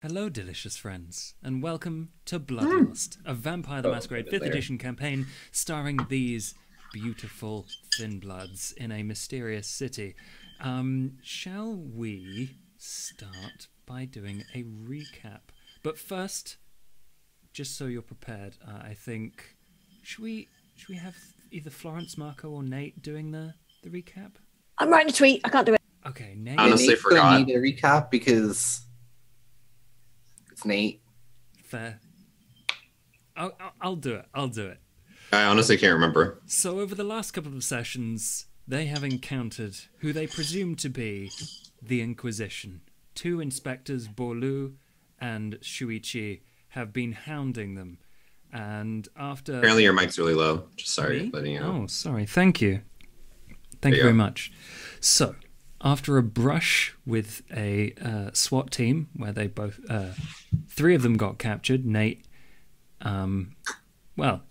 Hello, delicious friends, and welcome to Bloodlust, a Vampire the Masquerade 5th edition campaign starring these beautiful thin bloods in a mysterious city. Shall we start by doing a recap? But first, just so you're prepared, I think, should we have either Florence, Marco, or Nate doing the recap? I'm writing a tweet. I can't do it. Okay, Nate. Honestly, Nate forgot. don't need a recap because it's Nate. Fair. I'll do it. I'll do it. I honestly can't remember. So over the last couple of sessions, they have encountered who they presume to be the Inquisition. Two inspectors, Borlu and Shuichi, have been hounding them. And after... Apparently your mic's really low. Just sorry, Me? letting you know. Oh, sorry. Thank you. Thank you very much. So, after a brush with a SWAT team, where they both... three of them got captured. Nate... well...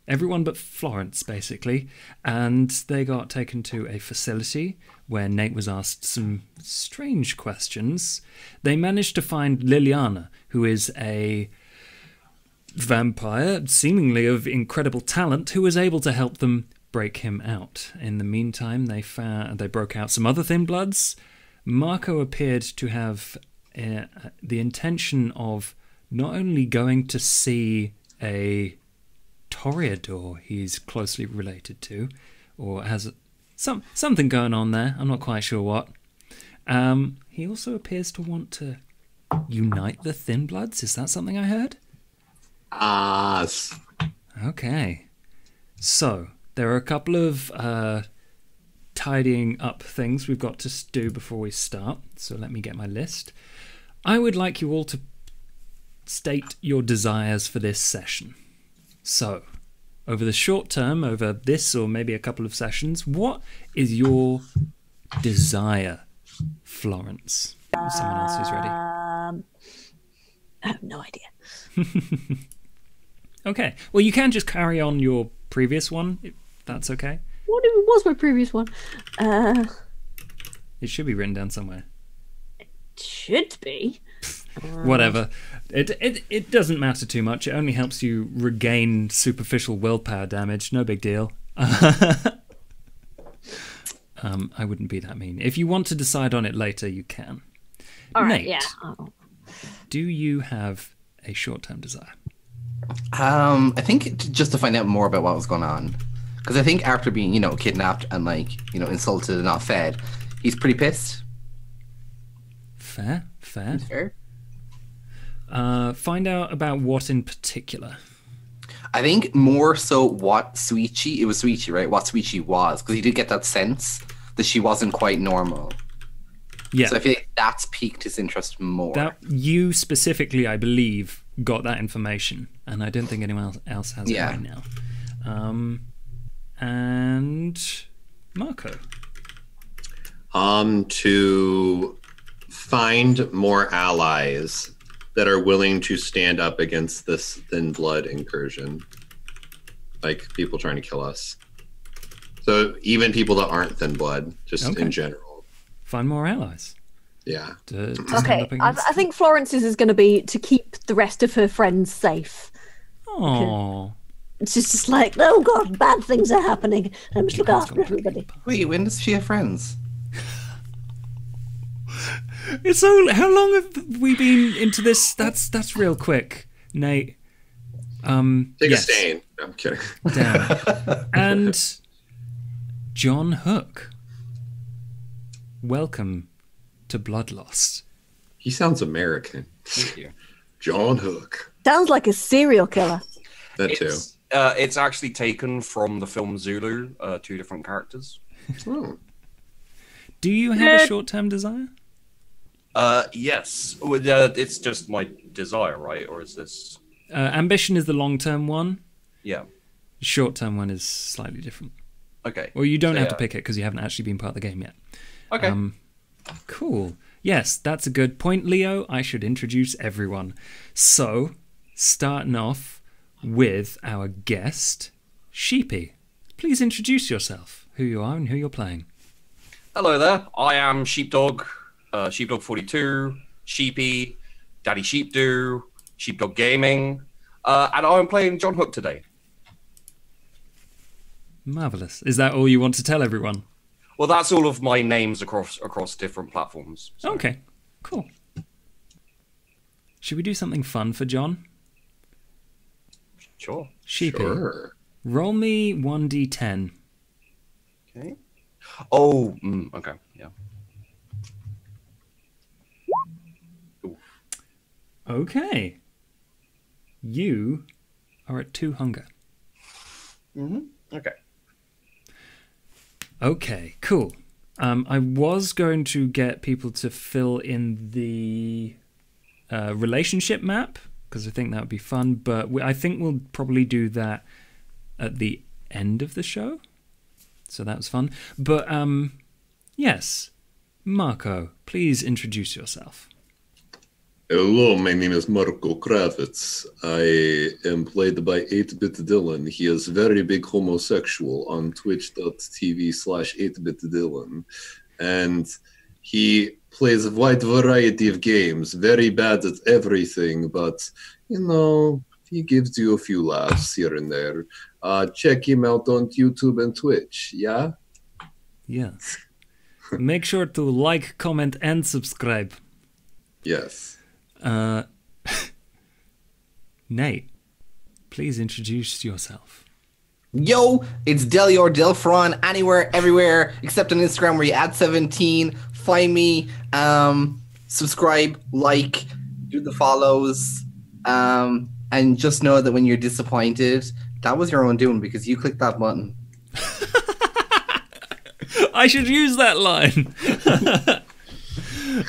everyone but Florence, basically. And they got taken to a facility where Nate was asked some strange questions. They managed to find Liliana, who is a vampire, seemingly of incredible talent, who was able to help them break him out. In the meantime, they broke out some other thin bloods. Marco appeared to have the intention of not only going to see a Toreador he's closely related to, or has something going on there. I'm not quite sure what. He also appears to want to unite the Thin Bloods. Is that something I heard? Okay. So, there are a couple of tidying up things we've got to do before we start. So let me get my list. I would like you all to state your desires for this session. So, over the short term, over this or maybe a couple of sessions, what is your desire, Florence? Someone else who's ready. I have no idea. Okay. Well, you can just carry on your previous one, if that's okay. What even was my previous one? It should be written down somewhere. Should be. Whatever. It doesn't matter too much. It only helps you regain superficial willpower damage. No big deal. I wouldn't be that mean. If you want to decide on it later, you can. All right, Nate, yeah. do you have a short-term desire? I think just to find out more about what was going on, because I think after being, kidnapped and insulted and not fed, he's pretty pissed. Fair. Fair. Find out about what in particular. I think more so what Shuichi, it was Shuichi, right? What Shuichi was, because he did get that sense that she wasn't quite normal. Yeah. So I feel like that's piqued his interest more. That you specifically, I believe, got that information, and I don't think anyone else has it right now. And Marco. To find more allies that are willing to stand up against this thin blood incursion, like people trying to kill us. So even people that aren't thin blood, just in general. Find more allies. Yeah. To Okay, I think Florence's is going to be to keep the rest of her friends safe. Oh. It's just like, oh god, bad things are happening. I must look after everybody. Wait, when does she have friends? It's so. How long have we been into this? That's real quick, Nate. Take a stain. No, I'm kidding. Damn. And John Hook. Welcome to Bloodlust. He sounds American. Thank you. John Hook. Sounds like a serial killer. That too. It's actually taken from the film Zulu, two different characters. Oh. Do you have a short-term desire? Yes. Well, it's just my desire, right? Or is this... Ambition is the long-term one. Yeah. The short-term one is slightly different. Okay. Well, you don't have to pick it because you haven't actually been part of the game yet. Okay. Cool. Yes, that's a good point, Leo. I should introduce everyone. So, starting off with our guest, Sheepy. Please introduce yourself, who you are and who you're playing. Hello there. I am Sheepdog, Sheepdog 42, Sheepy. Daddy Sheepdo, Sheepdog Gaming, and I'm playing John Hook today. Marvelous. Is that all you want to tell everyone? Well, that's all of my names across different platforms. So. Okay, cool. Should we do something fun for John? Sure. Sheepy, Sure. roll me 1d10. Okay. Oh, okay, yeah. Ooh. Okay. You are at 2 hunger. Okay. Okay, cool. I was going to get people to fill in the relationship map, because I think that would be fun, but I think we'll probably do that at the end of the show. So that was fun. But, yes. Marco, please introduce yourself. Hello, my name is Marco Kravitz. I am played by 8-Bit Dylan. He is very big homosexual on twitch.tv/8-Bit Dylan. And he plays a wide variety of games, very bad at everything, but, you know, he gives you a few laughs here and there. Check him out on YouTube and Twitch, yeah? Yes. Make sure to like, comment, and subscribe. Yes. Nate, please introduce yourself. Yo, it's Delly or Delfron anywhere, everywhere, except on Instagram where you add 17. Find me, subscribe, like, do the follows, and just know that when you're disappointed, that was your own doing because you clicked that button. I should use that line.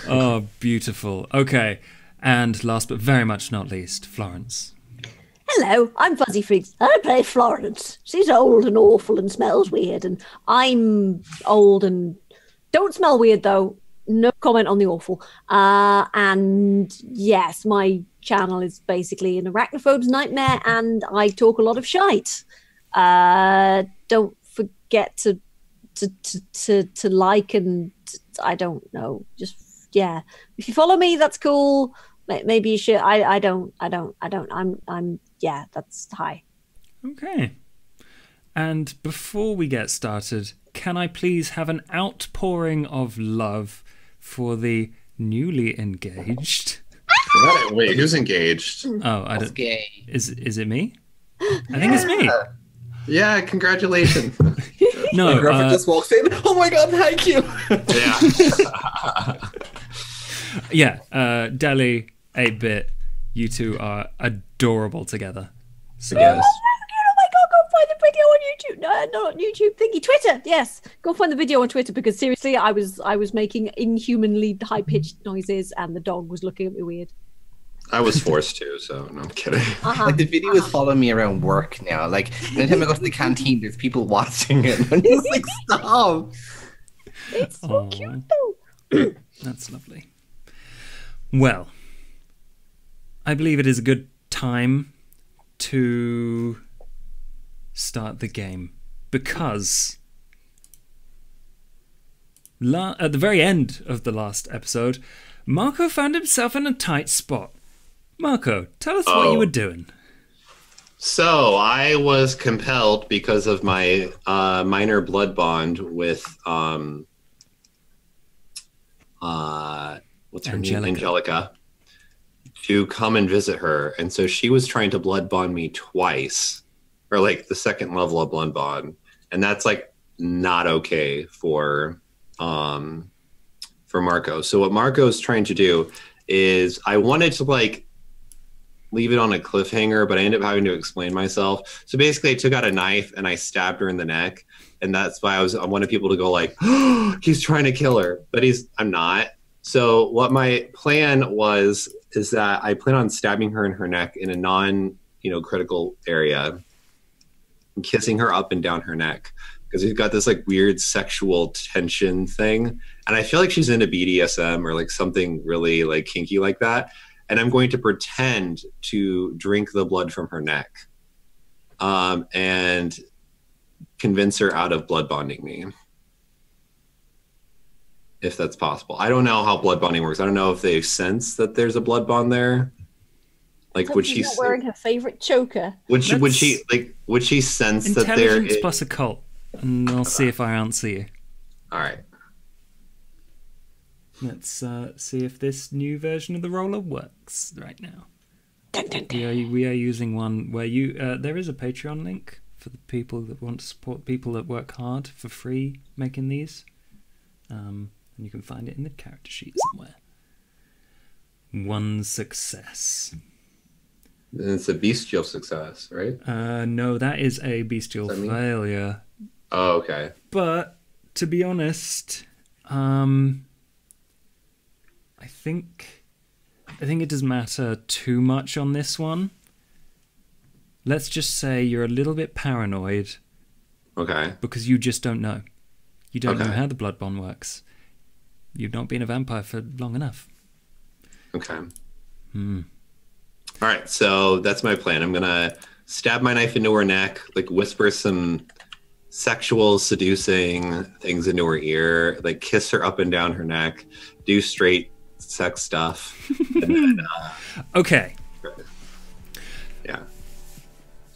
Oh, beautiful. Okay. And last but very much not least, Florence. Hello, I'm Fuzzy Freaks. I play Florence. She's old and awful and smells weird, and I'm old and don't smell weird though. No comment on the awful. And yes, my channel is basically an arachnophobe's nightmare, and I talk a lot of shite. Don't forget to like, and I don't know. Just yeah, if you follow me, that's cool. Maybe you should. I don't. I'm yeah, that's hi. Okay. And before we get started, can I please have an outpouring of love for the newly engaged? Wait, who's engaged? Oh, I don't. Gay. Is it me? I think it's me. Yeah, congratulations. No, My girlfriend just walks in. Oh my god, thank you. yeah. Delhi, 8-Bit, you two are adorable together. So, Yes. Oh my god, go find the video on YouTube. No, not YouTube thingy. Twitter, yes. Go find the video on Twitter because seriously, I was making inhumanly high-pitched noises and the dog was looking at me weird. I was forced to, so no, I'm kidding. Like the video is following me around work now. Like anytime I go to the canteen, there's people watching it. I'm just like, stop. It's so Aw. cute though. That's lovely. Well, I believe it is a good time to start the game because at the very end of the last episode, Marco found himself in a tight spot. Marco, tell us what you were doing. So I was compelled because of my minor blood bond with what's her name? Angelica, to come and visit her. And so she was trying to blood bond me twice, or like the second level of blood bond. And that's like not okay for Marco. So what Marco's trying to do is I wanted to like leave it on a cliffhanger, but I ended up having to explain myself. So basically I took out a knife and I stabbed her in the neck. And that's why I wanted people to go like, oh, he's trying to kill her, but I'm not. So what my plan is that I plan on stabbing her in her neck in a critical area and kissing her up and down her neck. Because we've got this like weird sexual tension thing. And I feel like she's into BDSM or like something really like kinky like that. And I'm going to pretend to drink the blood from her neck and convince her out of blood bonding me. if that's possible. I don't know how blood bonding works. I don't know if they sense that there's a blood bond there. Like, would she not wearing her favorite choker? would she sense that there Intelligence is... plus occult, and I'll see if I answer you. All right. Let's see if this new version of the roller works right now. Dun, dun, dun. We are using one where you there is a Patreon link for the people that want to support people that work hard for free making these. And you can find it in the character sheet somewhere. One success. It's a bestial success, right? No, that is a bestial failure. Oh, okay. But to be honest, I think it doesn't matter too much on this one. Let's just say you're a little bit paranoid. Okay. Because you just don't know. You don't know Okay. how the blood bond works. You've not been a vampire for long enough. Okay. All right, so that's my plan. I'm gonna stab my knife into her neck, like whisper some sexual, seducing things into her ear, like kiss her up and down her neck, do straight sex stuff. And then, Okay. yeah.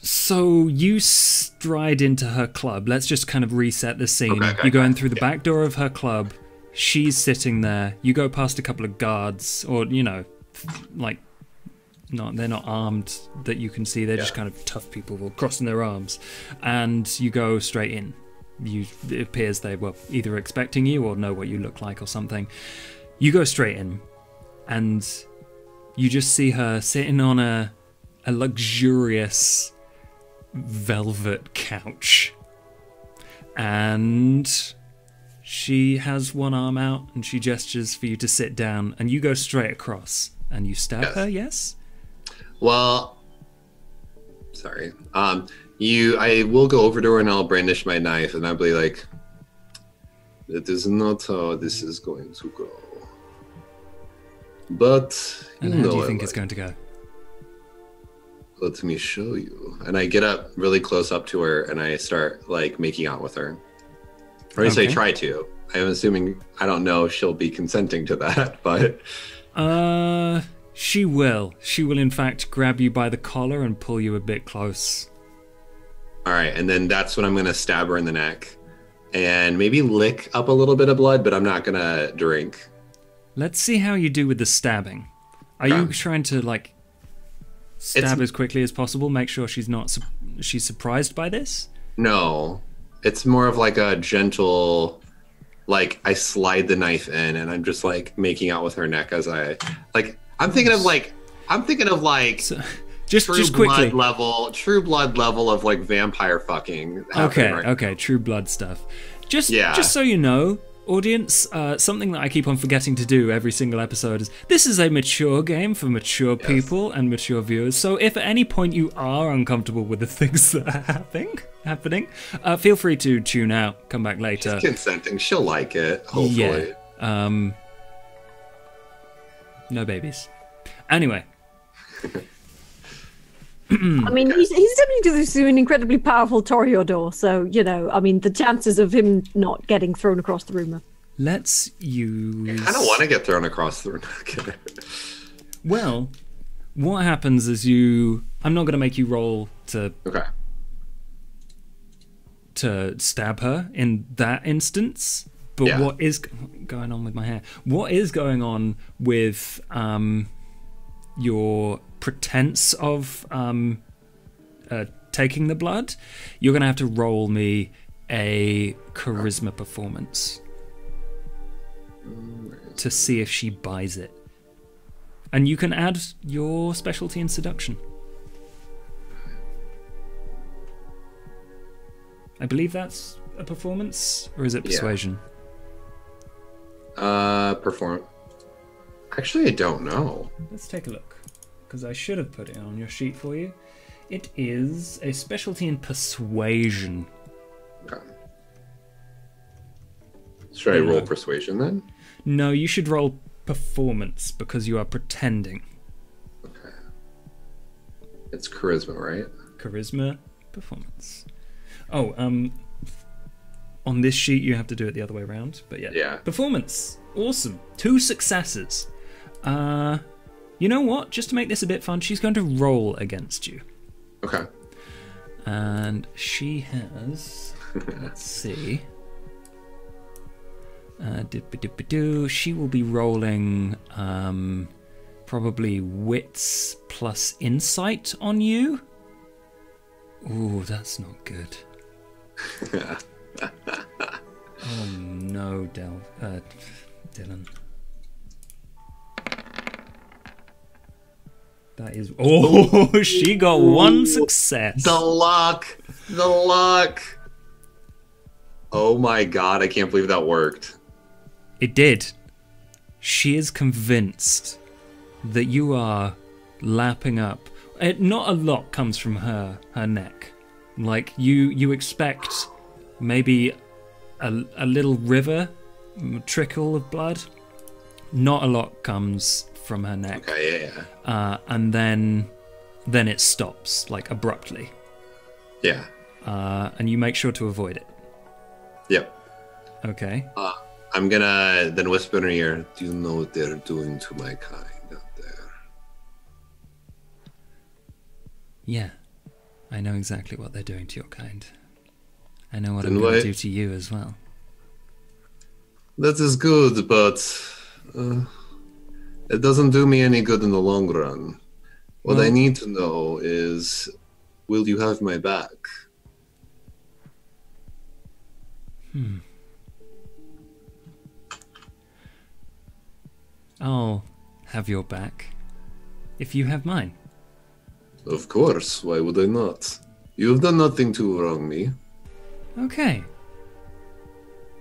So you stride into her club. Let's just kind of reset the scene. Okay, You go in okay, through the back door of her club. She's sitting there. You go past a couple of guards, or, you know, like, they're not armed that you can see. They're just kind of tough people all crossing their arms. And you go straight in. It appears they were either expecting you or know what you look like or something. You go straight in, and you just see her sitting on a luxurious velvet couch. And she has one arm out and she gestures for you to sit down, and you go straight across and you stab her, yes? Well, sorry. I will go over to her and I'll brandish my knife and I'll be like, "That is not how this is going to go. But And how do you think it's going to go? Let me show you." And I get up really close up to her and I start like making out with her. Or at least I try to. I'm assuming, I don't know if she'll be consenting to that, but... She will. She will, in fact, grab you by the collar and pull you a bit close. All right, and then that's when I'm going to stab her in the neck. And maybe lick up a little bit of blood, but I'm not going to drink. Let's see how you do with the stabbing. Are you trying to, like, stab as quickly as possible, make sure she's not she's surprised by this? No. It's more of like a gentle... Like, I slide the knife in and I'm just, like, making out with her neck as I... Like, I'm thinking of, like... So, just true quickly. True blood level of, like, vampire fucking. Okay, true blood stuff. Just so you know, audience, something that I keep on forgetting to do every single episode is this is a mature game for mature people and mature viewers. So if at any point you are uncomfortable with the things that are happening, feel free to tune out, come back later. She's consenting. She'll like it, hopefully. Yeah. No babies. Anyway. I mean, he's attempting to do this through an incredibly powerful Toreador, so, you know, I mean, the chances of him not getting thrown across the room are... Let's use... I don't want to get thrown across the room. Well, what happens is I'm not going to make you roll to stab her in that instance, but what is going on with my hair? What is going on with your pretense of taking the blood? You're going to have to roll me a charisma performance to see if she buys it. And you can add your specialty in seduction. I believe that's a performance, or is it persuasion? Actually, I don't know. Let's take a look, because I should have put it on your sheet for you. It is a specialty in persuasion. Okay. Should I roll persuasion then? No, you should roll performance, because you are pretending. Okay. It's charisma, right? Charisma, performance. Oh, On this sheet, you have to do it the other way around. But yeah. Yeah. Performance. Awesome. 2 successes. You know what? Just to make this a bit fun, she's going to roll against you. Okay. And she has... let's see. She will be rolling probably wits plus insight on you. Ooh, that's not good. Oh no, Dylan. That is... oh, she got 1 success. The luck. Oh my god, I can't believe that worked. It did. She is convinced that you are lapping up. Not a lot comes from her neck. Like, you expect maybe a little river, trickle of blood. Not a lot comes from her neck. Okay, yeah. And then it stops, like, abruptly. Yeah. And you make sure to avoid it. Yep. Okay. I'm gonna then whisper in her ear, do you know what they're doing to my kind out there? Yeah. I know exactly what they're doing to your kind. I know what I'm going to do to you as well. That is good, but it doesn't do me any good in the long run. What I need to know is, will you have my back? I'll have your back if you have mine. Of course, why would I not? You have done nothing to wrong me. Okay.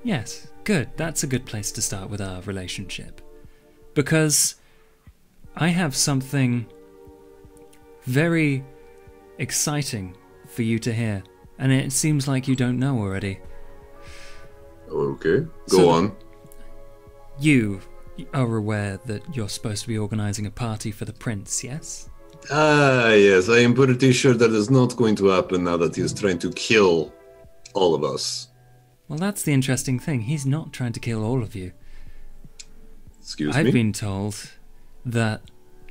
Yes, good. That's a good place to start with our relationship. Because I have something very exciting for you to hear, and it seems like you don't know already. Okay, go on. You are aware that you're supposed to be organizing a party for the prince, yes? Yes, I am pretty sure that is not going to happen now that he is trying to kill all of us. Well, that's the interesting thing. He's not trying to kill all of you. Excuse me? I've been told that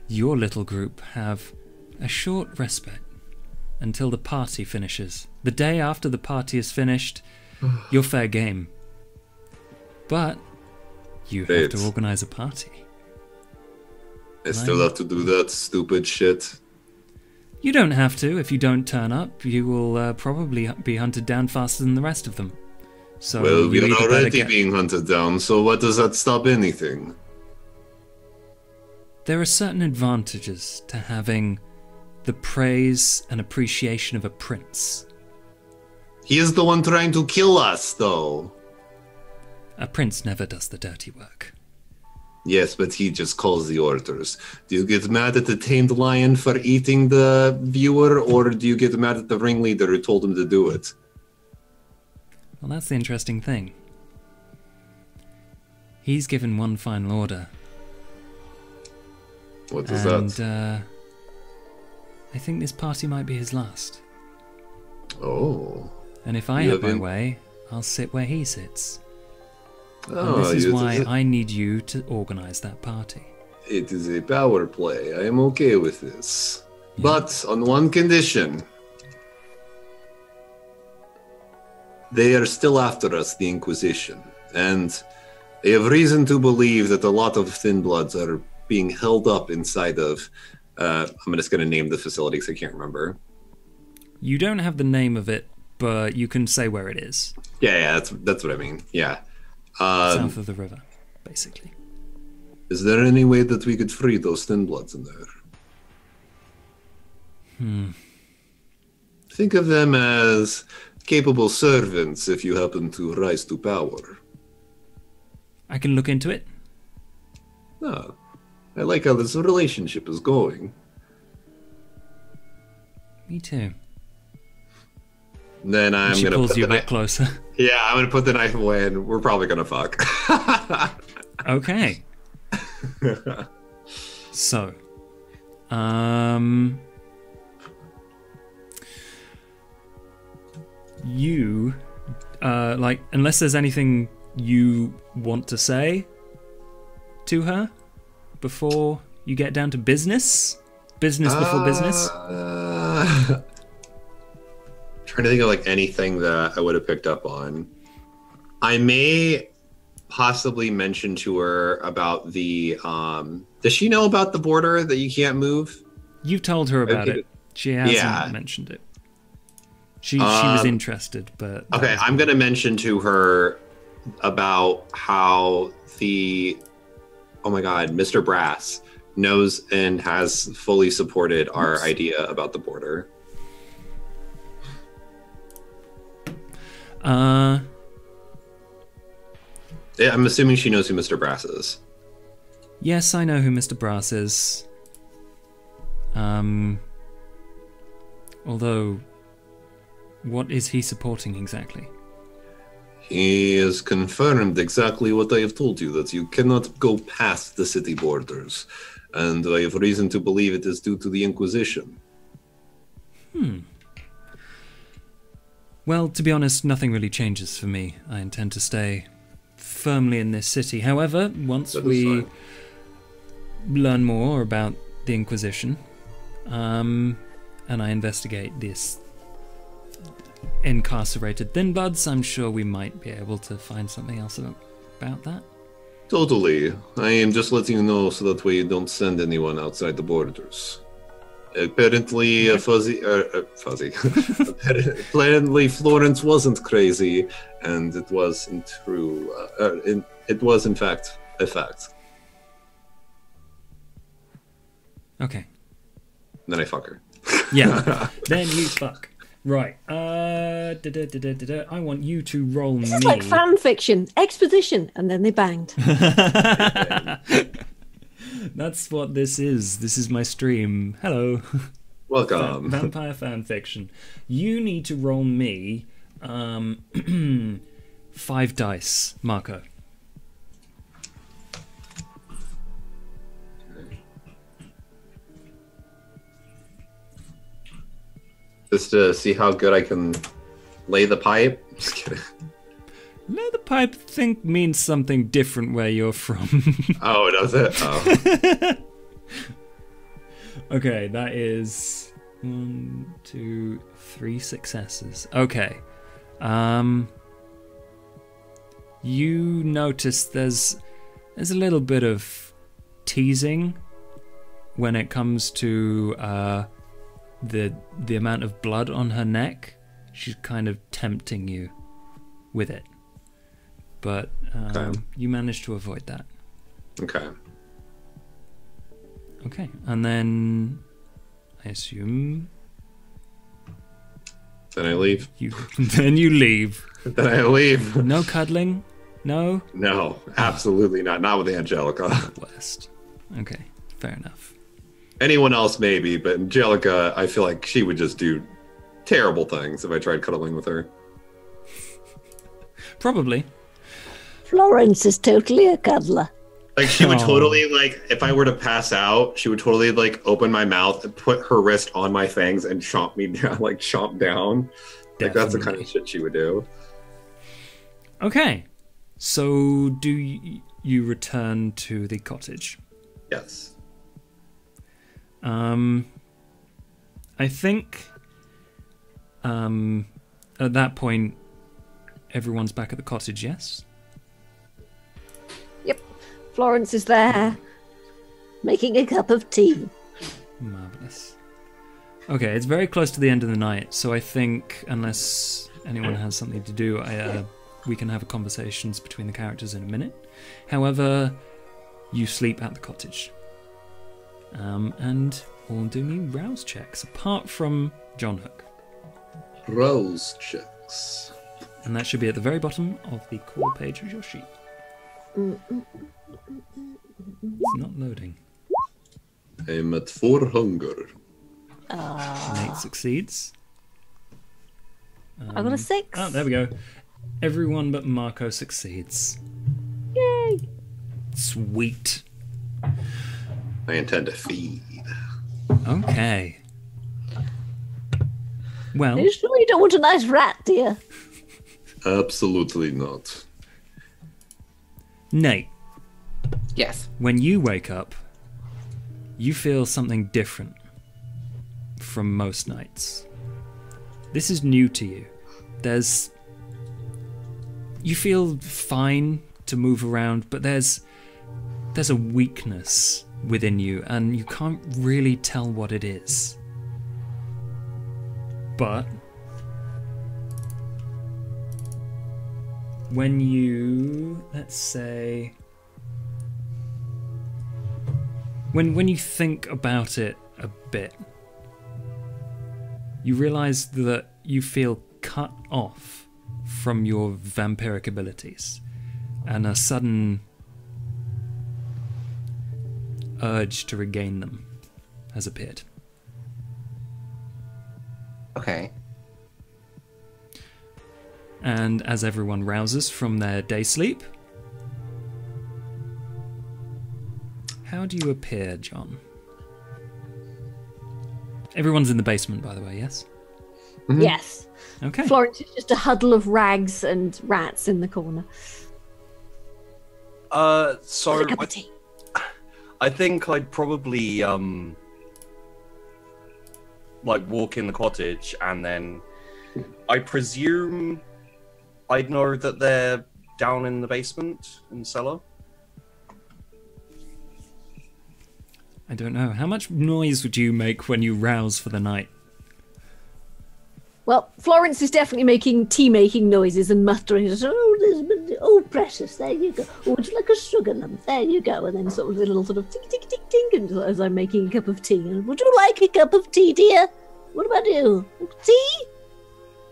your little group have a short respite until the party finishes. The day after the party is finished, you're fair game. But you have to organize a party. I still have to do that stupid shit. You don't have to. If you don't turn up, you will probably be hunted down faster than the rest of them. So well, we are already being hunted down, so what does that stop anything? There are certain advantages to having the praise and appreciation of a prince. He is the one trying to kill us, though. A prince never does the dirty work. Yes, but he just calls the orders. Do you get mad at the tamed lion for eating the viewer, or do you get mad at the ringleader who told him to do it? Well, that's the interesting thing. He's given one final order. What is that? And I think this party might be his last. Oh. And if I have my way, I'll sit where he sits. Oh, and this is why I need you to organize that party. It is a power play. I am okay with this. Yeah. But on one condition. They are still after us, the Inquisition. And they have reason to believe that a lot of Thin-Bloods are being held up inside of... I'm just going to name the facility because I can't remember. You don't have the name of it, but you can say where it is. Yeah, that's what I mean. Yeah. South of the river, basically. Is there any way that we could free those Thin-Bloods in there? Think of them as capable servants if you happen to rise to power. I can look into it. Oh, I like how this relationship is going. Me too. Then I'm she gonna pulls put you the back closer. Yeah, I'm gonna put the knife away, and we're probably gonna fuck. Okay. So, you like, unless there's anything you want to say to her before you get down to business? Business before business? Trying to think of like anything that I would have picked up on. I may possibly mention to her about the does she know about the border that you can't move? You've told her about it. She hasn't mentioned it. She was interested, but okay, I'm gonna mention to her about how Mr. Brass knows and has fully supported our idea about the border. I'm assuming she knows who Mr. Brass is. Yes, I know who Mr. Brass is. Although, what is he supporting exactly? He has confirmed exactly what I have told you, that you cannot go past the city borders. And I have reason to believe it is due to the Inquisition. Well, to be honest, nothing really changes for me. I intend to stay firmly in this city. However, once we learn more about the Inquisition, and I investigate this incarcerated Thin-Bloods, I'm sure we might be able to find something else about that. Totally. I am just letting you know so that we don't send anyone outside the borders. Apparently, apparently Florence wasn't crazy, and it wasn't true. It was, in fact, a fact. Okay. Then I fuck her. Yeah. Then you fuck. Right. I want you to roll me. This is like fan fiction, exposition, and then they banged. That's what this is. This is my stream. Hello. Welcome. Vampire fan fiction. You need to roll me 5 dice, Marco. Just to see how good I can lay the pipe. Just kidding. Lay the pipe means something different where you're from. Oh, does it? Oh. Okay, that is 1, 2, 3 successes. Okay. You notice there's a little bit of teasing when it comes to the amount of blood on her neck. She's kind of tempting you with it. But you managed to avoid that. Okay. Okay, and then I assume Then I leave. Then you leave. Then I leave. No cuddling? No? No, absolutely not. Not with Angelica. Worst. Okay, fair enough. Anyone else maybe, but Angelica, I feel like she would just do terrible things if I tried cuddling with her. Probably. Florence is totally a cuddler. Like, she would totally, like, if I were to pass out, she would totally, like, open my mouth and put her wrist on my fangs and chomp me down, like, chomp down. Like, that's the kind of shit she would do. Okay. So, do you return to the cottage? Yes. I think at that point, everyone's back at the cottage, yes? Yep. Florence is there, making a cup of tea. Marvellous. Okay, it's very close to the end of the night, so I think, unless anyone has something to do, we can have conversations between the characters in a minute. However, you sleep at the cottage. And all do me rouse checks, apart from John Hook. Rouse checks. And that should be at the very bottom of the core page of your sheet. It's not loading. I'm at 4 hunger. Nate succeeds. I got a 6. Oh, there we go. Everyone but Marco succeeds. Yay! Sweet. I intend to feed. Okay. Well, You sure you don't want a nice rat, dear? Absolutely not. Nate, Yes. when you wake up, you feel something different from most nights. This is new to you. You feel fine to move around, but there's a weakness within you, and you can't really tell what it is. But when you, let's say, when you think about it a bit, you realize that you feel cut off from your vampiric abilities, and a sudden urge to regain them has appeared. Okay. And as everyone rouses from their day sleep, how do you appear, John? Everyone's in the basement, by the way, yes? Mm-hmm. Yes. Okay. Florence is just a huddle of rags and rats in the corner. So A cup of tea. I think I'd probably like walk in the cottage, and then I presume I'd know that they're down in the basement, in the cellar. I don't know. How much noise would you make when you rouse for the night? Well, Florence is definitely making tea-making noises and muttering. Oh, precious, there you go. Oh, would you like a sugar lump? There you go. And then sort of a little sort of tick, tick, tick, tick, and as I'm making a cup of tea. And, would you like a cup of tea, dear? What about you? Tea?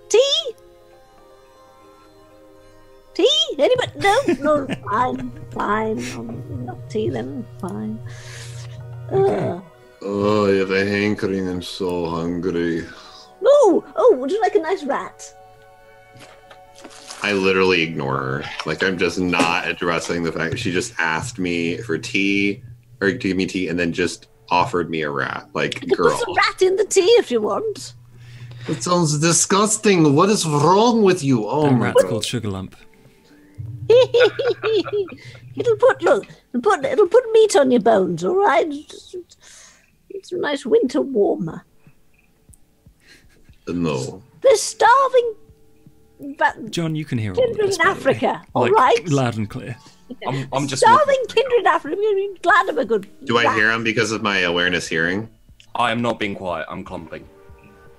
Tea? Tea? Anybody? No, fine. Not tea then, fine. Oh, I have a hankering. I'm so hungry. Oh, would you like a nice rat? I literally ignore her. Like, I'm just not addressing the fact that she just asked me for tea, or to give me tea, and then just offered me a rat. Like, I can girl. put some rat in the tea if you want. That sounds disgusting. What is wrong with you? Oh That my rat's god. called Sugar Lump. It'll put meat on your bones, all right? It's a nice winter warmer. No. They're starving John, you can hear all of kindred this, in by the way. Africa, all Like, right? loud and clear. I'm just Starving walking. kindred in Africa. I'm glad of a good. Do I rat. hear him because of my awareness hearing? I am not being quiet. I'm clumping.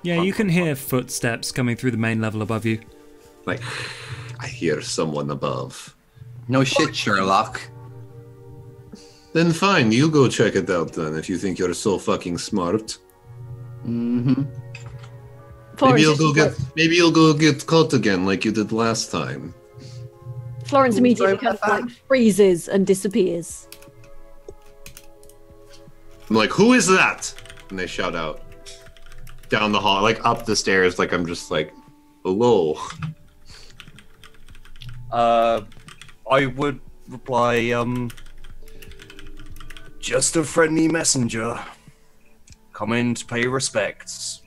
Yeah, you can hear footsteps coming through the main level above you. Like, I hear someone above. No shit, Sherlock. Then fine, you go check it out then, if you think you're so fucking smart. Mm-hmm. Maybe you'll go get caught again like you did last time. Florence immediately Sorry kind about of like freezes and disappears. I'm like, who is that? And they shout out down the hall, like up the stairs, like I'm just like, hello. I would reply, just a friendly messenger. Come in to pay respects.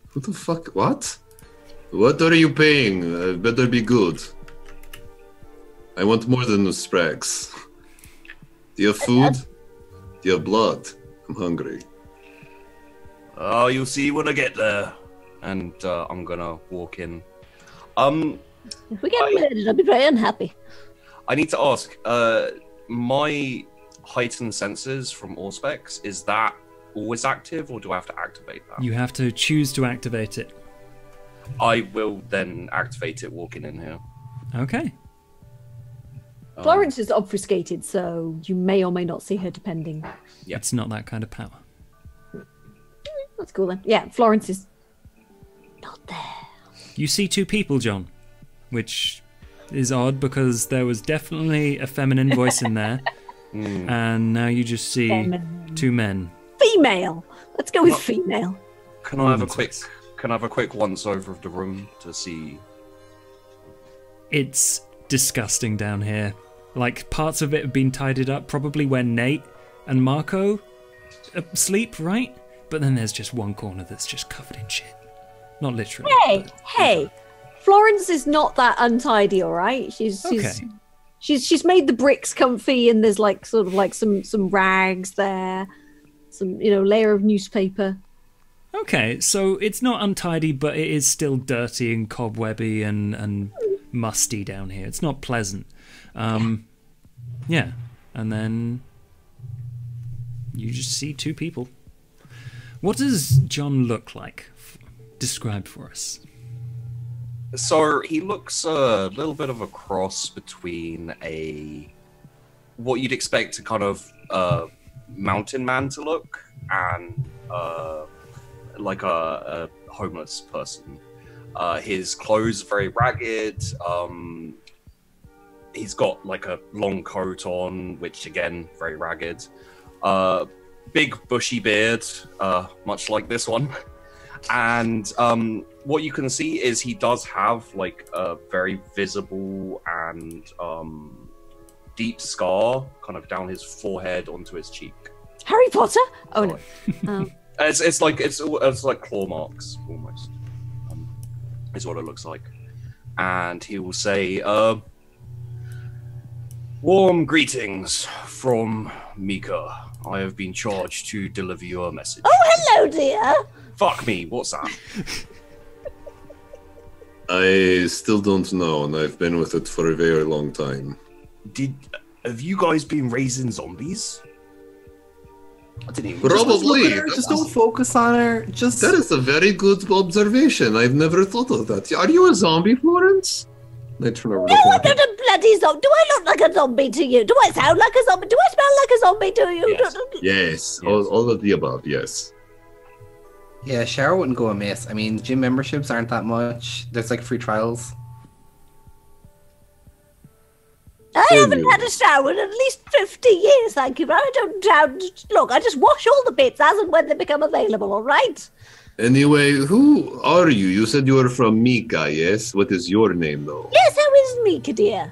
Who the fuck? What? What are you paying? Better be good. I want more than the specs. Do you have food? Do you have blood? I'm hungry. Oh, you'll see when I get there. And I'm gonna walk in. If we get murdered, I'll be very unhappy. I need to ask, my heightened senses from Auspex, is that always active, or do I have to activate that? You have to choose to activate it. I will then activate it walking in here. Okay. Florence is obfuscated, so you may or may not see her depending. Yeah. It's not that kind of power. That's cool then. Yeah, Florence is not there. You see two people, John, which is odd because there was definitely a feminine voice in there, and now you just see Feminine. two men. Female. Let's go with female. Can I have a quick once over of the room to see? It's disgusting down here. Like, parts of it have been tidied up, probably where Nate and Marco sleep, right? But then there's just one corner that's just covered in shit. Not literally. Hey, Florence is not that untidy, all right? She's made the bricks comfy, and there's like sort of like some rags there, some layer of newspaper. Okay, so it's not untidy, but it is still dirty and cobwebby and musty down here. It's not pleasant. Yeah, and then you just see two people. What does John look like? Describe for us. So he looks a little bit of a cross between what you'd expect a kind of mountain man to look and like a homeless person. His clothes are very ragged. He's got like a long coat on, which again, very ragged. Big bushy beard, much like this one. And what you can see is he does have like a very visible and deep scar kind of down his forehead onto his cheek. Harry Potter? Oh no. It's like claw marks almost. Is what it looks like. And he will say, warm greetings from Mika. I have been charged to deliver your message. Oh, hello, dear. Fuck me, what's that? I still don't know, and I've been with it for a very long time. Have you guys been raising zombies? I didn't even Probably. Just don't focus on her. That is a very good observation. I've never thought of that. Are you a zombie, Florence? I turn over. No, I'm not a bloody zombie. Do I look like a zombie to you? Do I sound like a zombie? Do I smell like a zombie to you? Yes. Yes, all of the above, yes. Yeah, shower wouldn't go amiss. I mean, gym memberships aren't that much. There's like free trials. I haven't had a shower in at least 50 years, thank you. But look, I just wash all the bits as and when they become available, all right? Anyway, who are you? You said you were from Mika, yes? What is your name, though? Yes, how is Mika, dear?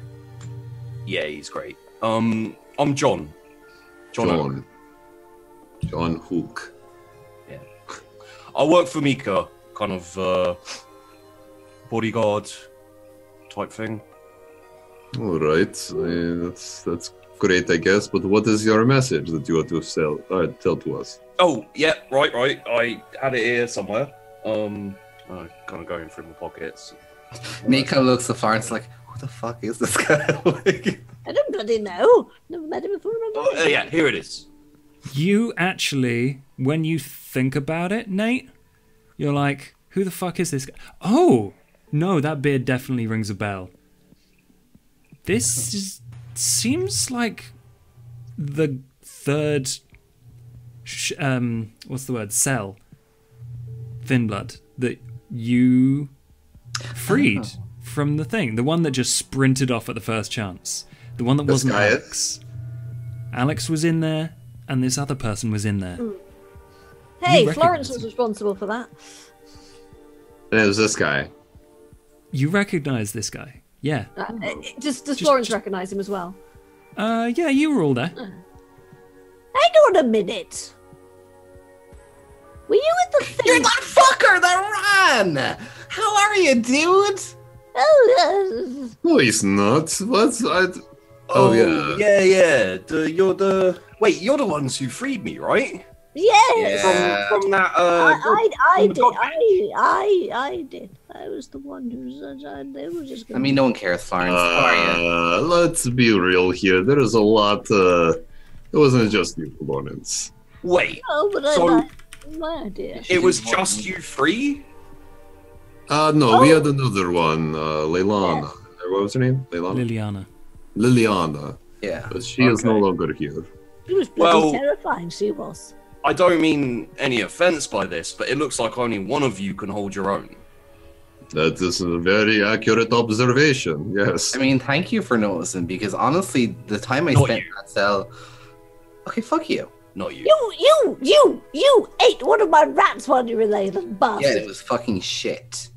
Yeah, he's great. I'm John. John Hook. Yeah. I work for Mika, kind of bodyguard type thing. All right, that's great, I guess. But what is your message that you want to tell to us? Oh, yeah, right. I had it here somewhere. Kind of going through my pockets. Mika looks at Florence like, who the fuck is this guy? Like, I don't bloody know. Never met him before. Yeah, here it is. You actually, when you think about it, Nate, you're like, who the fuck is this guy? Oh, no, that beard definitely rings a bell. This seems like the third, what's the word, cell, Thin-Blood, that you freed from the thing. The one that just sprinted off at the first chance. The one that wasn't Alex. Alex was in there, and this other person was in there. Hey, Florence was responsible for that. And it was this guy. You recognize this guy? Yeah. Does Florence recognize him as well? Yeah, you were all there. Hang on a minute. Were you at the thing? you're that fucker that ran! How are you, dude? Oh, No, he's not. What? Yeah. Yeah. You're the ones who freed me, right? yes. Yeah. From that. I from the did. cottage. I did. I was the one who said they were just. I mean, no one cares, Florence. How are you? Let's be real here. There is a lot. It wasn't just you, Florence. Wait. Oh, but So- my idea. It was just you three? No, we had another one. Leilana. What was her name? Liliana. Liliana. Yeah. But she is no longer here. She was bloody Well- terrifying. She was. I don't mean any offense by this, but it looks like only one of you can hold your own. That is a very accurate observation. Yes. I mean, thank you for noticing, because honestly, the time I Not spent you. in that cell. Okay, fuck you. Not you. You ate one of my rats while you were there, little bastard. Yeah, it was fucking shit.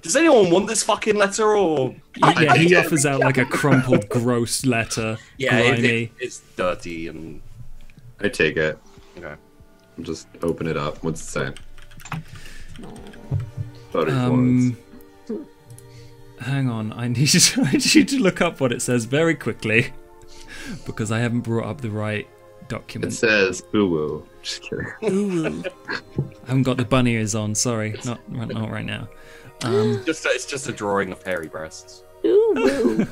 Does anyone want this fucking letter or? Yeah, he offers out like a crumpled, gross letter. Yeah, grimy. it's dirty and. I take it. Okay. Just open it up. What's it say? Sorry, Florence. Hang on, I need to look up what it says very quickly because I haven't brought up the right document. It says boo-woo. Just kidding. Ooh. I haven't got the bunny ears on. Sorry, not right now. It's just a drawing of hairy breasts. Ooh.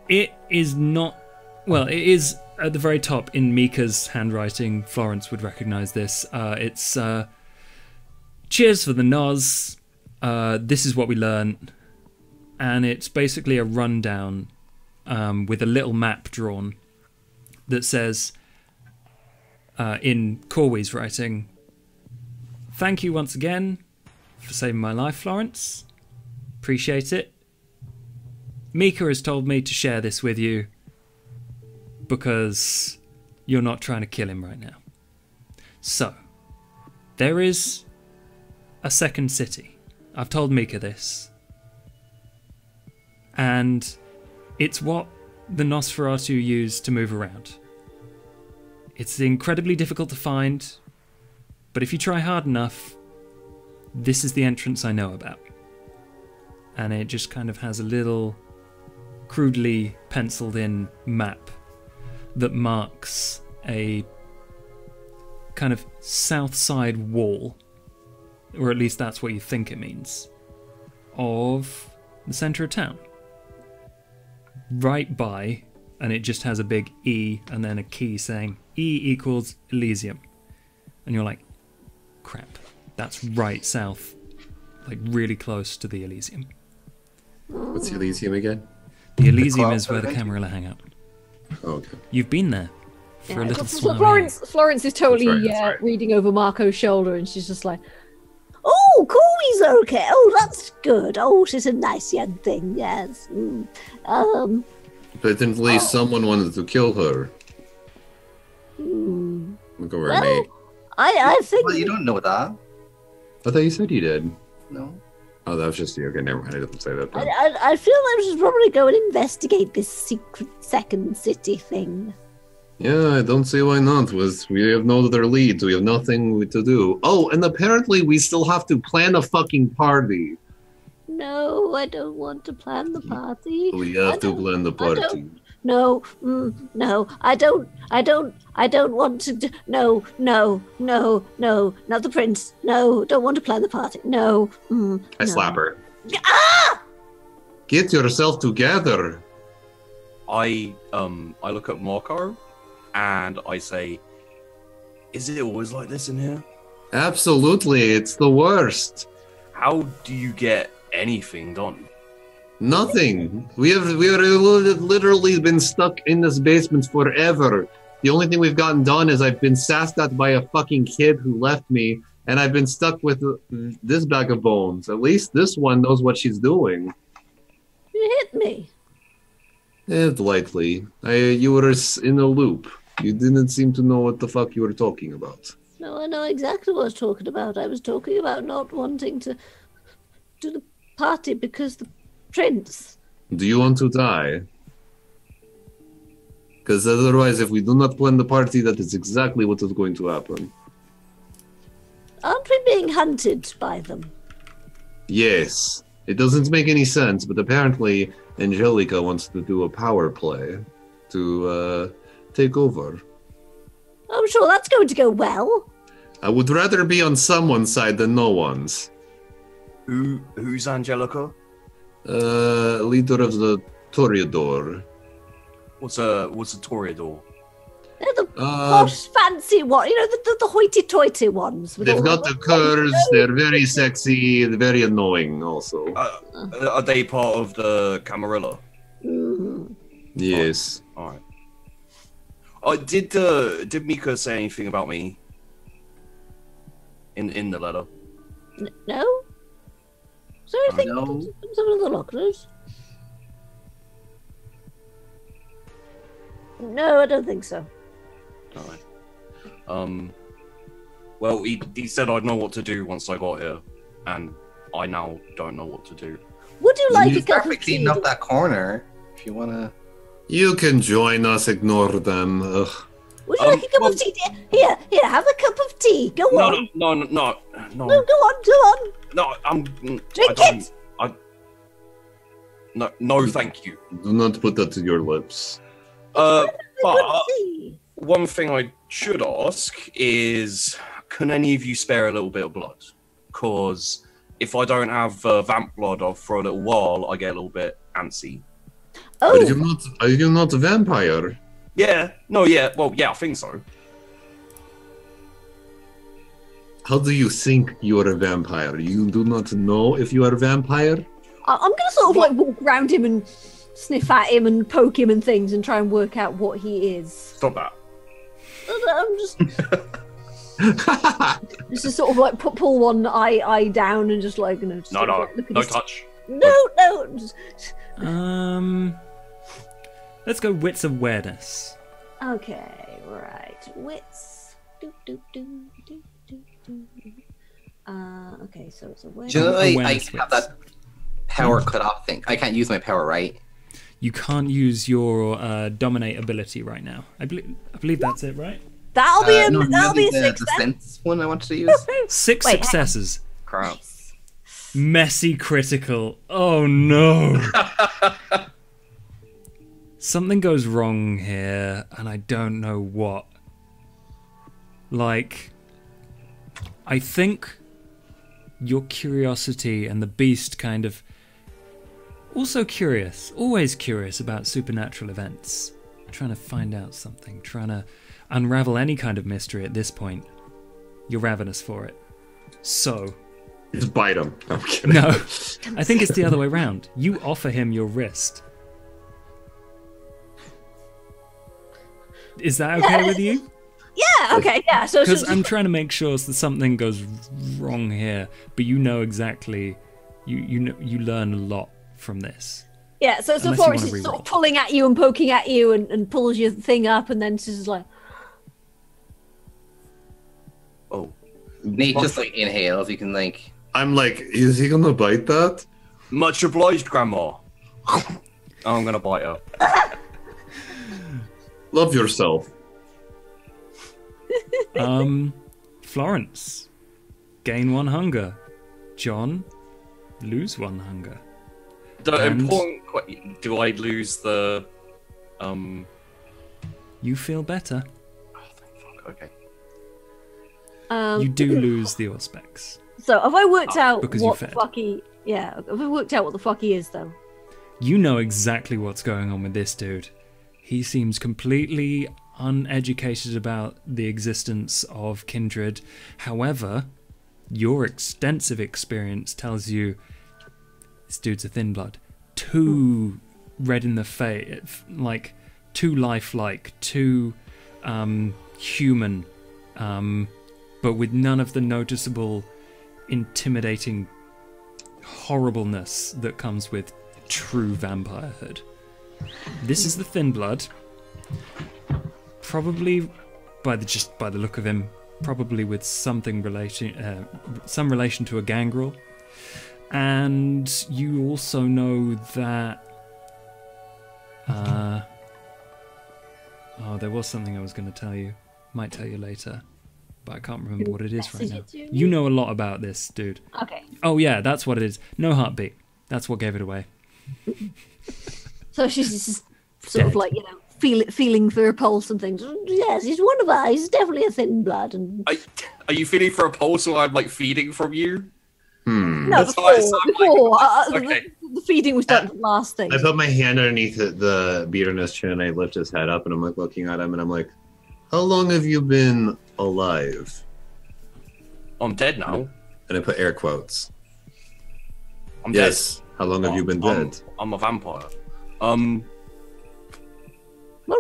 It is not. Well, it is at the very top in Mika's handwriting. Florence would recognise this. It's cheers for the Nos. This is what we learned, and it's basically a rundown with a little map drawn that says, in Corwie's writing, "Thank you once again for saving my life, Florence. Appreciate it. Mika has told me to share this with you because you're not trying to kill him right now. So, there is a second city. I've told Mika this. And it's what the Nosferatu use to move around. It's incredibly difficult to find, but if you try hard enough, this is the entrance I know about." And it just kind of has a little crudely penciled in map that marks a kind of south side wall, or at least that's what you think it means, of the centre of town. Right by, and it just has a big E and then a key saying E equals Elysium. And you're like, crap, that's right south, like really close to the Elysium. What's Elysium again? The Elysium is where the Camarilla hang out. Oh, okay. You've been there for a little while. Florence is totally That's right. reading over Marco's shoulder, and she's just like, "Oh, Corey's okay. Oh, that's good. Oh, she's a nice young thing. Yes. But at least someone wanted to kill her. Look over at me. I think. Well, you don't know that. I thought you said you did. No. Oh, that was just you. Okay, never mind. I didn't say that. then. I feel I should probably go and investigate this secret second city thing. Yeah, I don't see why not. We have no other leads. We have nothing to do. Oh, and apparently we still have to plan a fucking party. No, I don't want to plan the party. We have to plan the party. No, no, I don't want to. No, not the prince. No, don't want to plan the party. No. I slap her. Ah! Get yourself together. I look at Marco and I say, "Is it always like this in here? Absolutely, it's the worst. How do you get anything done?" Nothing. We have literally been stuck in this basement forever. The only thing we've gotten done is I've been sassed at by a fucking kid who left me, and I've been stuck with this bag of bones. At least this one knows what she's doing. You hit me. Lightly. You were in a loop. You didn't seem to know what the fuck you were talking about. No, I know exactly what I was talking about. I was talking about not wanting to do the party because the prince. Do you want to die? Because otherwise, if we do not plan the party, that is exactly what is going to happen. Aren't we being hunted by them? Yes. It doesn't make any sense, but apparently Angelica wants to do a power play to take over. I'm sure that's going to go well. I would rather be on someone's side than no one's. Who's Angelica? Leader of the Toreador. What's a Toreador? They're the posh, fancy one. You know, the hoity-toity ones. with They've all got the curves, they're very sexy, they're very annoying also. Are they part of the Camarilla? Yes. All right. Did Mika say anything about me in the letter? No? Is there anything No. in some of the lockers? No, I don't think so. All right. Well, he said I'd know what to do once I got here, and I now don't know what to do. Would you like a You cup start of tea? cleaning up that corner if you want to. You can join us, ignore them. Ugh. Would you like a cup of tea, dear? Here, have a cup of tea. Go on. No. No, go on. No, Drink it. No, thank you. Do not put that to your lips. But Tea. one thing I should ask is, can any of you spare a little bit of blood? Because if I don't have vamp blood for a little while, I get a little bit antsy. Are Oh, you not a vampire? Yeah. No. Yeah. Well. Yeah. I think so. How do you think you are a vampire? You do not know if you are a vampire? I'm gonna sort of like walk around him and sniff at him and poke him and things and try and work out what he is. Stop that. I'm just to sort of like pull one eye down and just like, you know. Just No. sort of, like, look at No his- touch. No. Just... Let's go wits awareness. Okay, right. Wits. Okay, so it's awareness. Generally, I Awareness have that power cut off thing. I can't use my power, right? You can't use your dominate ability right now. I believe that's it, right? That'll be a No, that'll be a the 6 then. sense one I wanted to use. 6 Wait, hang on. successes. Crap. Messy critical. Oh no. Something goes wrong here, and I don't know what. Like, I think your curiosity and the beast kind of also curious, always curious about supernatural events, trying to find out something, trying to unravel any kind of mystery at this point. You're ravenous for it. So, Just bite him. I'm kidding. no, I think it's the other way around. You offer him your wrist. Is that okay with you? Yeah, okay, yeah. So Because I'm trying to make sure that something goes wrong here, but you know exactly. You learn a lot from this. yeah, so Unless you Florence wanna is sort reroll. of pulling at you and poking at you and pulls your thing up and then she's just like, Oh. Nate just like inhales. You can like. I'm like, is he gonna bite that? Much obliged, Grandma. I'm gonna bite her. Love yourself. Florence, gain 1 hunger. John, lose 1 hunger. Do I lose the? You feel better. Oh, thank fuck. Okay. You do lose the Auspex. So have I worked out because you what the fed. fuck he? Yeah, have I worked out what the fuck he is though? You know exactly what's going on with this dude. He seems completely uneducated about the existence of kindred. However, your extensive experience tells you this dude's a Thin-Blood. Too red in the face, like too lifelike, too human, but with none of the noticeable, intimidating horribleness that comes with true vampirehood. This is the Thin-Blood. Probably by the look of him, probably with something some relation to a gangrel. And you also know that there was something I was going to tell you. Might tell you later, but I can't remember what it is right Message now. it to me? You know a lot about this, dude. Okay. Oh yeah, that's what it is. No heartbeat. That's what gave it away. So she's just sort of Dead. like, you know, feeling for her pulse and things. Yes, he's one of us. He's definitely a Thin-Blood. And Are you feeling for a pulse while I'm like feeding from you? Hmm. no, That's why it's before okay. the feeding was done the last thing. I put my hand underneath the beard on his chin and I lift his head up and I'm like looking at him and I'm like, how long have you been alive? I'm dead now. And I put air quotes. I'm Yes. How long have you been I'm- dead? I'm a vampire. Well,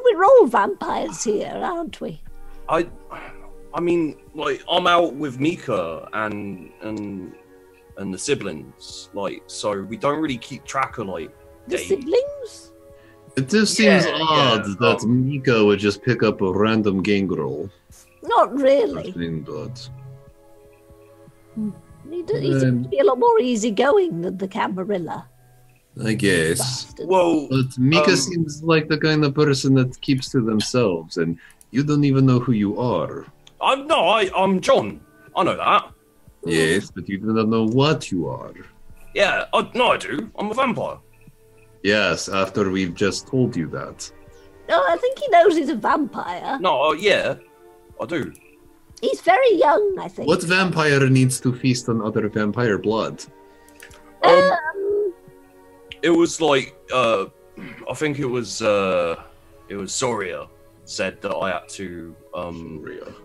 we're all vampires here, aren't we? I mean, like, I'm out with Mika and the siblings, like, so we don't really keep track of like The days. siblings? It just seems Yeah, odd yeah, that Mika would just pick up a random gangrel. Not really. Thin-Blood. He seems to be a lot more easygoing than the Camarilla. I guess. Bastard. Well, But Mika Um, seems like the kind of person that keeps to themselves and You don't even know who you are. I'm John. I know that. Yes, but you do not know what you are. Yeah, I do. I'm a vampire. Yes, after we've just told you that. Oh, I think he knows he's a vampire. No, yeah, I do. He's very young, I think. What vampire needs to feast on other vampire blood? It was like, I think it was Soria said that I had to,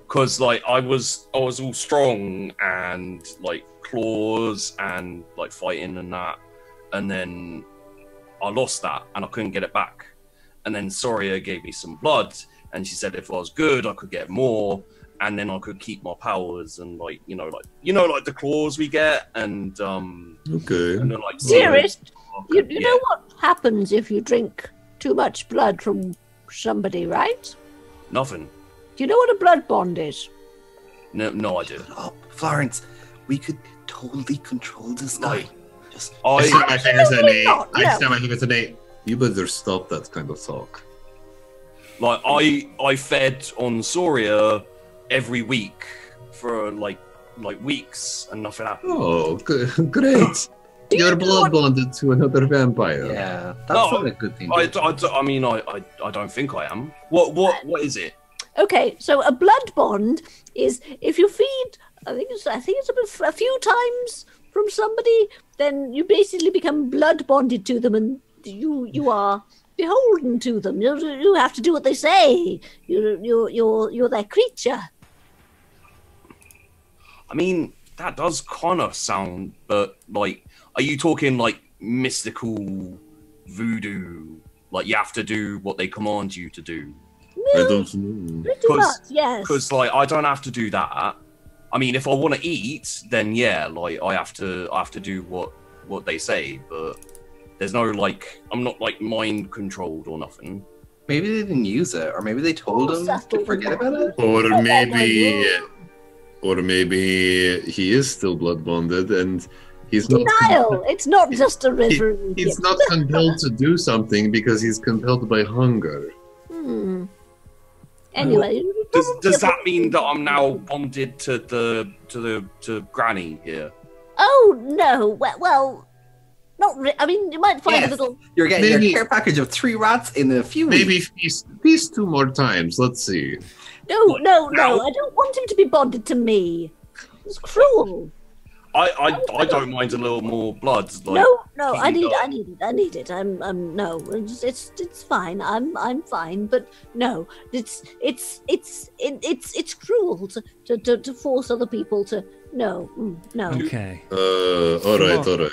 because like I was all strong and like claws and like fighting and that, and then I lost that and I couldn't get it back, and then Soria gave me some blood and she said if I was good I could get more, and then I could keep my powers and like like the claws we get and Okay. and then like Dearest, you yeah. know what happens if you drink too much blood from somebody, right? Nothing. Do you know what a blood bond is? No idea. Oh, Florence, we could totally control this guy. Just I snap my fingers at Nate. not, I no. snap my fingers at Nate. You better stop that kind of talk. Like I fed on Soria every week for like weeks and nothing happened. Oh, good. Great. You're blood bonded to another vampire. yeah, that's No, not a good thing. I mean I don't think I am. What is it? Okay, so a blood bond is if you feed, I think it's a few times from somebody, then you basically become blood bonded to them, and you are beholden to them. You have to do what they say. You're their creature. I mean that does kind of sound, but like, are you talking like mystical voodoo? Like you have to do what they command you to do? I don't know. Pretty much, yes. Because like I don't have to do that. I mean, if I want to eat, then yeah, like I have to do what they say. But there's no like, I'm not like mind controlled or nothing. Maybe they didn't use it, or maybe they told him to forget about it. Or maybe he is still blood bonded and he's not. Denial. It's not just a river. He's not compelled to do something because he's compelled by hunger. Anyway, Does that mean that I'm now bonded to Granny here? Oh no! Well, not. I mean, you might find Yes. a little. You're getting Maybe- your care package of 3 rats in a few weeks. Maybe feast 2 more times. Let's see. No. I don't want him to be bonded to me. It's cruel. I don't mind a little more blood. Like, No. I need it. No. It's fine. I'm fine. But no, it's cruel to force other people to. No. Okay. All right.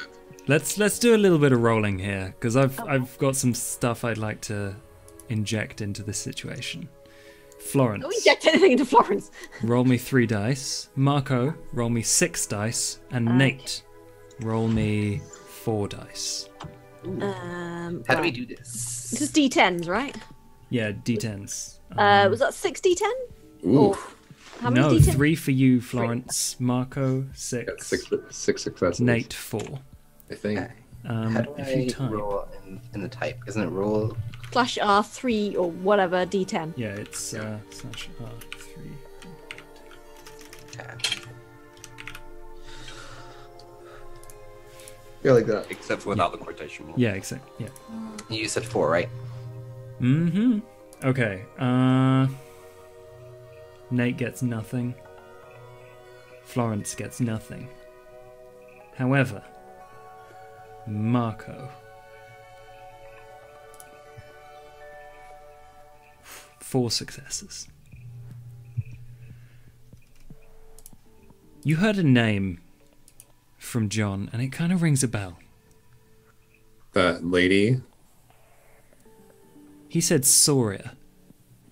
Let's do a little bit of rolling here because I've got some stuff I'd like to inject into this situation. Florence, Don't inject anything into Florence. roll me 3 dice. Marco, roll me 6 dice, and Nate, roll me 4 dice. How do we do this? This is D10s, right? Yeah, d10s. Was that 6 D10? Ooh. Or how many No, D10? 3 for you, Florence. Marco, 6. Six successes. Nate, 4. I think. How do If you I type, roll in the type? Isn't it roll? Slash R3 or whatever D10. yeah, it's slash R3. Okay. Yeah, like that. except for without the quotation mark. Yeah, exactly. Yeah. You said 4, right? Mm-hmm. Okay. Nate gets nothing. Florence gets nothing. However, Marco. 4 successes. You heard a name from John, and it kind of rings a bell. That lady. He said Soria.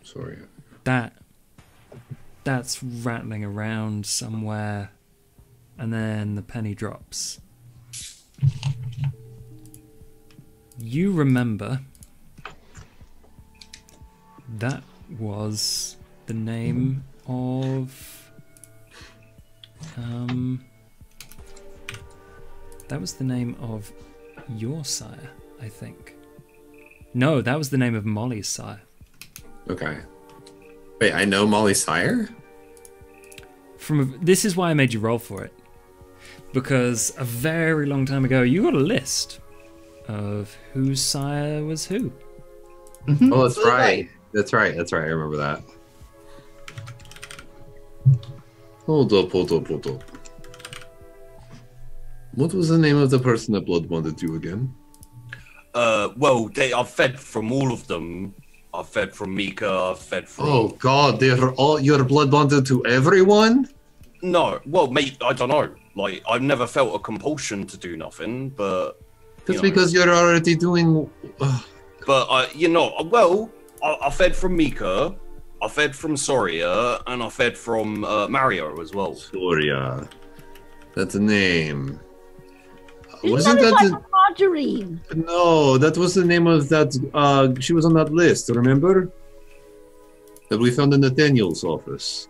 Sorry. That's rattling around somewhere, and then the penny drops. You remember that was the name of that was the name of your sire, I think. No, that was the name of Molly's sire. Okay. Wait, I know Molly Sire? This is why I made you roll for it. Because a very long time ago, you got a list of whose sire was who. Oh, that's right. That's right. I remember that. Hold up. What was the name of the person that blood bonded you again? Well, I've fed from all of them. I've fed from Mika. I've fed from. Oh God, you're blood bonded to everyone? No, well, mate, I don't know. Like, I've never felt a compulsion to do nothing, but. That's because you're already doing. But I fed from Mika, I fed from Soria, and I fed from Mario as well. Soria, that's a name. Wasn't that like Margarine? No, that was the name of that. She was on that list. Remember that we found in Nathaniel's office.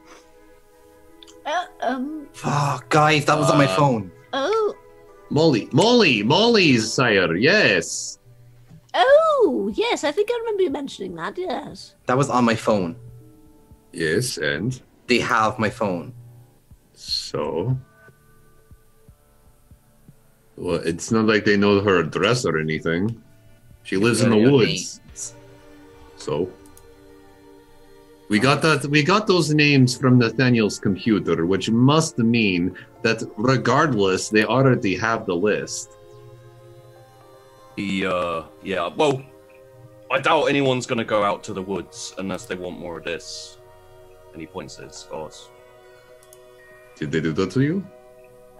Oh, guys, that was on my phone. Oh. Molly's sire. Yes. Oh, yes. I think I remember you mentioning that. Yes. That was on my phone. Yes, and they have my phone. So. Well, it's not like they know her address or anything. She lives in the woods. So we got those names from Nathaniel's computer, which must mean that regardless, they already have the list. Yeah. Well, I doubt anyone's gonna go out to the woods unless they want more of this. And he points at his scars. Did they do that to you?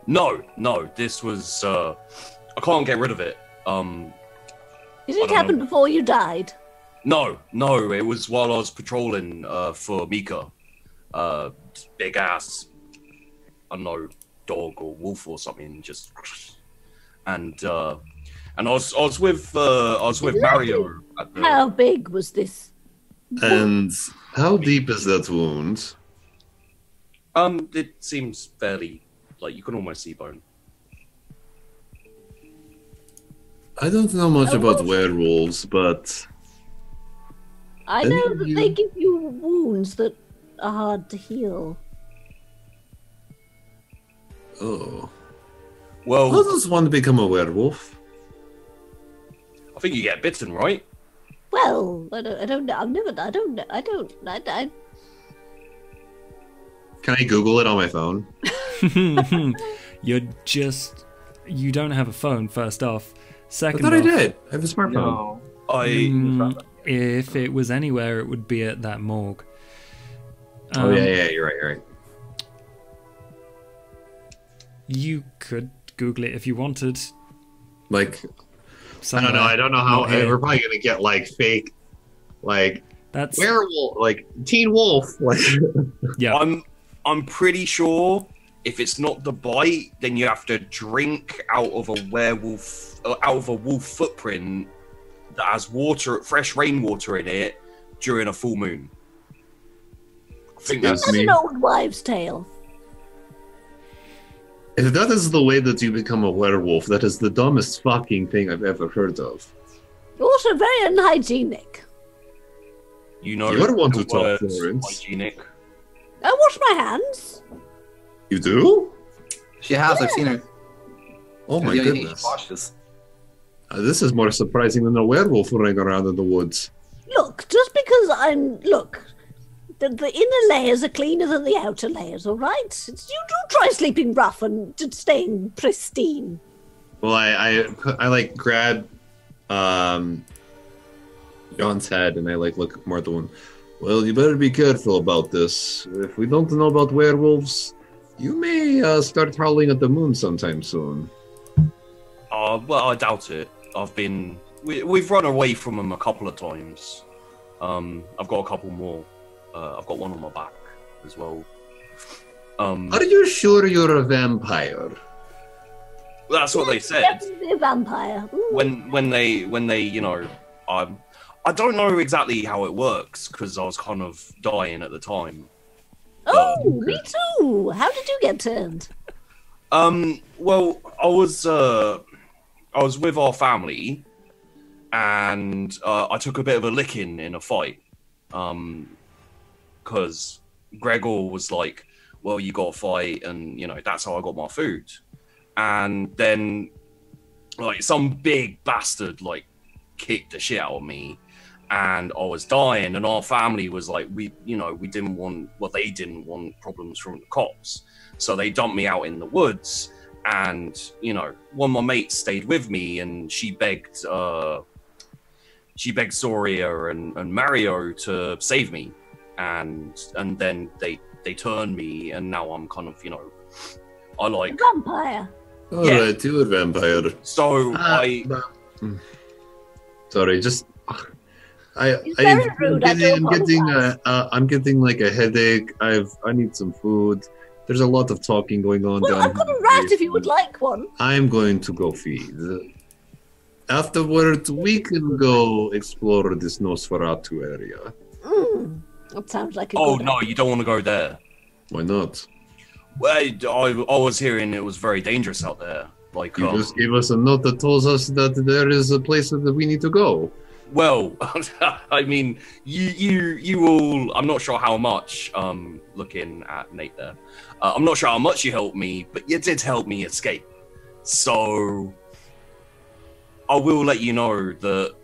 No. This was. I can't get rid of it. Did it happen before you died? No. It was while I was patrolling for Mika. Big ass, I don't know, dog or wolf or something. Just and I was with Mario. How big was this? And how deep is that wound? It seems fairly. Like, you can almost see bone. I don't know much about werewolves, but... I know that they give you wounds that are hard to heal. Oh. Well... How does one become a werewolf? I think you get bitten, right? Well, I don't know. Can I Google it on my phone? You don't have a phone, first off. Second I thought off, I did. I have a smartphone. No. If it was anywhere, it would be at that morgue. Yeah, you're right. You could Google it if you wanted. Like, Somewhere. I don't know how. We're probably gonna get like fake, like that's werewolf, like Teen Wolf. Like, yeah. I'm pretty sure if it's not the bite, then you have to drink out of a wolf footprint that has fresh rainwater in it during a full moon. I think that's an old wives' tale. If that is the way that you become a werewolf, that is the dumbest fucking thing I've ever heard of. Also very unhygienic. You know, you're the one to talk, Florence. Hygienic. I wash my hands. You do? She has. I've seen her. Oh my goodness. This is more surprising than a werewolf running around in the woods. Look, just because the inner layers are cleaner than the outer layers, all right? You do try sleeping rough and staying pristine. Well, I like grab John's head and I like look more at the one. Well, you better be careful about this. If we don't know about werewolves, you may start howling at the moon sometime soon. Well, I doubt it. We've run away from them a couple of times. I've got a couple more. I've got one on my back as well. Are you sure you're a vampire? That's what they said. Definitely a vampire. When they, I don't know exactly how it works because I was kind of dying at the time. Oh, me too. How did you get turned? Well, I was with our family, and I took a bit of a licking in a fight. because Gregor was like, well, you got to fight, and, you know, that's how I got my food. And then, like, some big bastard, like, kicked the shit out of me, and I was dying, and our family was like, they didn't want problems from the cops. So they dumped me out in the woods, and, you know, one of my mates stayed with me, and she begged Zoria and Mario to save me. And then they turned me, and now I'm kind of, you know, I like... Vampire. All right, you're a vampire. So Sorry, just I'm getting like a headache. I need some food. There's a lot of talking going on. Well, I've got a rat if you would like one. I'm going to go feed. Afterwards, we can go explore this Nosferatu area. That sounds like a Oh good no, idea. you don't want to go there. Why not? Well, I was hearing it was very dangerous out there. Like, You just gave us a note that tells us that there is a place that we need to go. well, I mean, you all. I'm not sure how much. Looking at Nate there, I'm not sure how much you helped me, but you did help me escape. So I will let you know that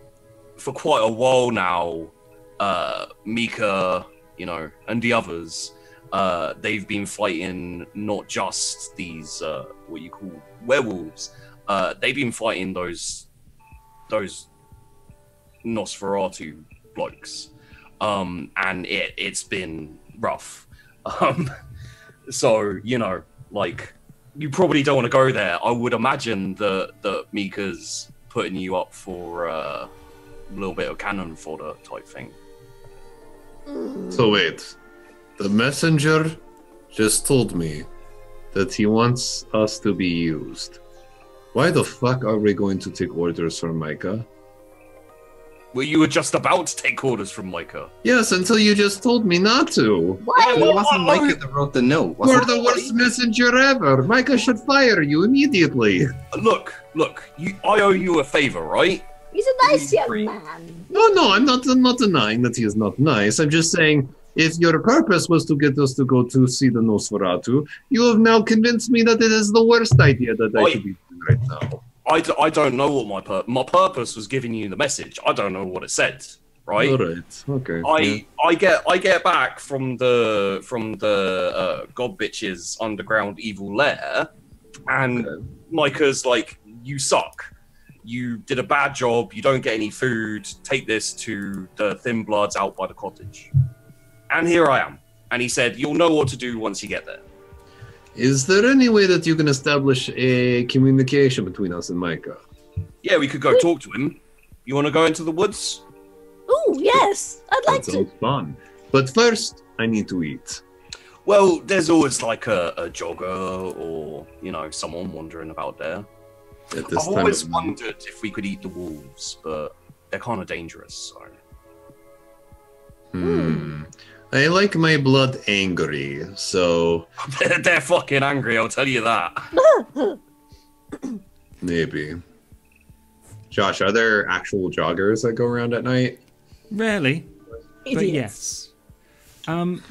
for quite a while now, Mika, you know, and the others, they've been fighting not just these what you call werewolves. They've been fighting those Nosferatu blokes, and it's been rough. So, you know, like, you probably don't want to go there. I would imagine that Mika's putting you up for a little bit of cannon fodder type thing. So wait, the messenger just told me that he wants us to be used. Why the fuck are we going to take orders from Micah? Well, you were just about to take orders from Micah. Yes, until you just told me not to. Why? It wasn't Micah that wrote the note. You're the worst messenger ever. Micah should fire you immediately. Look, I owe you a favor, right? He's a nice young man. No, I'm not denying that he is not nice. I'm just saying, if your purpose was to get us to go to see the Nosferatu, you have now convinced me that it is the worst idea that I should be doing right now. I don't know what my purpose was giving you the message. I don't know what it said, right? All right, okay. I get back from the God bitch's underground evil lair, and Okay. Micah's like, you suck. You did a bad job. You don't get any food. Take this to the Thin-Bloods out by the cottage. And here I am. And he said, you'll know what to do once you get there. Is there any way that you can establish a communication between us and Micah? Yeah, we could go talk to him. You want to go into the woods? Oh, yes. I'd like That to. sounds fun. But first, I need to eat. Well, there's always like a jogger or, you know, someone wandering about there. At this I've time always of night. wondered if we could eat the wolves, but they're kind of dangerous. So. I like my blood angry, so They're fucking angry, I'll tell you that. maybe. Josh, are there actual joggers that go around at night? Rarely, but Idiots. yes. I can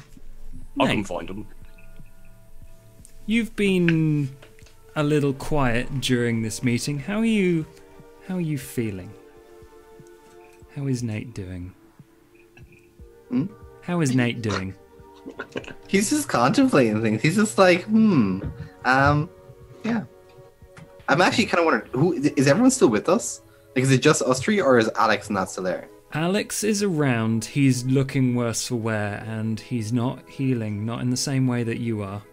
Nate, find them. you've been a little quiet during this meeting. How are you feeling? How is Nate doing? How is Nate doing? He's just contemplating things. He's just like, yeah. I'm actually kind of wondering, who is everyone still with us? Like, is it just us three, or is Alex not still there? Alex is around. He's looking worse for wear, and he's not healing, not in the same way that you are.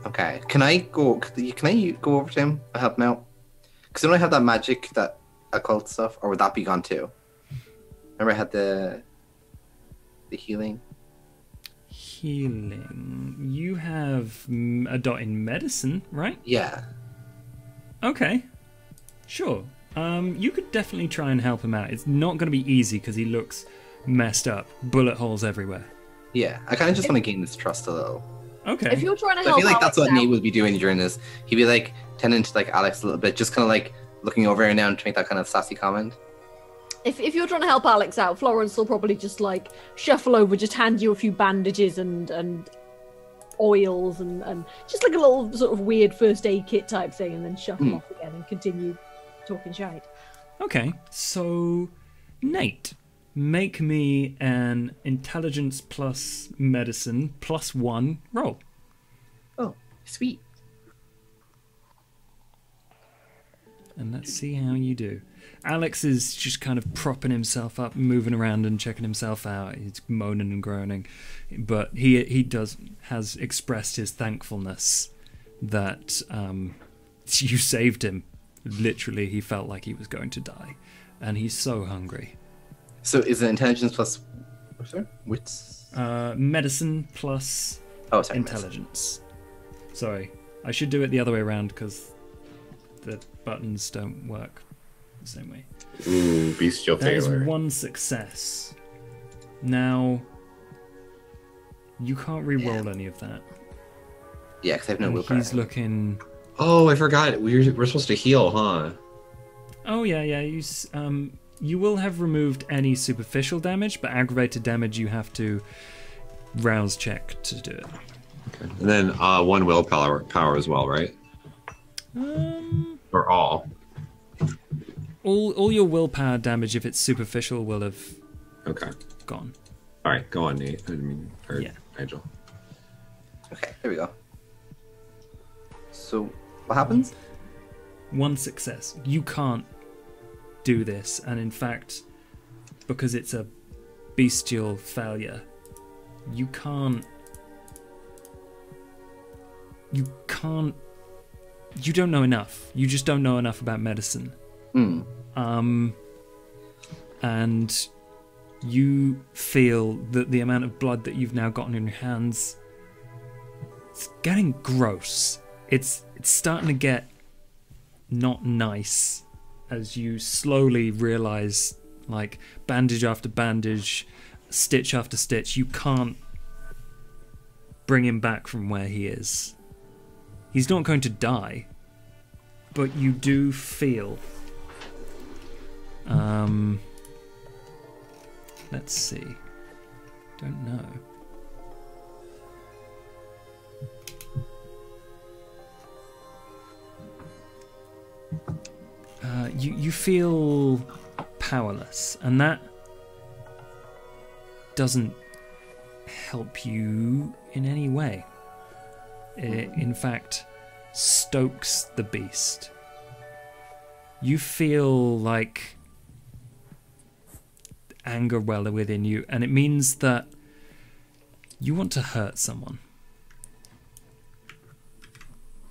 Okay, can I go over to him and help him out? Because don't I have that magic, that occult stuff, or would that be gone too? Remember I had the healing? Healing. You have a dot in medicine, right? Yeah. Okay. Sure. You could definitely try and help him out. It's not going to be easy because he looks messed up. Bullet holes everywhere. Yeah, I kind of just want to gain this trust a little. Okay. If you're trying to I help feel like that's Alex what out, Nate would be doing during this. He'd be like tending to like Alex a little bit, just kind of like looking over and down to make that kind of sassy comment. If you're trying to help Alex out, Florence will probably just like shuffle over, just hand you a few bandages and oils and just like a little sort of weird first aid kit type thing, and then shuffle off again and continue talking shite. Okay, so Nate, make me an intelligence plus medicine +1 roll. Oh, sweet. And let's see how you do. Alex is just kind of propping himself up, moving around and checking himself out. He's moaning and groaning, but he has expressed his thankfulness that you saved him. Literally, he felt like he was going to die, and he's so hungry. So is it intelligence plus... Sorry? Wits? Medicine plus intelligence. Medicine. Sorry, I should do it the other way around because the buttons don't work the same way. Ooh, bestial That is failure. 1 success. Now, you can't re-roll any of that. Yeah, because I have no And willpower. he's looking... Oh, I forgot. We're supposed to heal, huh? Oh, yeah. You will have removed any superficial damage, but aggravated damage you have to rouse check to do it. Okay. And then 1 willpower as well, right? Or all? All your willpower damage, if it's superficial, will have gone. All right, go on, Nate. Yeah. Nigel. Okay, there we go. So, what happens? 1 success. You can't do this, and in fact, because it's a bestial failure, you don't know enough. You just don't know enough about medicine. And you feel that the amount of blood that you've now gotten in your hands, it's getting gross. It's starting to get not nice as you slowly realize, like, bandage after bandage, stitch after stitch, you can't bring him back from where he is. He's not going to die, but you do feel... let's see. Don't know. You feel powerless, and that doesn't help you in any way. It, in fact, stokes the beast. You feel like anger well within you, and it means that you want to hurt someone.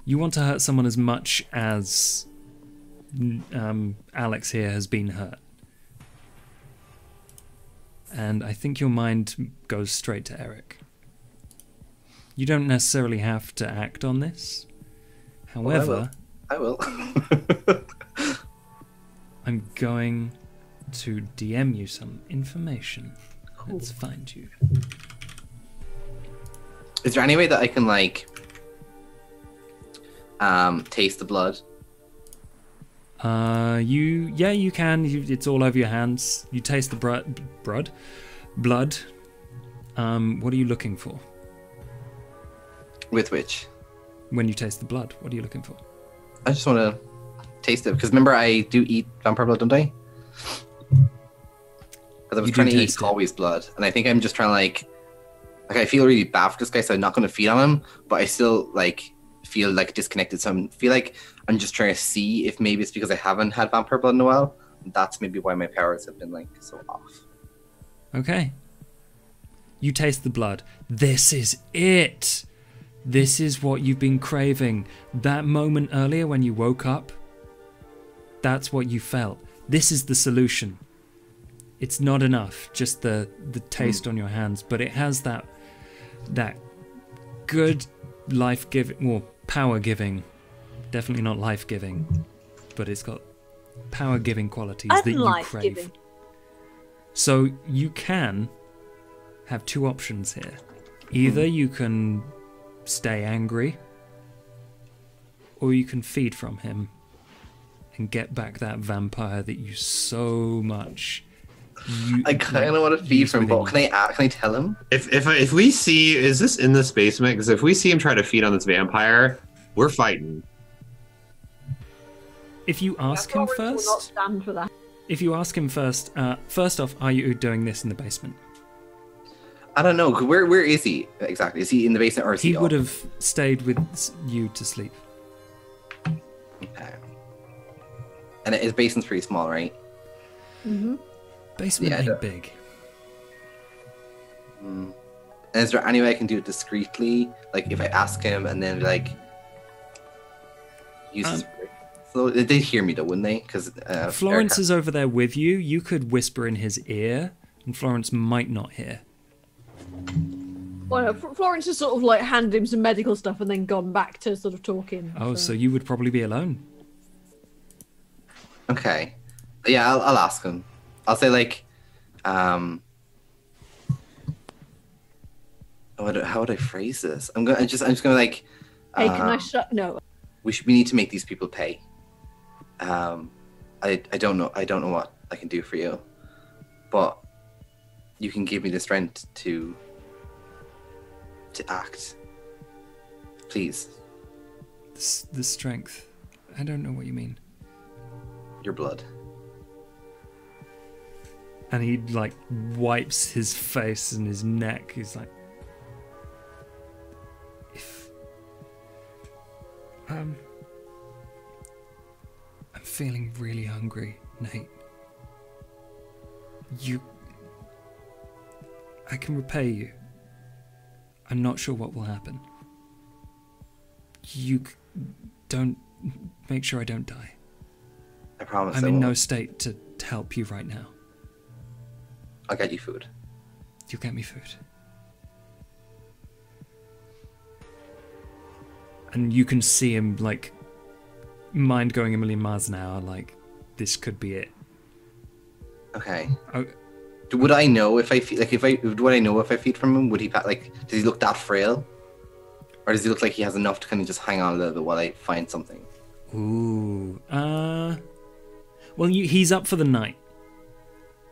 You want to hurt someone as much as Alex here has been hurt. And I think your mind goes straight to Eric. You don't necessarily have to act on this. However, I will. I'm going to DM you some information. Cool. Let's find you. Is there any way that I can, like, taste the blood? You can. It's all over your hands. You taste the blood. What are you looking for? With which? When you taste the blood, what are you looking for? I just want to taste it, because remember I do eat vampire blood, don't I? Because I was trying to eat always blood, and I think I'm just trying to like I feel really bad for this guy, so I'm not going to feed on him, but I still like feel like disconnected, so I feel like I'm just trying to see if maybe it's because I haven't had vampire blood in a while. That's maybe why my powers have been like so off. Okay. You taste the blood. This is it. This is what you've been craving. That moment earlier when you woke up, that's what you felt. This is the solution. It's not enough, just the taste on your hands, but it has that good life-giving, well, power-giving, definitely not life-giving, but it's got power-giving qualities that you crave. So you can have 2 options here. Either you can stay angry, or you can feed from him. and get back that vampire that you so much. I kind of want to feed from him, but can I tell him? If we see, is this in this basement? Because if we see him try to feed on this vampire, we're fighting. If you ask him Florence will not first, stand for that. if you ask him first, first off, are you doing this in the basement? I don't know. Where is he exactly? Is he in the basement or is he? He would have stayed with you to sleep. Okay. And his basement's pretty small, right? Mm-hmm. Basement Yeah, ain't big. And is there any way I can do it discreetly? Like if I ask him and then like use his... So they'd hear me though, wouldn't they? Because Florence is over there with you. You could whisper in his ear, and Florence might not hear. Well, no, Florence has sort of like handed him some medical stuff and then gone back to sort of talking. Oh, so you would probably be alone. Okay. Yeah, I'll ask him. I'll say like, how would I phrase this? I'm just gonna like. Hey, can I shut? No. We need to make these people pay. I don't know what I can do for you, but you can give me the strength to act. Please. The strength. I don't know what you mean. Your blood. And he like wipes his face and his neck. He's like, if I'm feeling really hungry, Nate. I can repay you. I'm not sure what will happen. You don't make sure I don't die. I promise. I'm I in won't. no state to help you right now. I'll get you food. You'll get me food. And you can see him, like, mind going a million miles an hour, like, this could be it. Okay. Oh, Would I know if I feed? Like, would I know if I feed from him? Would he like? Does he look that frail, or does he look like he has enough to kind of just hang on a little bit while I find something? ooh. Well, he's up for the night.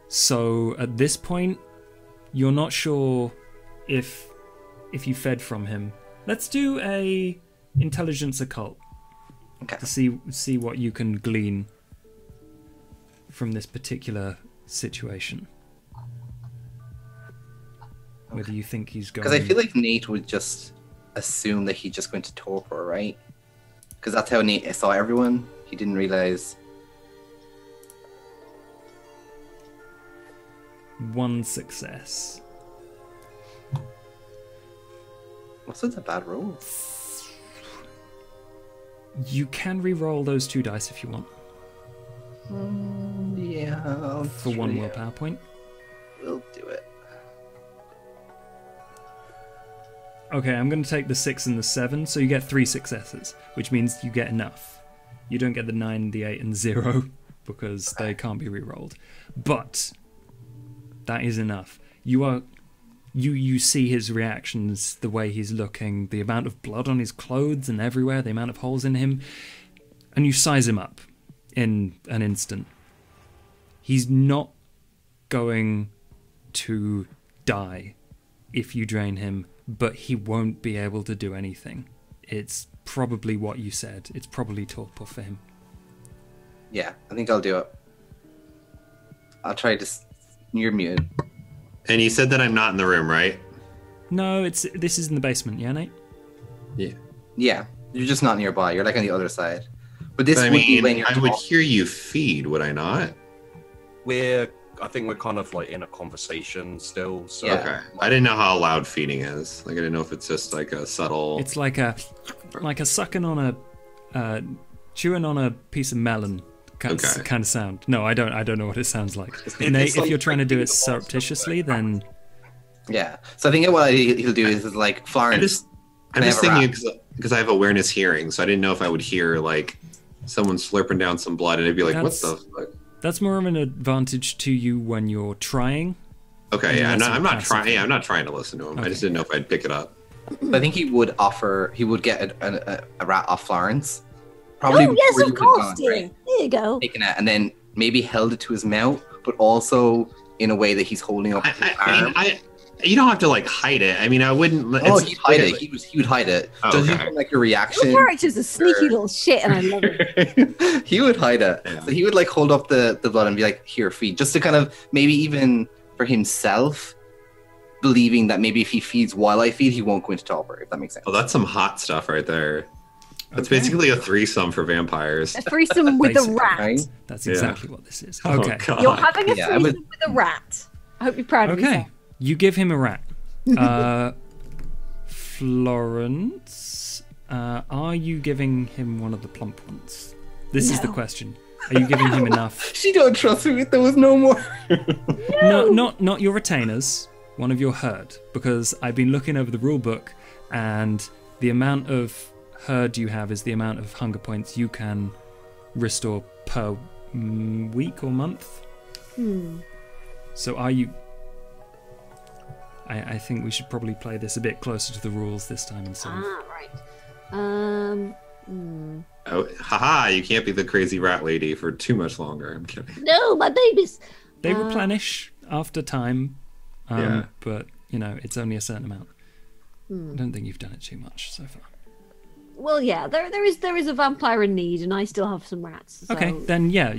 So at this point, you're not sure if you fed from him. Let's do a intelligence occult Okay. to see what you can glean from this particular situation. Whether you think he's going... Because I feel like Nate would just assume that he's just going to torpor, right? Because that's how Nate saw everyone. He didn't realize. One success. What's with the bad roll? You can re-roll those 2 dice if you want. Yeah. For 1 willpower point. We'll do it. Okay, I'm going to take the 6 and the 7, so you get 3 successes, which means you get enough. You don't get the 9, the 8, and 0, because they can't be re-rolled. But that is enough. You see his reactions, the way he's looking, the amount of blood on his clothes and everywhere, the amount of holes in him, and you size him up in an instant. He's not going to die if you drain him, but he won't be able to do anything. It's probably what you said. It's probably torpor for him. Yeah, I think I'll do it. I'll try to... You're muted. And you said that I'm not in the room, right? No, this is in the basement, yeah, Nate? Yeah. Yeah, you're just not nearby. You're like on the other side. But this But I would be mean, when you're I would talking. hear you feed, would I not? I think we're kind of like in a conversation still. So Yeah. Okay. I didn't know how loud feeding is. Like, I didn't know if it's just like a subtle... It's like a sucking on a chewing on a piece of melon kind of sound. No, I don't know what it sounds like. Nate, if like you're trying to do it breaking the balls. surreptitiously, then Yeah. So I think what he'll do is like Florence. I'm just Can I have a thinking because I have awareness hearing, so I didn't know if I would hear like someone slurping down some blood and it'd be like, That's- what the fuck? that's more of an advantage to you when you're trying. Okay, yeah, that's I'm not passive. trying. Yeah, I'm not trying to listen to him. I just didn't know if I'd pick it up. I think he would get a rat off Florence, Probably Oh, yes, before of you course, went on, dear. right? There you go. Taking it and then maybe held it to his mouth, but also in a way that he's holding up his arm. You don't have to like hide it. I mean, I wouldn't. Oh, he'd hide it. He would hide it. Oh, Judging okay. from like your reaction, Your character's a sneaky little shit, and I love it. he would hide it. Yeah. So he would like hold up the blood and be like, "Here, feed," just to kind of maybe even for himself, believing that maybe if he feeds while I feed, he won't go into torpor. If that makes sense. Oh, that's some hot stuff right there. That's Okay. basically a threesome for vampires. A threesome with a Basically, rat. Right? That's Yeah. exactly what this is. Oh, Okay. God. You're having a Yeah, threesome I would- with a rat. I hope you're proud of Okay. yourself. You give him a rat. Florence, are you giving him one of the plump ones? This is the No. question. Are you giving him enough? She don't trust me. There was no more. No, not your retainers. One of your herd, because I've been looking over the rule book, and the amount of herd you have is the amount of hunger points you can restore per week or month. So are you? I think we should probably play this a bit closer to the rules this time and so. Right. Oh, haha! You can't be the crazy rat lady for too much longer. I'm kidding. No, my babies. They replenish after time, Yeah. but you know it's only a certain amount. I don't think you've done it too much so far. Well, yeah, there is a vampire in need, and I still have some rats. So... Okay, then yeah,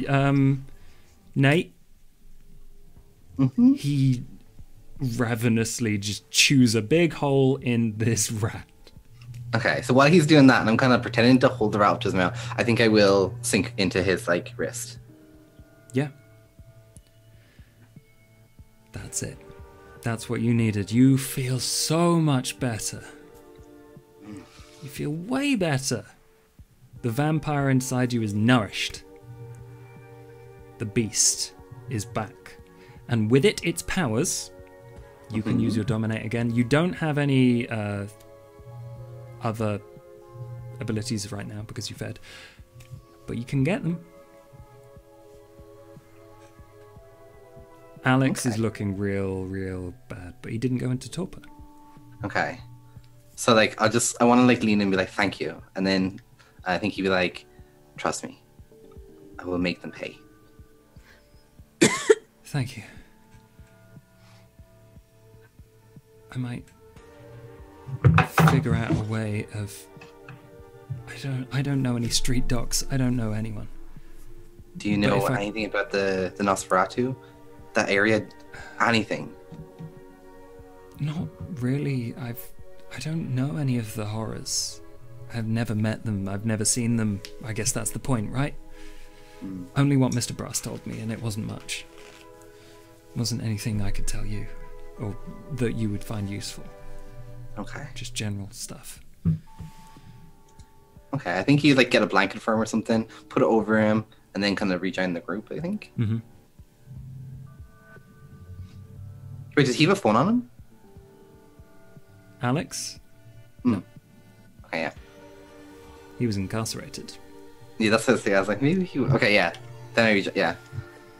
Nate. He ravenously just chews a big hole in this rat. Okay, so while he's doing that, and I'm kind of pretending to hold the rat up to his mouth, I think I will sink into his like wrist. Yeah. That's it. That's what you needed. You feel so much better. You feel way better. The vampire inside you is nourished. The beast is back. And with it, its powers, you can use your dominate again. You don't have any other abilities right now because you fed. But you can get them. Alex is looking real bad, but he didn't go into torpor. Okay. So like I want to like lean in and be like, thank you. And then I think he'd be like, trust me. I will make them pay. Thank you. I might figure out a way of I don't know any street docs. I don't know anyone. Do you But know if I- anything about the Nosferatu? That area? Anything? Not really. I don't know any of the horrors. I've never met them. I've never seen them. I guess that's the point, right? Only what Mr. Brass told me, and it wasn't much. It wasn't anything I could tell you, or that you would find useful. Okay. Just general stuff. Okay, I think he'd like get a blanket for him or something, put it over him, and then kind of rejoin the group, I think. Mm-hmm. Wait, does he have a phone on him? Alex, Okay, yeah. he was incarcerated. Yeah, that's the thing. I was like, maybe he. Okay, yeah. Then yeah.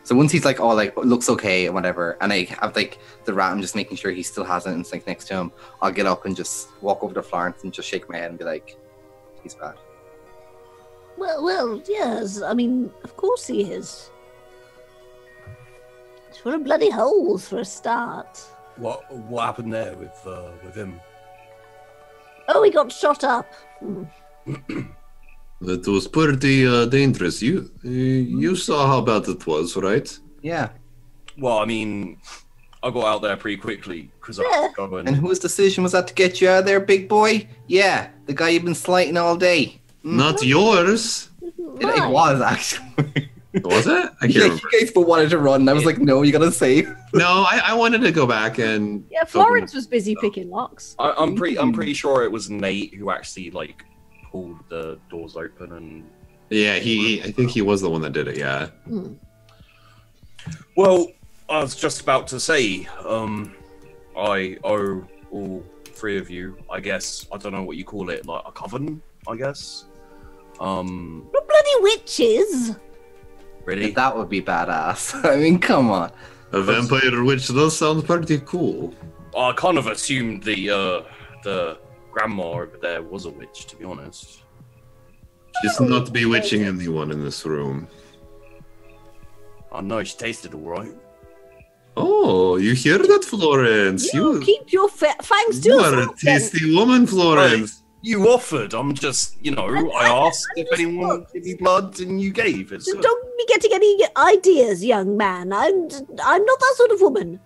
So once he's like, all like looks okay and whatever, and I have like the rat, I'm just making sure he still has it and it's like next to him. I'll get up and just walk over to Florence and just shake my head and be like, he's bad. Well, yes. I mean, of course he is. It's full of bloody holes for a start. What happened there with him? Oh, he got shot up. That was pretty dangerous. You saw how bad it was, right? Yeah. Well, I mean, I got out there pretty quickly because I was going. And whose decision was that to get you out of there, big boy? Yeah, the guy you've been slighting all day. Not yours. It was actually. Was it? I can't Yeah, remember. you guys both wanted to run. And I was like, no, you gotta save. No, I wanted to go back and. Yeah, Florence was busy picking locks. I'm pretty sure it was Nate who actually like pulled the doors open and. Yeah, I think he was the one that did it. Yeah. Well, I was just about to say, I owe all three of you, I guess. I don't know what you call it, like a coven, I guess. We're bloody witches. Really? That would be badass. I mean, come on. A vampire witch does sound pretty cool. I kind of assumed the grandma over there was a witch, to be honest. She's not bewitching anyone in this room. I know she tasted all right. Oh, you hear that, Florence? You keep your fangs to You are a yourself, then. tasty woman, Florence. You offered. I'm just, I asked if anyone would give me blood, and you gave it. So don't be getting any ideas, young man. I'm not that sort of woman.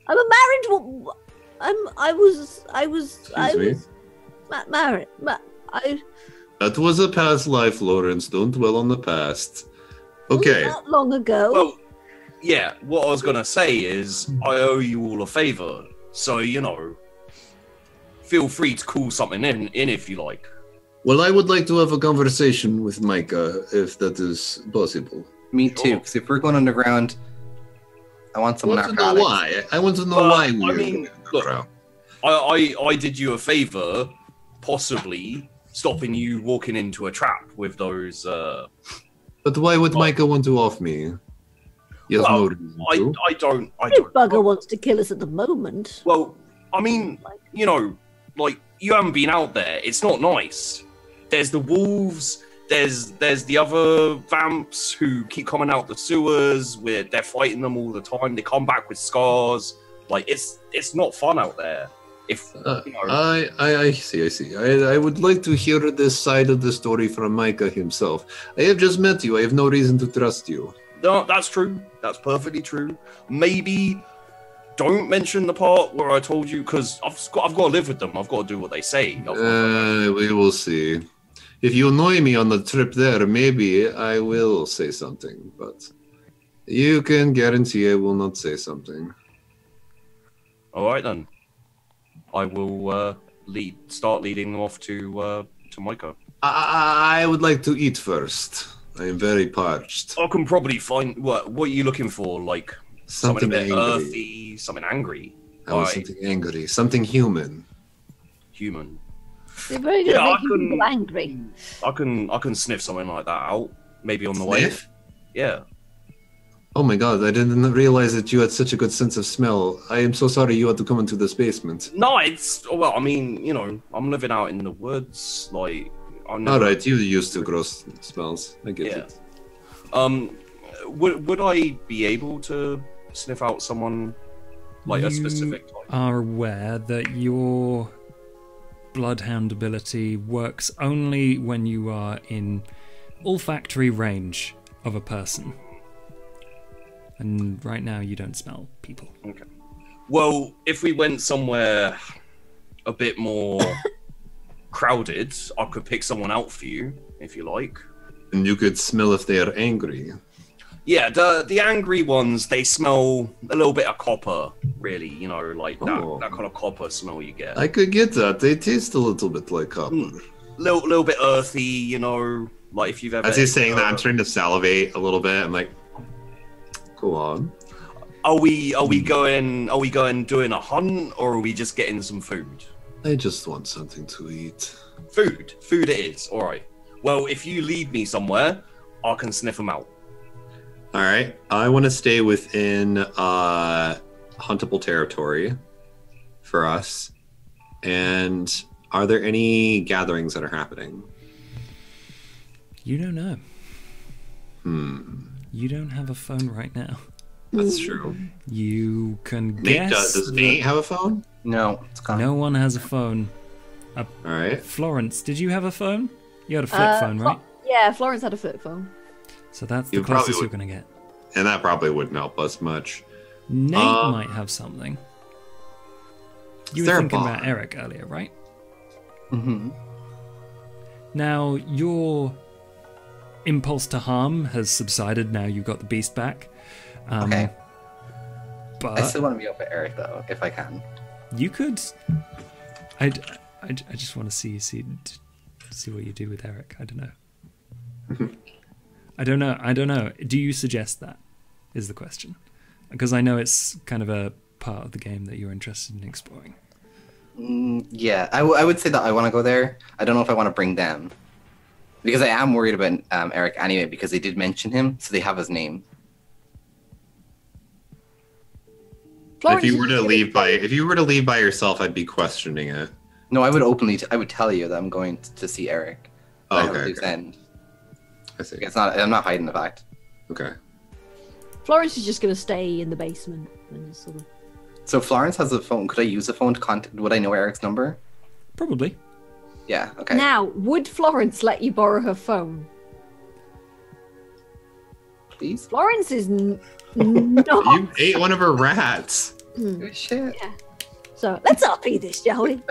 I'm a married woman. I was married. That was a past life, Lawrence. Don't dwell on the past. Okay. Not long ago. Well, yeah, what I was going to say is I owe you all a favor. So, feel free to call something in if you like. Well, I would like to have a conversation with Micah, if that is possible. Me too, because if we're going underground, I want I someone want to know why. I want to know why we're going look, underground. I did you a favor, possibly stopping you walking into a trap with those... But why would Micah want to off me? He has no reason to. I don't. No bugger wants to kill us at the moment. Well, I mean, you haven't been out there. It's not nice. There's the wolves. There's the other vamps who keep coming out the sewers. Where they're fighting them all the time. They come back with scars. It's not fun out there. I see. I would like to hear this side of the story from Micah himself. I have just met you. I have no reason to trust you. No, that's true. That's perfectly true. Maybe don't mention the part where I told you, because I've got to live with them. I've got to do what they say. We will see. If you annoy me on the trip there, maybe I will say something. But you can guarantee I will not say something. All right then. I will start leading them off to Micah. I would like to eat first. I am very parched. I can probably find what are you looking for? Like something a bit angry. earthy, something angry. I want something angry, something human. Human. You're very good at making people angry. I can sniff something like that out. Maybe on the Sniff? way. Yeah. Oh my god, I didn't realize that you had such a good sense of smell. I am so sorry you had to come into this basement. No, I mean, I'm living out in the woods, Alright, you used to gross smells. I get it. Would I be able to sniff out someone a specific type? You are aware that your bloodhound ability works only when you are in olfactory range of a person. And right now you don't smell people. Okay. Well, if we went somewhere a bit more crowded, I could pick someone out for you, if you like. And you could smell if they are angry. Yeah, the angry ones, they smell a little bit of copper, really, that kind of copper smell you get. I could get that. They taste a little bit like copper. Little bit earthy, like if you've ever... As he's saying that, I'm starting to salivate a little bit. I'm like, go on. Are we going doing a hunt, or are we just getting some food? I just want something to eat. Food it is. All right. Well, if you lead me somewhere, I can sniff them out. All right. I want to stay within huntable territory for us. And are there any gatherings that are happening? You don't know. You don't have a phone right now. That's true. You can guess. Does Nate have a phone? No, it's gone. No one has a phone. All right. Florence, did you have a phone? You had a flip phone, right? Yeah, Florence had a flip phone. So that's the closest you're going to get. And that probably wouldn't help us much. Nate might have something. You were thinking about Eric earlier, right? Mm-hmm. Now, your impulse to harm has subsided now you've got the beast back. Okay. But I still want to be up at Eric, though, if I can. You could... I just want to see what you do with Eric. I don't know. I don't know. Do you suggest that? Is the question. Because I know it's kind of a part of the game that you're interested in exploring. Yeah, I would say that I want to go there. I don't know if I want to bring them. Because I am worried about Eric anyway, because they did mention him, so they have his name. If you were to leave by yourself, I'd be questioning it. No, I would I would tell you that I'm going to see Eric. Oh, I have a okay. loose end. I see. It's not. I'm not hiding the fact. Okay. Florence is just going to stay in the basement and just sort of. So Florence has a phone. Could I use a phone to contact? Would I know Eric's number? Probably. Yeah. Okay. Now, would Florence let you borrow her phone? Please. Florence is not. You ate one of her rats. Good shit. So let's RP this, shall we?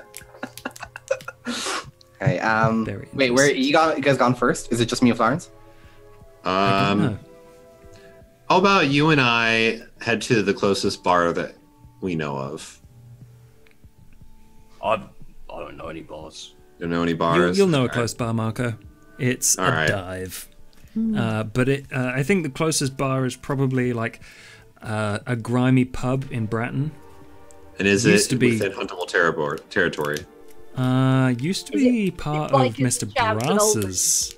Okay. Very Wait. Where you guys gone first? Is it just me and Florence? I don't know. How about you and I head to the closest bar that we know of? I don't know any bars. Don't know any bars? You'll know a All right. close bar, Marco. It's All a right. dive. But I think the closest bar is probably like a grimy pub in Bratton. And is Used it to be- within huntable territory? Used to be part of like Mr. it's jammed and all Brass's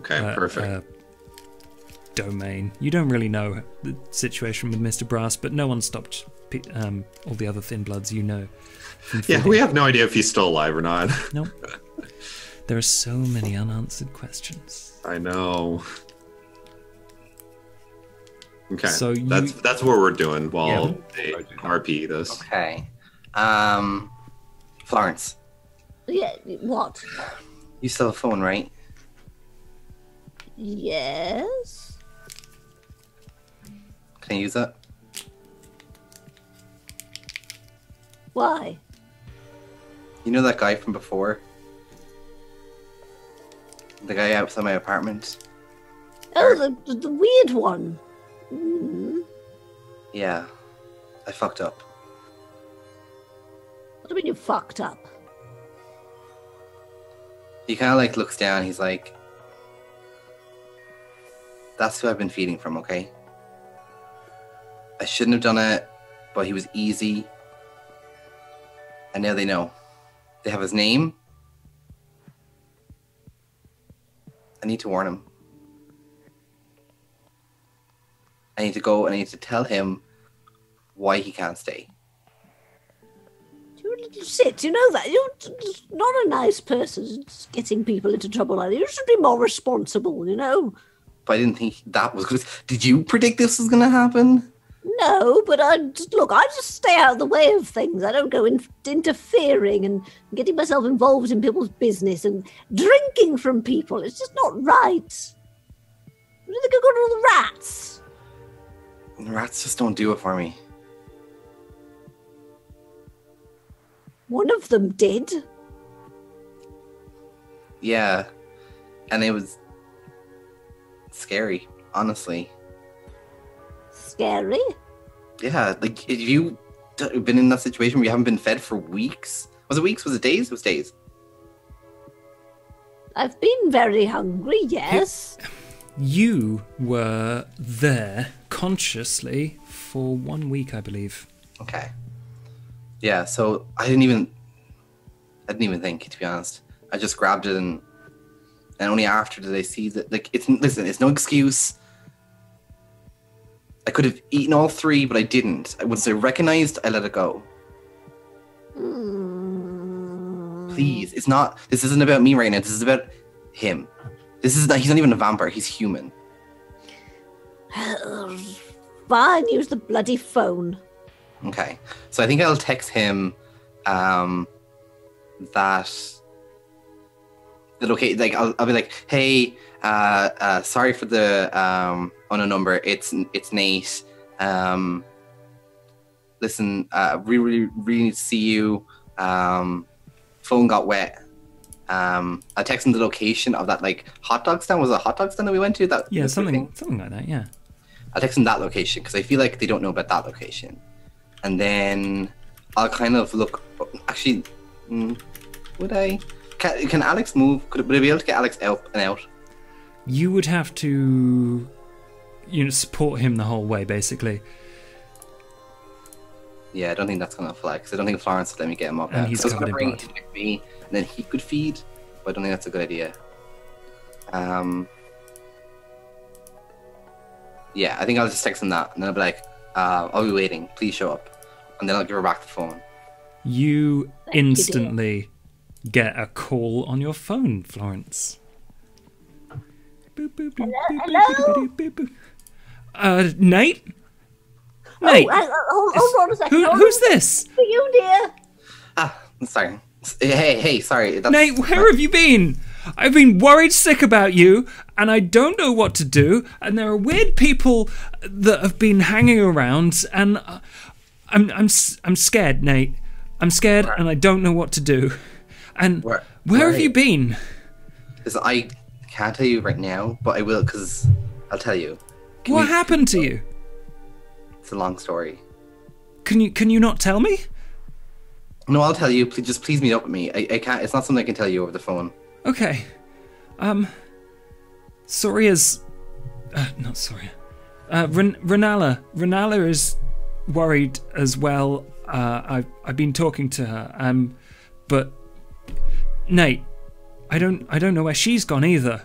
Okay, perfect. domain. You don't really know the situation with Mr. Brass, but no one stopped all the other Thin-Bloods you know. from Yeah, feeding. we have no idea if he's still alive or not. Nope. There are so many unanswered questions. I know. Okay, So you- that's what we're doing while they Yeah. RP this. Okay. Florence, Yeah. What? you still have a phone, right? Yes. Can I use it? Why? You know that guy from before? The guy outside my apartment? Oh, the weird one. Hmm. Yeah. I fucked up. What do you mean you fucked up? He kind of like looks down. He's like, that's who I've been feeding from, okay? I shouldn't have done it, but he was easy. And now they know. They have his name. I need to warn him. I need to go and I need to tell him why he can't stay. You little shit, you know that. You're not a nice person getting people into trouble like that. You should be more responsible, you know? But I didn't think that was good. Did you predict this was going to happen? No, but I just stay out of the way of things. I don't go interfering and getting myself involved in people's business and drinking from people. It's just not right. What do they go to all the rats? Rats just don't do it for me. One of them did. Yeah. And it was scary, honestly. Scary. Yeah, like if you been in that situation where you haven't been fed for weeks? Was it weeks? Was it days? It was days. I've been very hungry, yes. You were there consciously for 1 week, I believe. Okay. Yeah, so I didn't even think, to be honest. I just grabbed it and only after did I see that, like, it's no excuse. I could have eaten all three, but I didn't. Once I recognized, I let it go. Please, this isn't about me right now. This is about him. He's not even a vampire. He's human. Fine, use the bloody phone. Okay. So I think I'll text him that okay, like I'll be like, hey, sorry for the unknown number. It's Nate. Listen, really need to see you. Phone got wet. I text him the location of that like hot dog stand. Was it a hot dog stand that we went to? That Yeah, that something thing? like that, yeah. I'll text him that location because I feel like they don't know about that location. And then I'll kind of look. Actually, would I? Can Alex move? Would I be able to get Alex out and out? You would have to, support him the whole way, basically. Yeah, I don't think that's gonna fly because I don't think Florence would let me get him up. And he's So I was covered in gonna bring blood. him with me, and then he could feed. But I don't think that's a good idea. Yeah, I think I'll just text him that, and then I'll be like, "I'll be waiting. Please show up," and then I'll give her back the phone. You Thank you, dear. instantly get a call on your phone, Florence. Nate? Nate? Hold on a second. Who's this? For you, dear. Sorry. Hey, sorry. Nate, where have you been? I've been worried sick about you, and I don't know what to do, and there are weird people that have been hanging around, and I'm scared, Nate. I'm scared, and I don't know what to do. And where have you been? Because I can't tell you right now, but I will, because I'll tell you. What happened to you? It's a long story. Can you not tell me? No, I'll tell you. Please meet up with me. I can't. It's not something I can tell you over the phone. Okay. Soria's... not Soria. Renala is worried as well. I've been talking to her. But Nate, I don't know where she's gone either.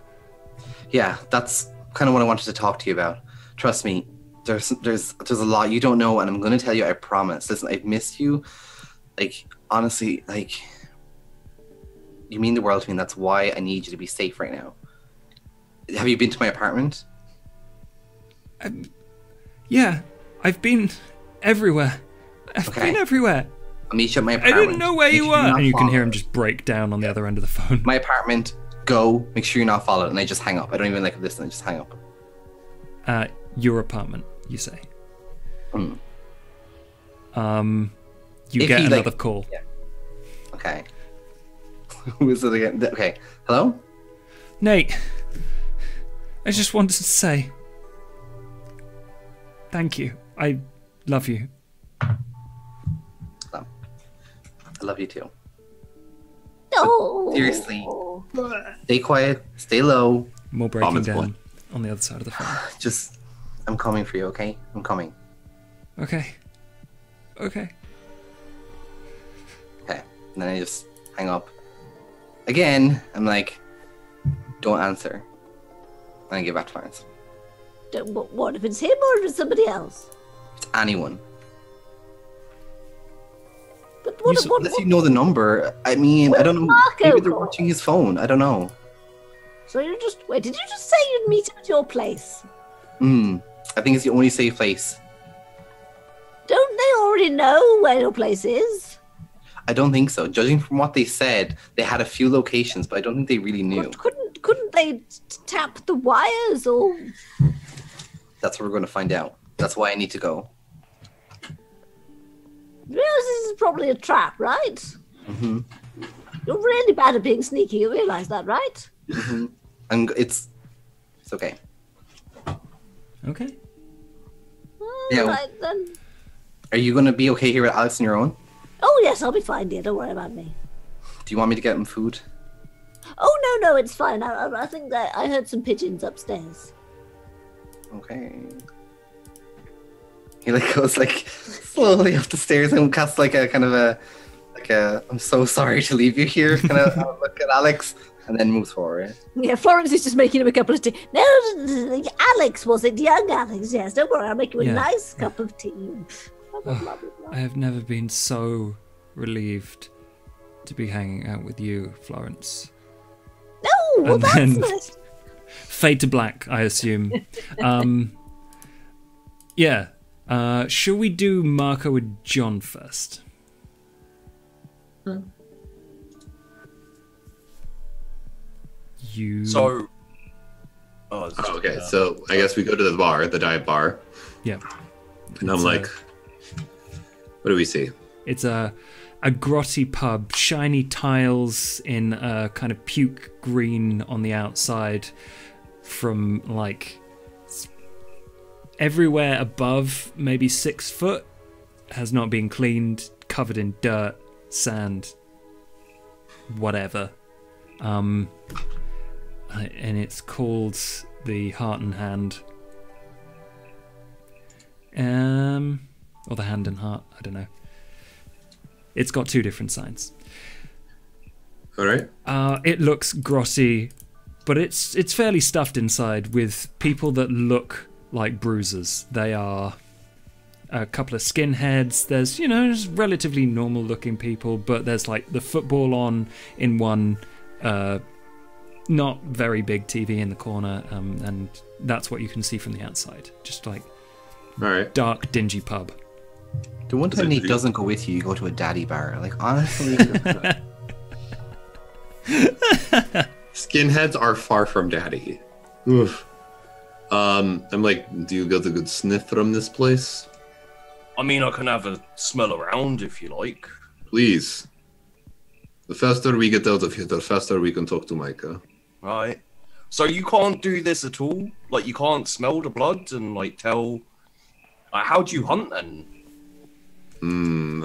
Yeah, that's kind of what I wanted to talk to you about. Trust me, there's a lot you don't know, and I'm going to tell you. I promise. Listen, I've missed you. Like, honestly, like, you mean the world to me, and that's why I need you to be safe right now. Have you been to my apartment? Yeah, I've been everywhere. I've been everywhere. I'll meet you at my apartment. I didn't know where you were. And you can hear him just break down on the other end of the phone. My apartment, go, make sure you're not followed, and I just hang up. I don't even like listen, I just hang up. Your apartment, you say? Hmm. You get another call. Yeah. Okay. Who is it again? Okay. Hello? Nate, I just wanted to say thank you. I love you. I love you too. No. But seriously, stay quiet, stay low. More breaking down on the other side of the phone. I'm coming for you, okay? I'm coming. Okay. Okay. And then I just hang up. Again, I'm like, don't answer. And I get back to Florence. What, if it's him or if it's somebody else? It's anyone. But what, Unless you know the number. I mean, I don't know. Maybe they're watching his phone. I don't know. So did you just say you'd meet him at your place? I think it's the only safe place. Don't they already know where your place is? I don't think so. Judging from what they said, they had a few locations, but I don't think they really knew. Couldn't they tap the wires or? That's what we're going to find out. That's why I need to go. You realize this is probably a trap, right? Mm-hmm. You're really bad at being sneaky. You realize that, right? Mm-hmm. And it's okay. Okay. Yeah. Right then. Are you going to be okay here with Alex on your own? Oh yes, I'll be fine, dear. Don't worry about me. Do you want me to get him food? Oh no, it's fine. I think that I heard some pigeons upstairs. Okay. He goes slowly up the stairs and casts a kind of I'm so sorry to leave you here kind of look at Alex, and then moves forward. Yeah, Florence is just making him a cup of tea. No, Alex was it? Young Alex, yes. Don't worry, I'll make you a nice cup of tea. Blah, blah, blah, blah. I have never been so relieved to be hanging out with you, Florence. No, well, that's nice. Fade to black, I assume. Yeah. Shall we do Marco and John first? So. Okay, so I guess we go to the bar, the dive bar. Yeah. And I'm like, what do we see? It's a grotty pub, shiny tiles in a kind of puke green on the outside, from everywhere above maybe 6 foot has not been cleaned, covered in dirt, sand, whatever. And it's called the Heart and Hand. Or the Hand and Heart, I don't know. It's got 2 different signs. All right. It looks grotty, but it's fairly stuffed inside with people that look like bruisers. They are a couple of skinheads. There's, just relatively normal looking people, but there's the football on in one not very big TV in the corner, and that's what you can see from the outside. Just like All right. dark, dingy pub. The one time Nate doesn't go with you, you go to a daddy bar. Like, honestly. Skinheads are far from daddy. Oof. I'm like, do you get a good sniff from this place? I mean, I can have a smell around if you like. Please. The faster we get out of here, the faster we can talk to Micah. Right. So you can't do this at all? Like, you can't smell the blood and, like, tell... Like, how do you hunt, then?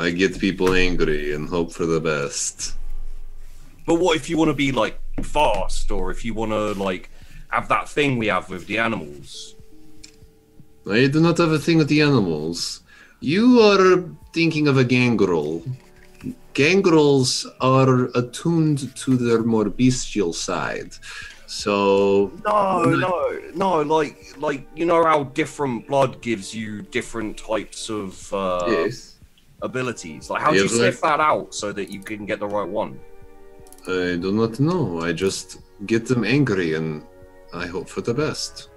I get people angry and hope for the best. But what if you want to be, like, fast? Or if you want to, like, have that thing we have with the animals? I do not have a thing with the animals. You are thinking of a gangrel. Gangrels are attuned to their more bestial side. So No, like you know how different blood gives you different types of yes. abilities. Like, how do you sniff that out so that you can get the right one? I do not know. I just get them angry and I hope for the best.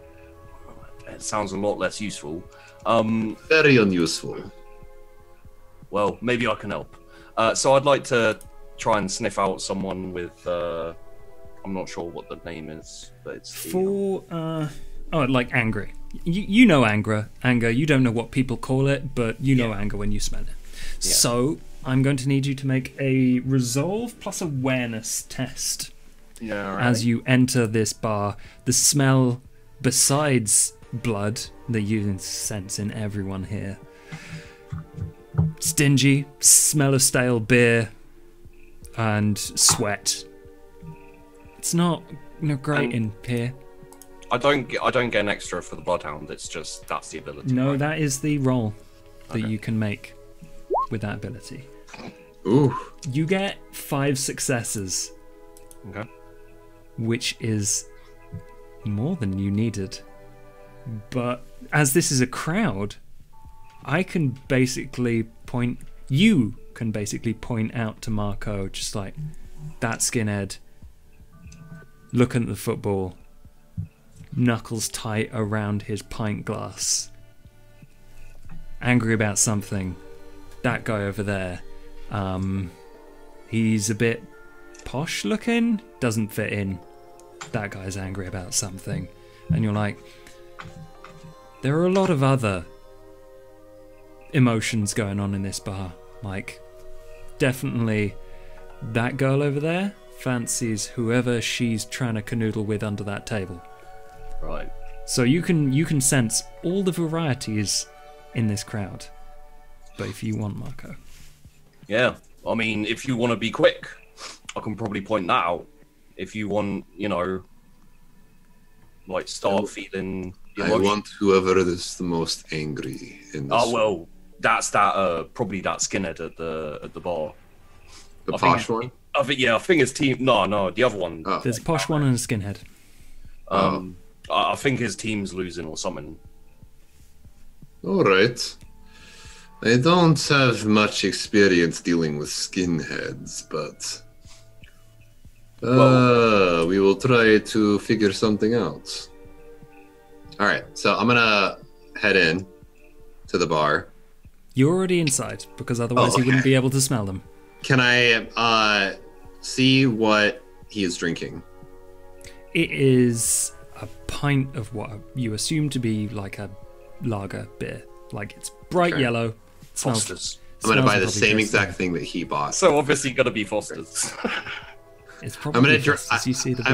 It sounds a lot less useful. Very unuseful. Well, maybe I can help. So I'd like to try and sniff out someone with. I'm not sure what the name is, but it's like angry. You know anger. You don't know what people call it, but you know anger when you smell it. Yeah. So I'm going to need you to make a resolve plus awareness test. Yeah. Right. As you enter this bar, the smell, besides blood, that you sense in everyone here. Stingy, smell of stale beer, and sweat. It's not great in here. I don't get an extra for the bloodhound. It's just that's the ability. No, right? that is the roll that you can make with that ability. Ooh. You get 5 successes. Okay. Which is more than you needed. But as this is a crowd, I can basically point out to Marco, just like, that skinhead, looking at the football, knuckles tight around his pint glass, angry about something. That guy over there, he's a bit posh looking, doesn't fit in. That guy's angry about something. And you're like, there are a lot of other emotions going on in this bar. Like, definitely that girl over there fancies whoever she's trying to canoodle with under that table. Right. So you can sense all the varieties in this crowd. But if you want, Marco. Yeah. I mean, if you want to be quick, I can probably point that out. If you want, like, start feeling the emotion. I want whoever is the most angry in this. Oh, well, that's that, probably that skinhead at the bar. The posh one? I think his team... No, the other one. Oh. There's a posh one and a skinhead. I think his team's losing or something. All right. I don't have much experience dealing with skinheads, but we will try to figure something out. All right, so I'm gonna head in to the bar. You're already inside, because otherwise you wouldn't be able to smell them. Can I see what he is drinking? It is a pint of what you assume to be like a lager beer. Like, it's bright yellow. Foster's. I'm going to buy the same exact thing that he bought. So obviously going to be Foster's. It's probably I'm going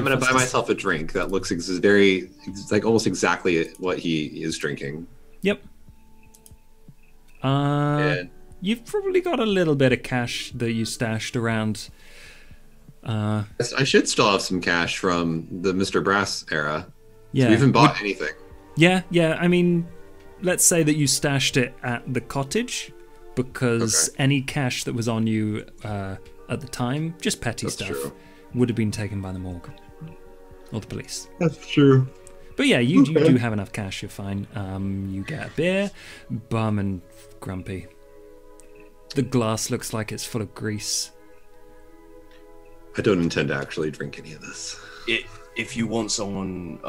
to buy myself a drink that looks like almost exactly what he is drinking. Yep. You've probably got a little bit of cash that you stashed around. I should still have some cash from the Mr. Brass era. Yeah. So we haven't bought anything. Yeah. I mean, let's say that you stashed it at the cottage, because any cash that was on you at the time, just petty stuff, would have been taken by the morgue or the police. That's true. But yeah, you do have enough cash, you're fine. You get a beer, bum and grumpy. The glass looks like it's full of grease. I don't intend to actually drink any of this. If you want someone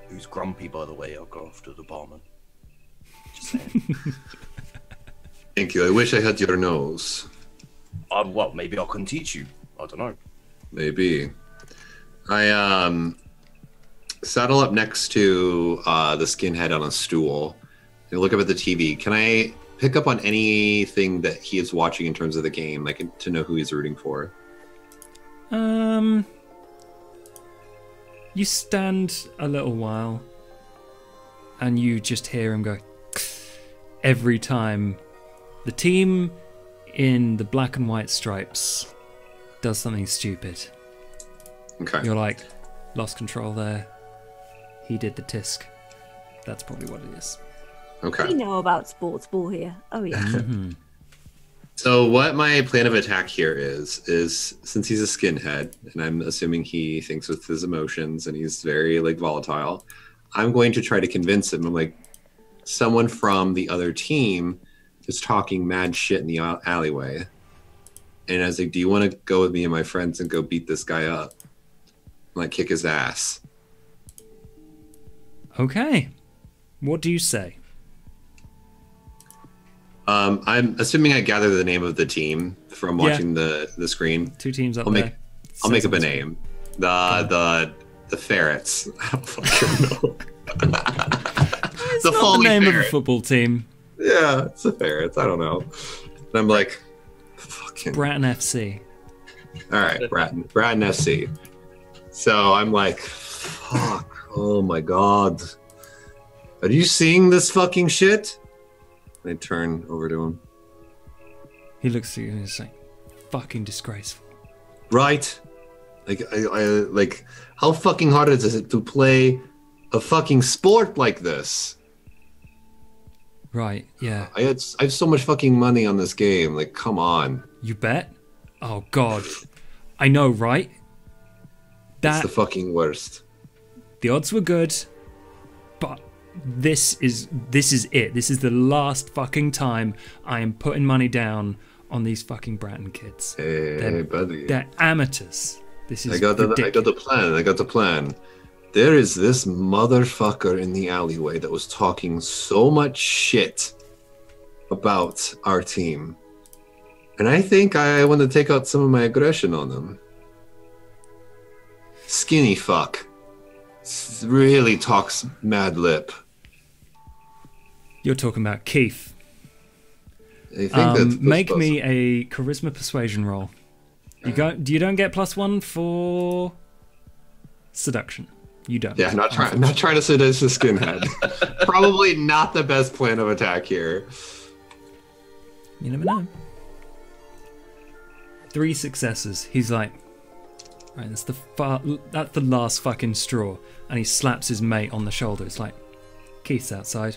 who's grumpy, by the way, I'll go after the barman. Just saying. Thank you. I wish I had your nose. Well, maybe I can teach you. I don't know. Maybe. I saddle up next to the skinhead on a stool and look up at the TV. Can I pick up on anything that he is watching in terms of the game, like to know who he's rooting for? You stand a little while and you just hear him go every time the team in the black and white stripes does something stupid. Okay. You're like, lost control there. He did the tisk. That's probably what it is. Okay. We know about sports ball here. Oh yeah. Mm-hmm. So what my plan of attack here is since he's a skinhead, and I'm assuming he thinks with his emotions and he's very like volatile, I'm going to try to convince him. I'm like, someone from the other team is talking mad shit in the alleyway. And I was like, do you want to go with me and my friends and go beat this guy up? Like kick his ass. Okay. What do you say? I'm assuming I gather the name of the team from watching the screen. 2 teams up I'll there. I'll make up a name. The ferrets. I don't fucking know. It's not the name of a football team. Yeah, it's the ferrets. I don't know. And I'm like, fucking Bratton FC. All right, Bratton FC. So I'm like, fuck. Oh my god. Are you seeing this fucking shit? I turn over to him. He looks at you and he's like, fucking disgraceful. Right? Like, I like, how fucking hard is it to play a fucking sport like this? Right, yeah. I have so much fucking money on this game. Like, come on. You bet? Oh god. I know, right? That's the fucking worst. The odds were good, but this is it. This is the last fucking time I am putting money down on these fucking Bratton kids. Hey, buddy. They're amateurs. This is I got the plan. There is this motherfucker in the alleyway that was talking so much shit about our team. And I think I want to take out some of my aggression on him. Skinny fuck. Really talks mad lip. You're talking about Keith. I think that's make me a charisma persuasion roll. You don't get +1 for seduction. You don't. Yeah, I'm not trying to seduce the skinhead. Probably not the best plan of attack here. You never know. 3 successes. He's like, right, that's the last fucking straw, and he slaps his mate on the shoulder. It's like, Keith's outside.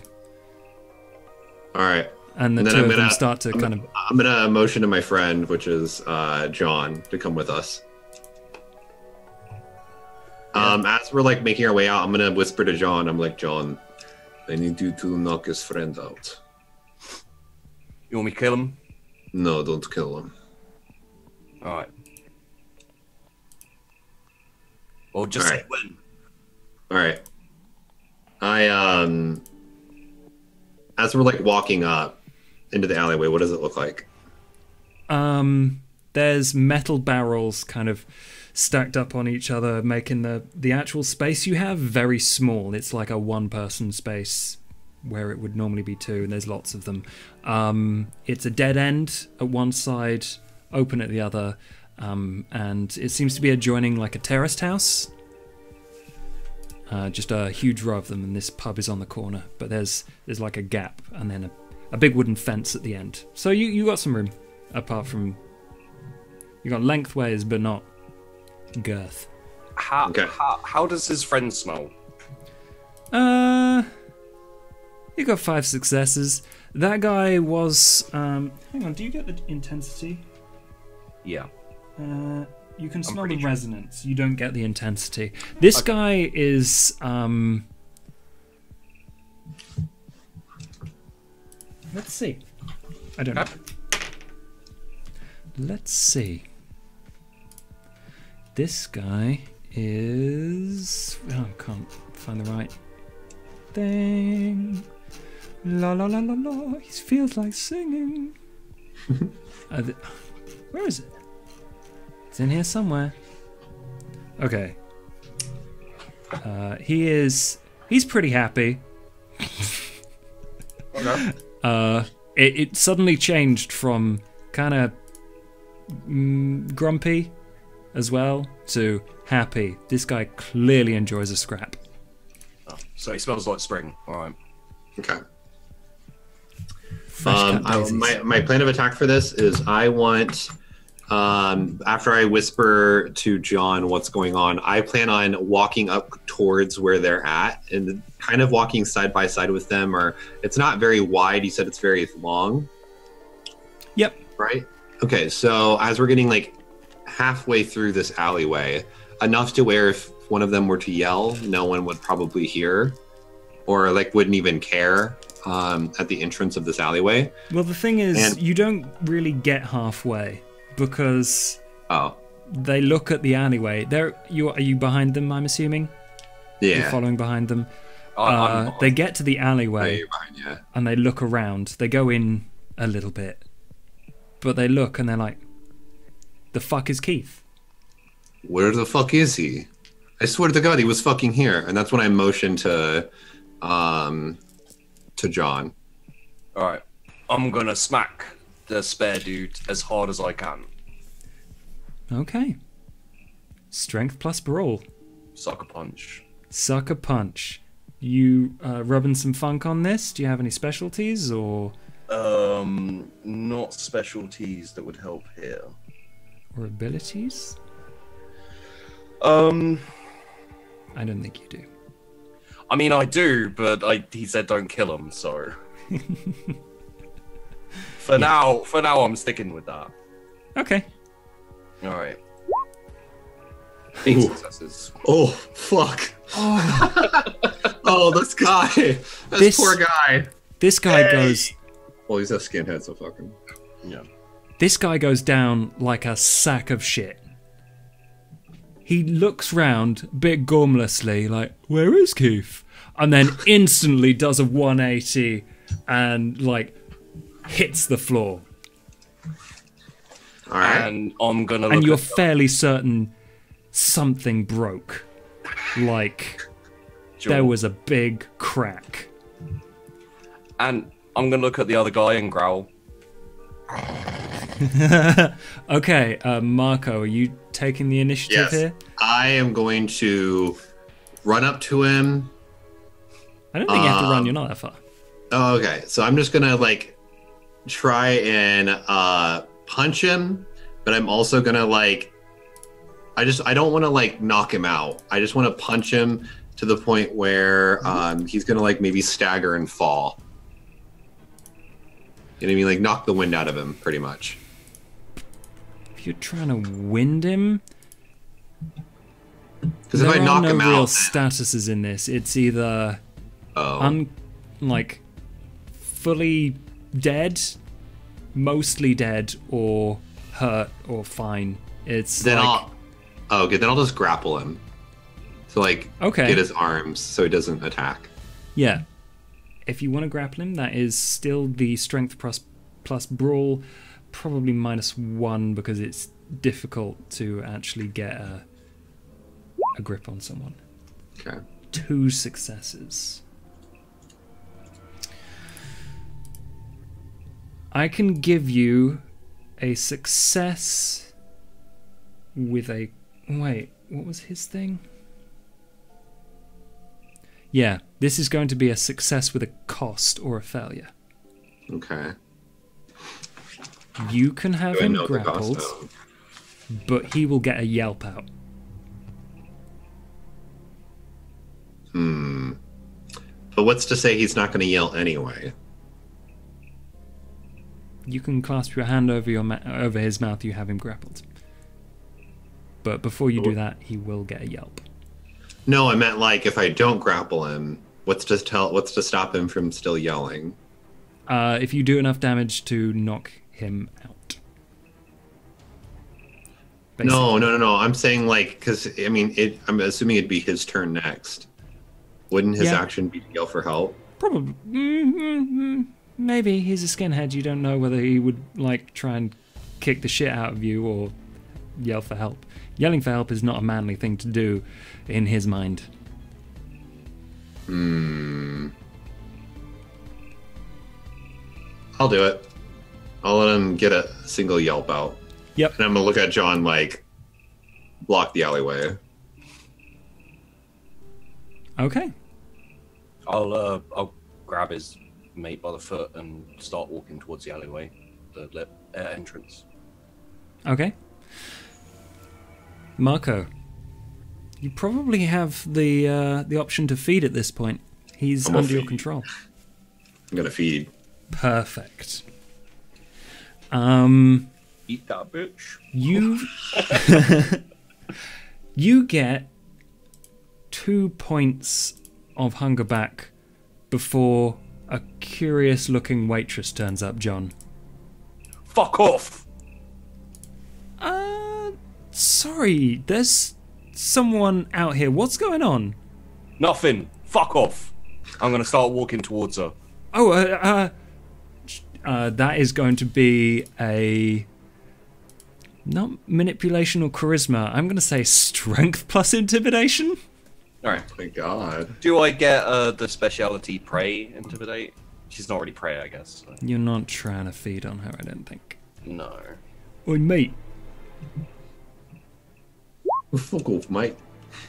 All right. And the two of them start to kind of... I'm going to motion to my friend, which is John, to come with us. As we're like making our way out, I'm going to whisper to John. I'm like, John, I need you to knock his friend out. You want me to kill him? No, don't kill him. All right. Well, just say when. All right. As we're like walking up into the alleyway, what does it look like? There's metal barrels kind of stacked up on each other, making the actual space you have very small. It's like a one-person space where it would normally be 2, and there's lots of them. It's a dead end at one side, open at the other, and it seems to be adjoining like a terraced house. Just a huge row of them, and this pub is on the corner. But there's like a gap, and then a big wooden fence at the end. So you got some room, apart from you got lengthways, but not girth. How does his friend smell? You got 5 successes. That guy was. Hang on, do you get the intensity? Yeah. You can smell the resonance. You don't get the intensity. This guy is. Let's see. I don't know. Let's see. This guy is... Oh, I can't find the right thing. La la la la la. He feels like singing. Where is it? It's in here somewhere. Okay. He's pretty happy. Okay. It suddenly changed from kind of grumpy as well to happy. This guy clearly enjoys a scrap. Oh, so he smells like spring. All right. Okay. Fresh cut daisies. My plan of attack for this is I want, after I whisper to John what's going on, I plan on walking up towards where they're at and kind of walking side by side with them. Or it's not very wide. You said it's very long. Yep. Right? Okay, so as we're getting like halfway through this alleyway, enough to where if one of them were to yell, no one would probably hear or like wouldn't even care at the entrance of this alleyway. Well, the thing is, you don't really get halfway because they look at the alleyway. Are you behind them, I'm assuming? Yeah. You're following behind them. I'm They get to the alleyway you're behind, yeah. and they look around. They go in a little bit. But they look and they're like, the fuck is Keith? Where the fuck is he? I swear to God, he was fucking here. And that's when I motioned to John. All right. I'm gonna smack the spare dude as hard as I can. Okay. Strength plus brawl. Sucker punch. Sucker punch. You rubbing some funk on this? Do you have any specialties or Not specialties that would help here. or abilities? I I don't think you do. mean, I do, but he said don't kill him, so. For now, I'm sticking with that. Okay. All right. Ooh. Successes. Oh, fuck. Oh, this guy. This- Poor guy. This guy goes. Well, he's a skinhead, so fuck him. Yeah. This guy goes down like a sack of shit. He looks round a bit gormlessly, like, where is Keith? And then instantly does a 180 and, like, hits the floor. All right. And I'm gonna. And look you're at- fairly certain something broke. Like, Sure. there was a big crack. And I'm gonna look at the other guy and growl. Okay, Marco, are you taking the initiative Yes. here? I am going to run up to him. I don't think you have to run, you're not that far. Oh, okay. So I'm just gonna like try and punch him, but I'm also gonna like I don't want to like knock him out. I just want to punch him to the point where he's gonna like maybe stagger and fall. You know what I mean? Like knock the wind out of him, pretty much. If you're trying to wind him, Because if I knock him there are no real out, statuses in this. It's either like fully dead, mostly dead, or hurt or fine. It's then like okay. Then I'll just grapple him to like Okay. get his arms so he doesn't attack. yeah. If you want to grapple him, that is still the strength plus brawl, probably -1 because it's difficult to actually get a grip on someone. Okay. 2 successes. I can give you a success with a... Wait, what was his thing? Yeah, this is going to be a success with a cost or a failure. Okay. You can have Do I him know the cost? grappled, Oh. but he will get a yelp out. But what's to say he's not going to yell anyway? You can clasp your hand over over his mouth. You have him grappled, but before you do that, he will get a yelp. No, I meant like if I don't grapple him, what's to stop him from still yelling? If you do enough damage to knock him out. No. I'm saying like because I mean I'm assuming it'd be his turn next. Wouldn't his action be to yell for help? Probably. Maybe he's a skinhead. You don't know whether he would like try and kick the shit out of you or yell for help. Yelling for help is not a manly thing to do in his mind. I'll do it. I'll let him get a single yelp out. Yep. And I'm gonna look at John like block the alleyway. Okay. I'll grab his mate by the foot and start walking towards the alleyway, the entrance. Okay. Marco, you probably have the option to feed at this point. He's under your control. I'm gonna feed. Perfect. Eat that bitch. You get 2 points of hunger back before a curious-looking waitress turns up, John. Fuck off! Sorry, there's someone out here. What's going on? Nothing. Fuck off. I'm gonna start walking towards her. Oh, that is going to be a... not manipulation or charisma. I'm going to say strength plus intimidation. All right. Oh my God. Do I get the speciality prey intimidate? She's not really prey, I guess. So. You're not trying to feed on her, I don't think. No. Oi, mate. Fuck off, mate.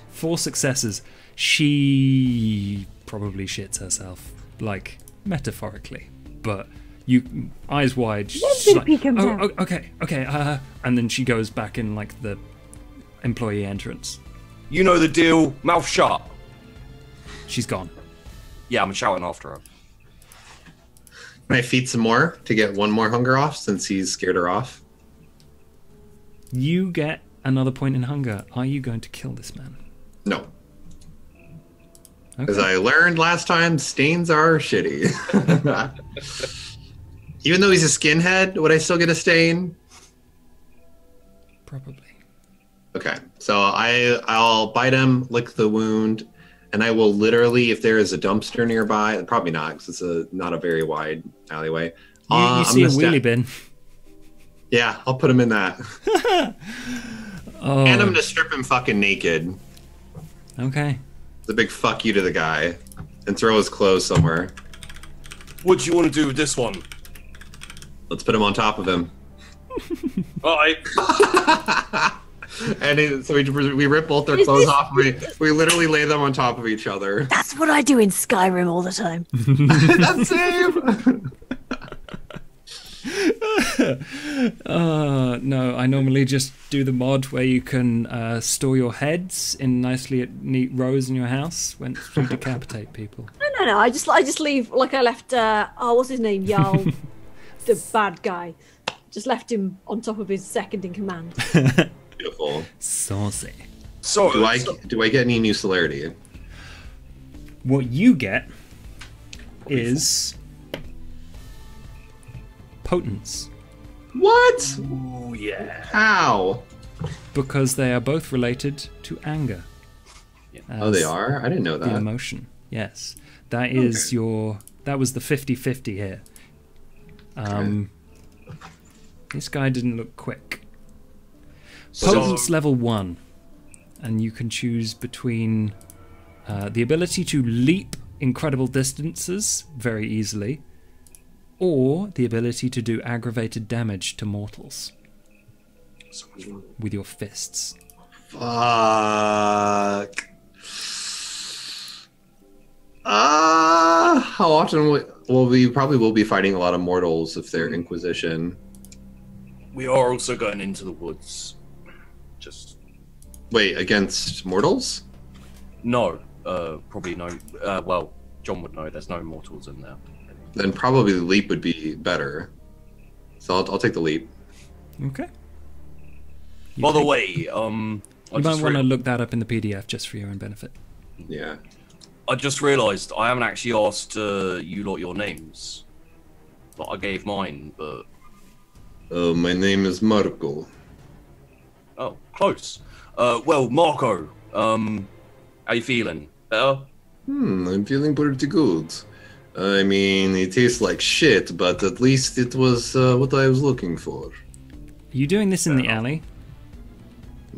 4 successes. She probably shits herself, like metaphorically, but you eyes wide. She's like, oh, okay. And then she goes back in like the employee entrance. You know the deal. Mouth shut. She's gone. Yeah, I'm shouting after her. Can I feed some more to get one more hunger off since he's scared her off? You get another point in hunger. Are you going to kill this man? No. Okay. As I learned last time, stains are shitty. Even though he's a skinhead, would I still get a stain? Probably. Okay, so I'll bite him, lick the wound, and I will literally, if there is a dumpster nearby, probably not, because it's not a very wide alleyway. You see a wheelie bin. Yeah, I'll put him in that. Oh. And I'm gonna strip him fucking naked. Okay. It's a big fuck you to the guy, and throw his clothes somewhere. What do you want to do with this one? Let's put him on top of him. Alright. And so we rip both their clothes off. We literally lay them on top of each other. That's what I do in Skyrim all the time. That's same. No, I normally just do the mod where you can store your heads in nicely neat rows in your house when you decapitate people. No. I just leave like I left. What's his name? Jarl, the bad guy. Just left him on top of his second in command. Beautiful. Saucy. So Do I get any new celerity? What you get is potence. What? Ooh, yeah. How? Because they are both related to anger. Oh, they are? I didn't know The that. emotion. Yes. That is that was the 50-50 here. This guy didn't look quick. Potence level 1. And you can choose between the ability to leap incredible distances very easily, or the ability to do aggravated damage to mortals with your fists. Fuck. How often we probably will be fighting a lot of mortals if they're Inquisition. We are also going into the woods. Just Wait, against mortals? no, probably no. Well, John would know. There's no mortals in there. Then probably the leap would be better. So I'll take the leap. Okay. By the way, You might want to look that up in the PDF just for your own benefit. Yeah. I just realised I haven't actually asked you lot your names. But I gave mine, but My name is Marco. Oh, close. Well, Marco, how you feeling? Better? I'm feeling pretty good. I mean, it tastes like shit, but at least it was what I was looking for. Are you doing this in the alley?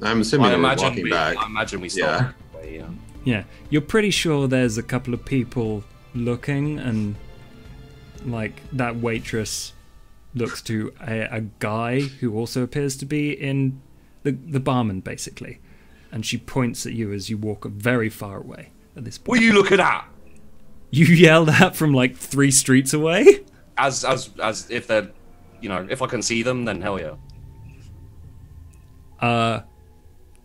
I'm assuming we're walking I back. imagine we started. Yeah. Yeah. You're pretty sure there's a couple of people looking, and like that waitress looks to a guy who also appears to be in the barman, basically. And she points at you as you walk very far away at this point. What are you looking at? You yell that from like 3 streets away? As if they're, if I can see them, then hell yeah.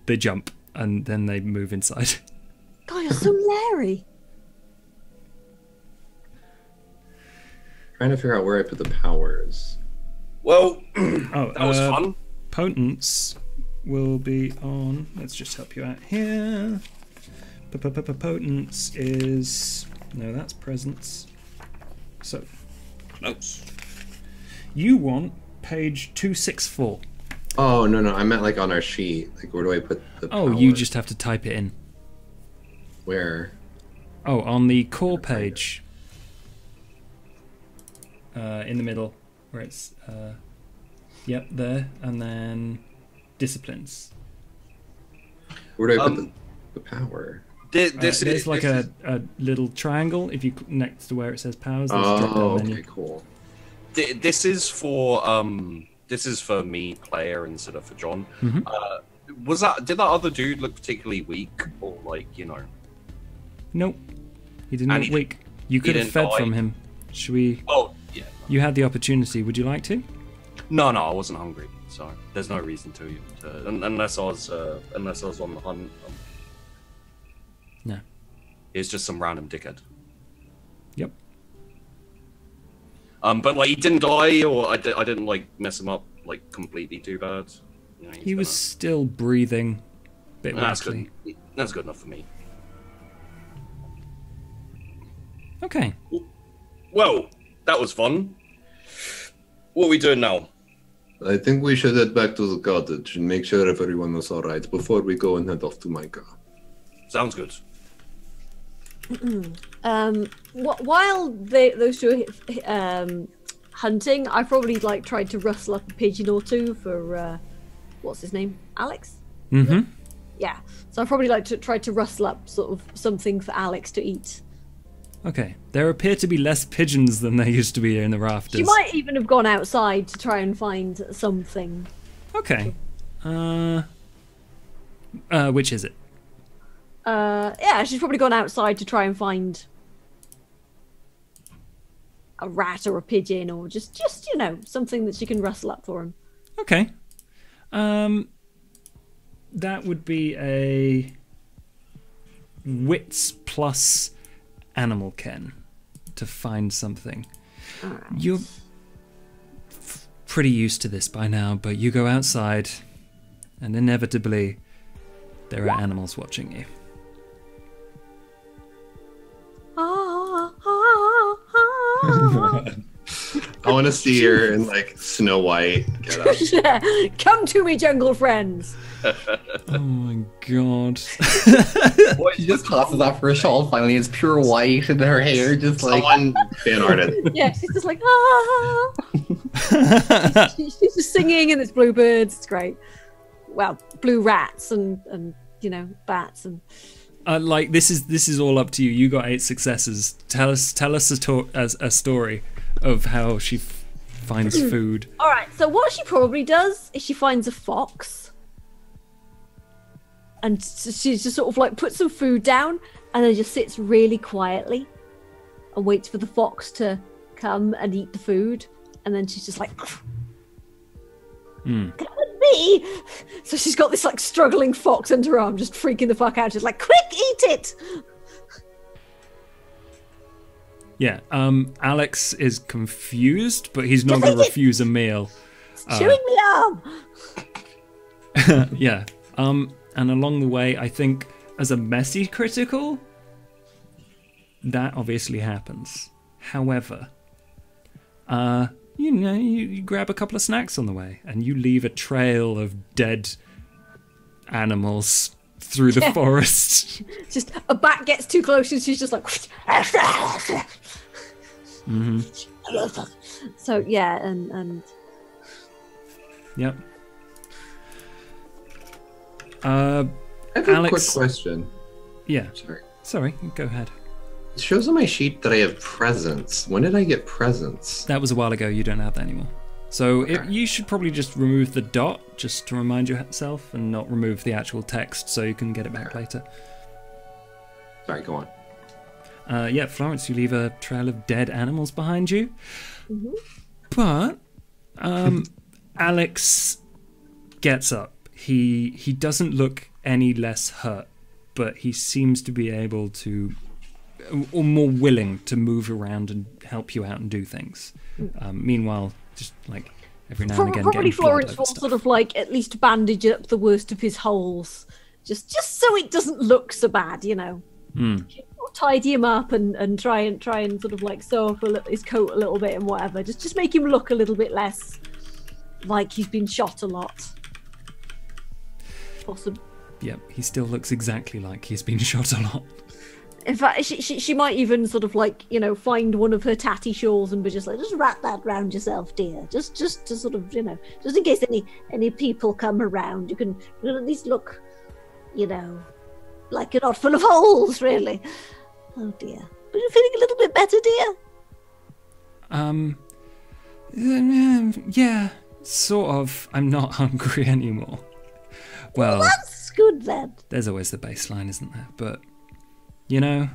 They jump and then they move inside. God, you're so Larry. Trying to figure out where I put the powers. Well, Oh, that was fun. Potence will be on. Let's just help you out here. Potence is. No, that's presence. So, notes. You want page 264. Oh, no, I meant like on our sheet. Like, where do I put the Oh, power? you just have to type it in. Where? Oh, on the core page. In the middle, where it's. Yep, there. And then disciplines. Where do I put the power? There's like a little triangle. If you next to where it says powers, there's a drop-down Oh, menu. okay, cool. This is for me, player, instead of for John. Mhm. Did that other dude look particularly weak, or like Nope, he didn't And look he weak. You could have didn't fed die. from him. Should we? Oh yeah. You had the opportunity. Would you like to? No, I wasn't hungry, so there's no reason to unless I was on the hunt. No. It's just some random dickhead. Yep. But like he didn't die, or I didn't like mess him up like completely too bad. He was still breathing. Bit That's raspy. good. That's good enough for me. Okay. Well, that was fun. What are we doing now? I think we should head back to the cottage and make sure everyone was alright before we go and head off to my car. Sounds good. While those two are hunting, I probably like tried to rustle up a pigeon or two for what's his name, Alex. Mm-hmm. Yeah, so I probably like to try to rustle up sort of something for Alex to eat. Okay. There appear to be less pigeons than there used to be in the rafters. She might even have gone outside to try and find something. Okay. Which is it? Yeah, she's probably gone outside to try and find a rat or a pigeon or just something that she can rustle up for him. Okay. That would be a wits plus animal ken to find something. Alright. You're pretty used to this by now, but you go outside and inevitably there are animals watching you. I want to see her in like Snow White. Get up. Yeah. Come to me, jungle friends. Oh my god. She just tosses off her shawl finally. It's pure white and her hair just like... Someone fan arted. Yeah, she's just like she's just singing and it's bluebirds. It's great. Well, blue rats and bats and. Like this is all up to you. You got 8 successes. Tell us a story of how she finds food. All right. So what she probably does is she finds a fox, and she just sort of like puts some food down, and then just sits really quietly, and waits for the fox to come and eat the food, and then she's just like. Come with me. So she's got this like struggling fox under her arm, just freaking the fuck out. She's like, quick, eat it. Yeah, Alex is confused, but he's not going to refuse a meal. Chewing me arm. Yeah, and along the way, I think as a messy critical, that obviously happens. However, you grab a couple of snacks on the way, and you leave a trail of dead animals through the forest. Just a bat gets too close and she's just like. Mm-hmm. So yeah, and Yep. I have Alex, a quick question. Yeah. Sorry. Go ahead. It shows on my sheet that I have presents. When did I get presents? That was a while ago. You don't have that anymore. So Okay. you should probably just remove the dot just to remind yourself and not remove the actual text so you can get it back later. Sorry, go on. Yeah, Florence, you leave a trail of dead animals behind you. Mhm. But Alex gets up. He doesn't look any less hurt, but he seems to be able to, or more willing to move around and help you out and do things. Meanwhile, just like every now and again, probably getting blood Florence over will stuff. sort of like at least bandage up the worst of his holes, just so it doesn't look so bad, you know. Tidy him up and try and sort of like sew up his coat a little bit and whatever. Just make him look a little bit less like he's been shot a lot. Possible. Yep, he still looks exactly like he's been shot a lot. In fact, she might even sort of like, you know, find one of her tatty shawls and be just like, just wrap that round yourself, dear. Just to sort of, you know, just in case any people come around, you can at least look, you know, like you're not full of holes, really. Oh dear. But you're feeling a little bit better, dear? Yeah, sort of. I'm not hungry anymore. Well, That's good then. there's always the baseline, isn't there? But, you know,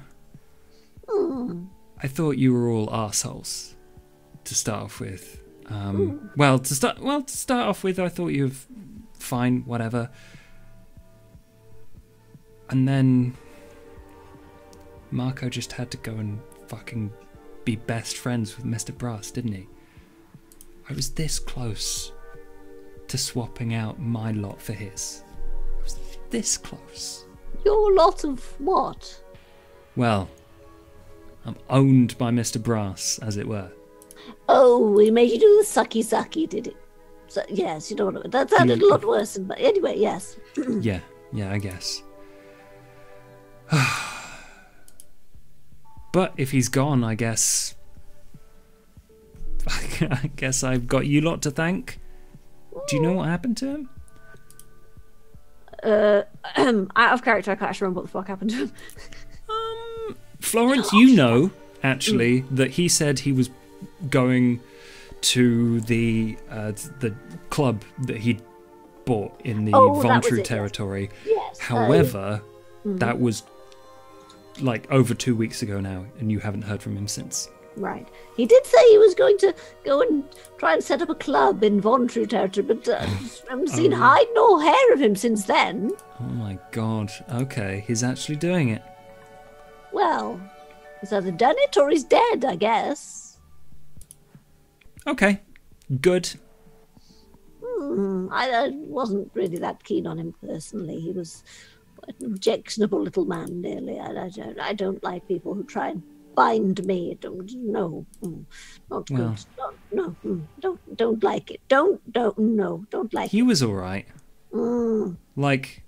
I thought you were all arseholes to start off with. To start off with, I thought you were fine, whatever. And then Marco just had to go and fucking be best friends with Mr. Brass, didn't he? I was this close to swapping out my lot for his. I was this close. Your lot of what? Well, I'm owned by Mr. Brass, as it were. Oh, he made you do the sucky, did it? So, yes, you don't know. That sounded a lot worse. But anyway, yes. Yeah, I guess. But if he's gone, I guess I've got you lot to thank. Do you know what happened to him? Out of character, I can't actually remember what the fuck happened to him. Florence, you know, actually, that he said he was going to the club that he'd bought in the Oh, that was Vontru it, yes. territory. Yes. However, that was like over 2 weeks ago now, and you haven't heard from him since. Right. He did say he was going to go and try and set up a club in Vontru territory, but I haven't seen hide nor hair of him since then. Oh my god. Okay, he's actually doing it. Well, he's either done it or he's dead, I guess. Okay, good. I wasn't really that keen on him personally. He was quite an objectionable little man, really. I don't like people who try and bind me. No, not Well. good. Don't like it. Don't like He was alright. it. Like,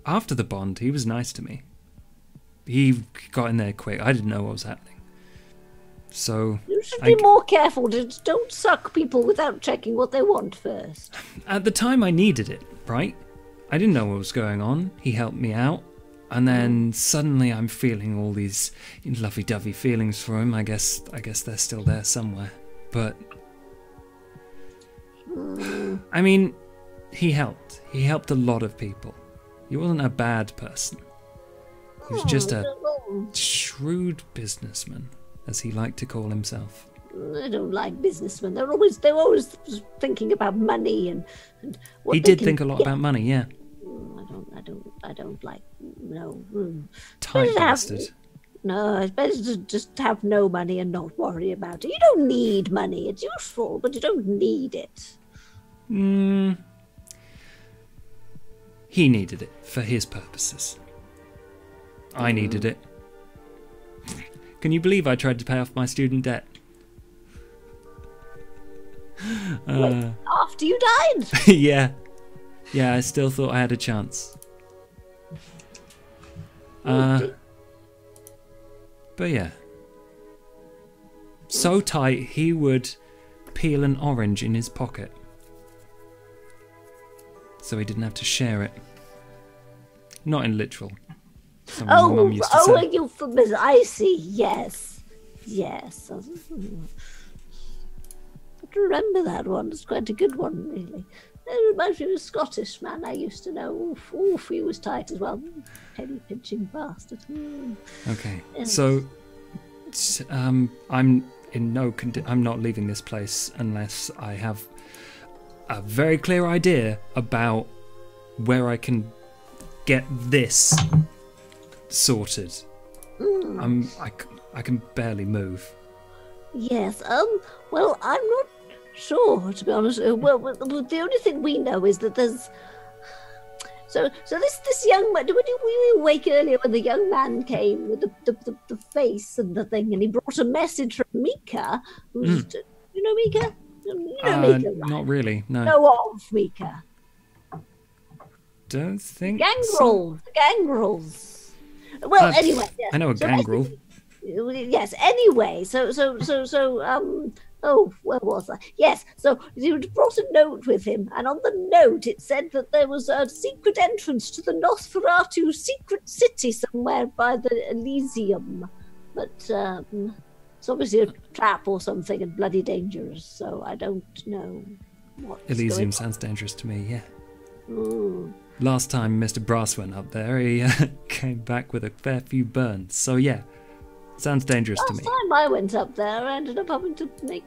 after the bond, he was nice to me. He got in there quick. I didn't know what was happening. So, You should be more careful. Just don't suck people without checking what they want first. at the time I needed it, right? I didn't know what was going on. He helped me out. And then suddenly I'm feeling all these lovey-dovey feelings for him. I guess they're still there somewhere. But, I mean, he helped. He helped a lot of people. He wasn't a bad person. He was just a shrewd businessman, as he liked to call himself. I don't like businessmen. They're always thinking about money and what He they did can think a lot get. about money, yeah. I don't like no. Tight Better have- bastard. No, it's better to just have no money and not worry about it. You don't need money. It's useful, but you don't need it. He needed it for his purposes. I needed it. Can you believe I tried to pay off my student debt? After you died. Yeah. Yeah, I still thought I had a chance. Oh, But yeah. So tight, he would peel an orange in his pocket. So he didn't have to share it. Not in literal. Something my mum used to say. you forbid. I see. Yes. Yes. I remember that one. It's quite a good one, really. It reminds me of a Scottish man I used to know. Oof, he was tight as well. Penny pinching bastard. Okay. Yes. So I'm in no I'm not leaving this place unless I have a very clear idea about where I can get this sorted. I can barely move. Yes. Well, I'm not sure, to be honest. Well, the only thing we know is that there's. So this young man. We were awake earlier when the young man came with the face and the thing, and he brought a message from Mika. Who's, you know Mika? You know Mika, right? Not really. No. Know of Mika? Don't think. Gangrel. The gangrels. Well, anyway. Yeah. I know a gangrel. Yes. Anyway, oh, where was I? Yes, so he brought a note with him, and on the note it said that there was a secret entrance to the Nosferatu secret city somewhere by the Elysium. But it's obviously a trap or something and bloody dangerous, so I don't know what. Elysium sounds dangerous to me, yeah. Mm. Last time Mr. Brass went up there, he came back with a fair few burns. So yeah, sounds dangerous to me. Last time I went up there, I ended up having to make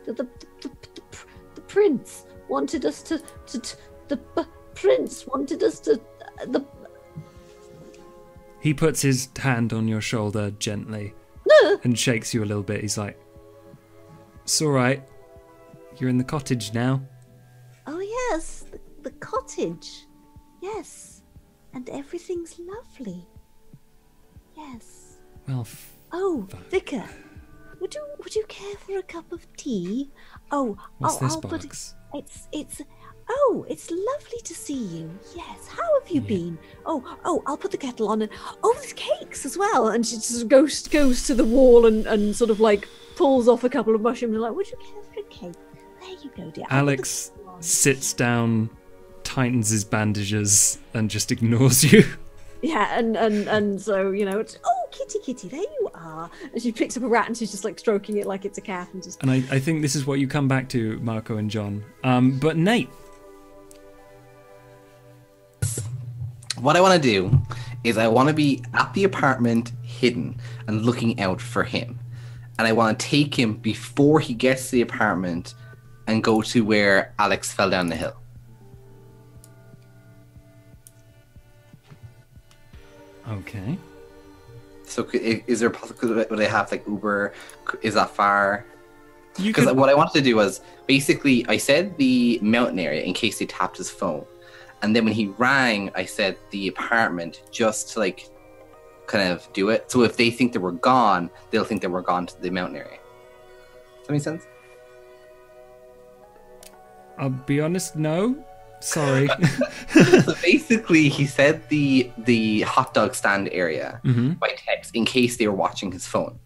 the prince wanted us to the prince wanted us to the. He puts his hand on your shoulder gently and shakes you a little bit. He's like, "It's all right. You're in the cottage now." Oh yes, the cottage. Yes, and everything's lovely. Yes. Well, Oh, Vicar, would you care for a cup of tea? Oh, what's this I'll put box? it's oh, it's lovely to see you. Yes, how have you been? Oh, I'll put the kettle on, and there's cakes as well. And she just goes to the wall and sort of like pulls off a couple of mushrooms and like, would you care for a cake? There you go, dear. Alex sits down, tightens his bandages, and just ignores you. Yeah, and so, you know, it's, oh, kitty, there you are. And she picks up a rat and she's just like stroking it like it's a cat and just. And I think this is what you come back to, Marco and John. But Nate. What I want to do is I want to be at the apartment hidden and looking out for him. And I want to take him before he gets to the apartment and go to where Alex fell down the hill. Okay. So is there a possibility, would I have like Uber? Is that far? You Because could, what I wanted to do was basically I said the mountain area in case he tapped his phone. And then when he rang, I said the apartment just to like kind of do it. So if they think that we're gone, they'll think that we're gone to the mountain area. Does that make sense? I'll be honest, no. Sorry. So basically, he said the hot dog stand area by text in case they were watching his phone.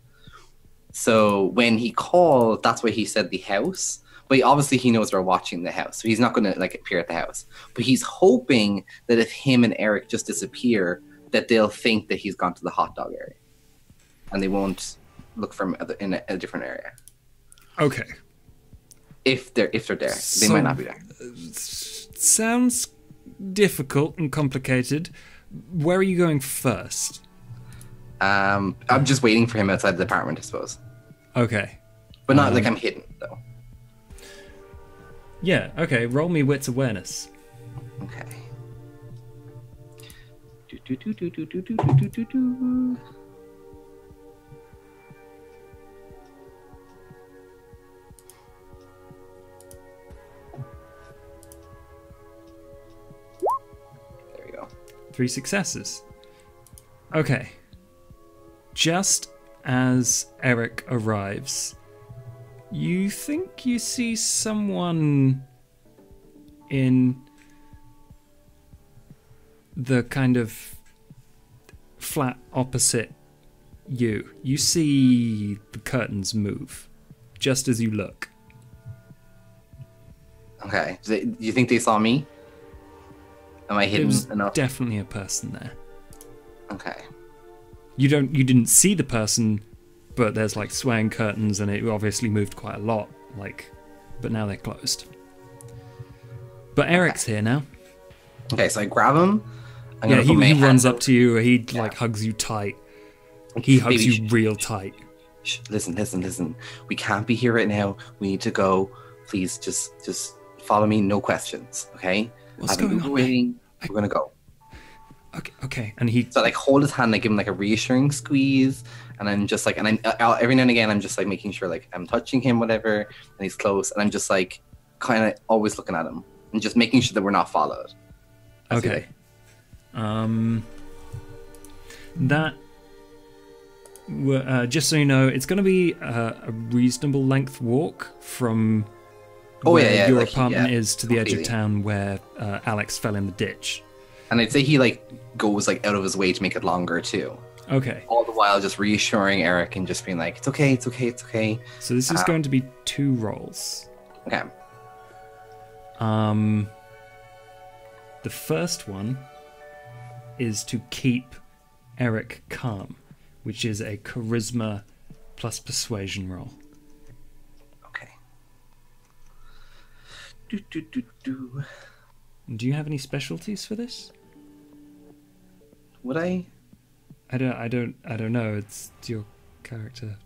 So when he called, that's why he said the house. But obviously he knows they're watching the house, so he's not going to like appear at the house. But he's hoping that if him and Eric just disappear, that they'll think that he's gone to the hot dog area, and they won't look for him in a different area. Okay. If they're there, they might not be there. Sounds difficult and complicated. Where are you going first? I'm just waiting for him outside the apartment, I suppose. Okay. But not like I'm hidden though. Yeah, okay. Roll me wits awareness. Okay. There we go. 3 successes. Okay. Just as Eric arrives, you think you see someone in the kind of flat opposite you see the curtains move just as you look. Okay. Do you think they saw me? Am I hidden There's enough? definitely a person there. Okay. You didn't see the person, but there's like swaying curtains, and it obviously moved quite a lot. But now they're closed. But Eric's here now. Okay, so I grab him. He runs up to you. He hugs you tight. He hugs you real tight. Listen. We can't be here right now. We need to go. Please, just follow me. No questions. Okay. What's going on? Waiting. We're gonna go. Okay. And he. So I hold his hand. I give him a reassuring squeeze, and I'm just I'll, every now and again, I'm just making sure I'm touching him, whatever, and he's close, and I'm just kind of always looking at him and just making sure that we're not followed. Okay. That. Just so you know, it's going to be a reasonable length walk from where your apartment is to the edge of town where Alex fell in the ditch. And I'd say he goes out of his way to make it longer too. Okay. All the while just reassuring Eric and just being it's okay. So this is going to be 2 rolls. Okay. The first one is to keep Eric calm, which is a charisma plus persuasion roll. Okay. Do you have any specialties for this? Would I? I don't know. It's your character.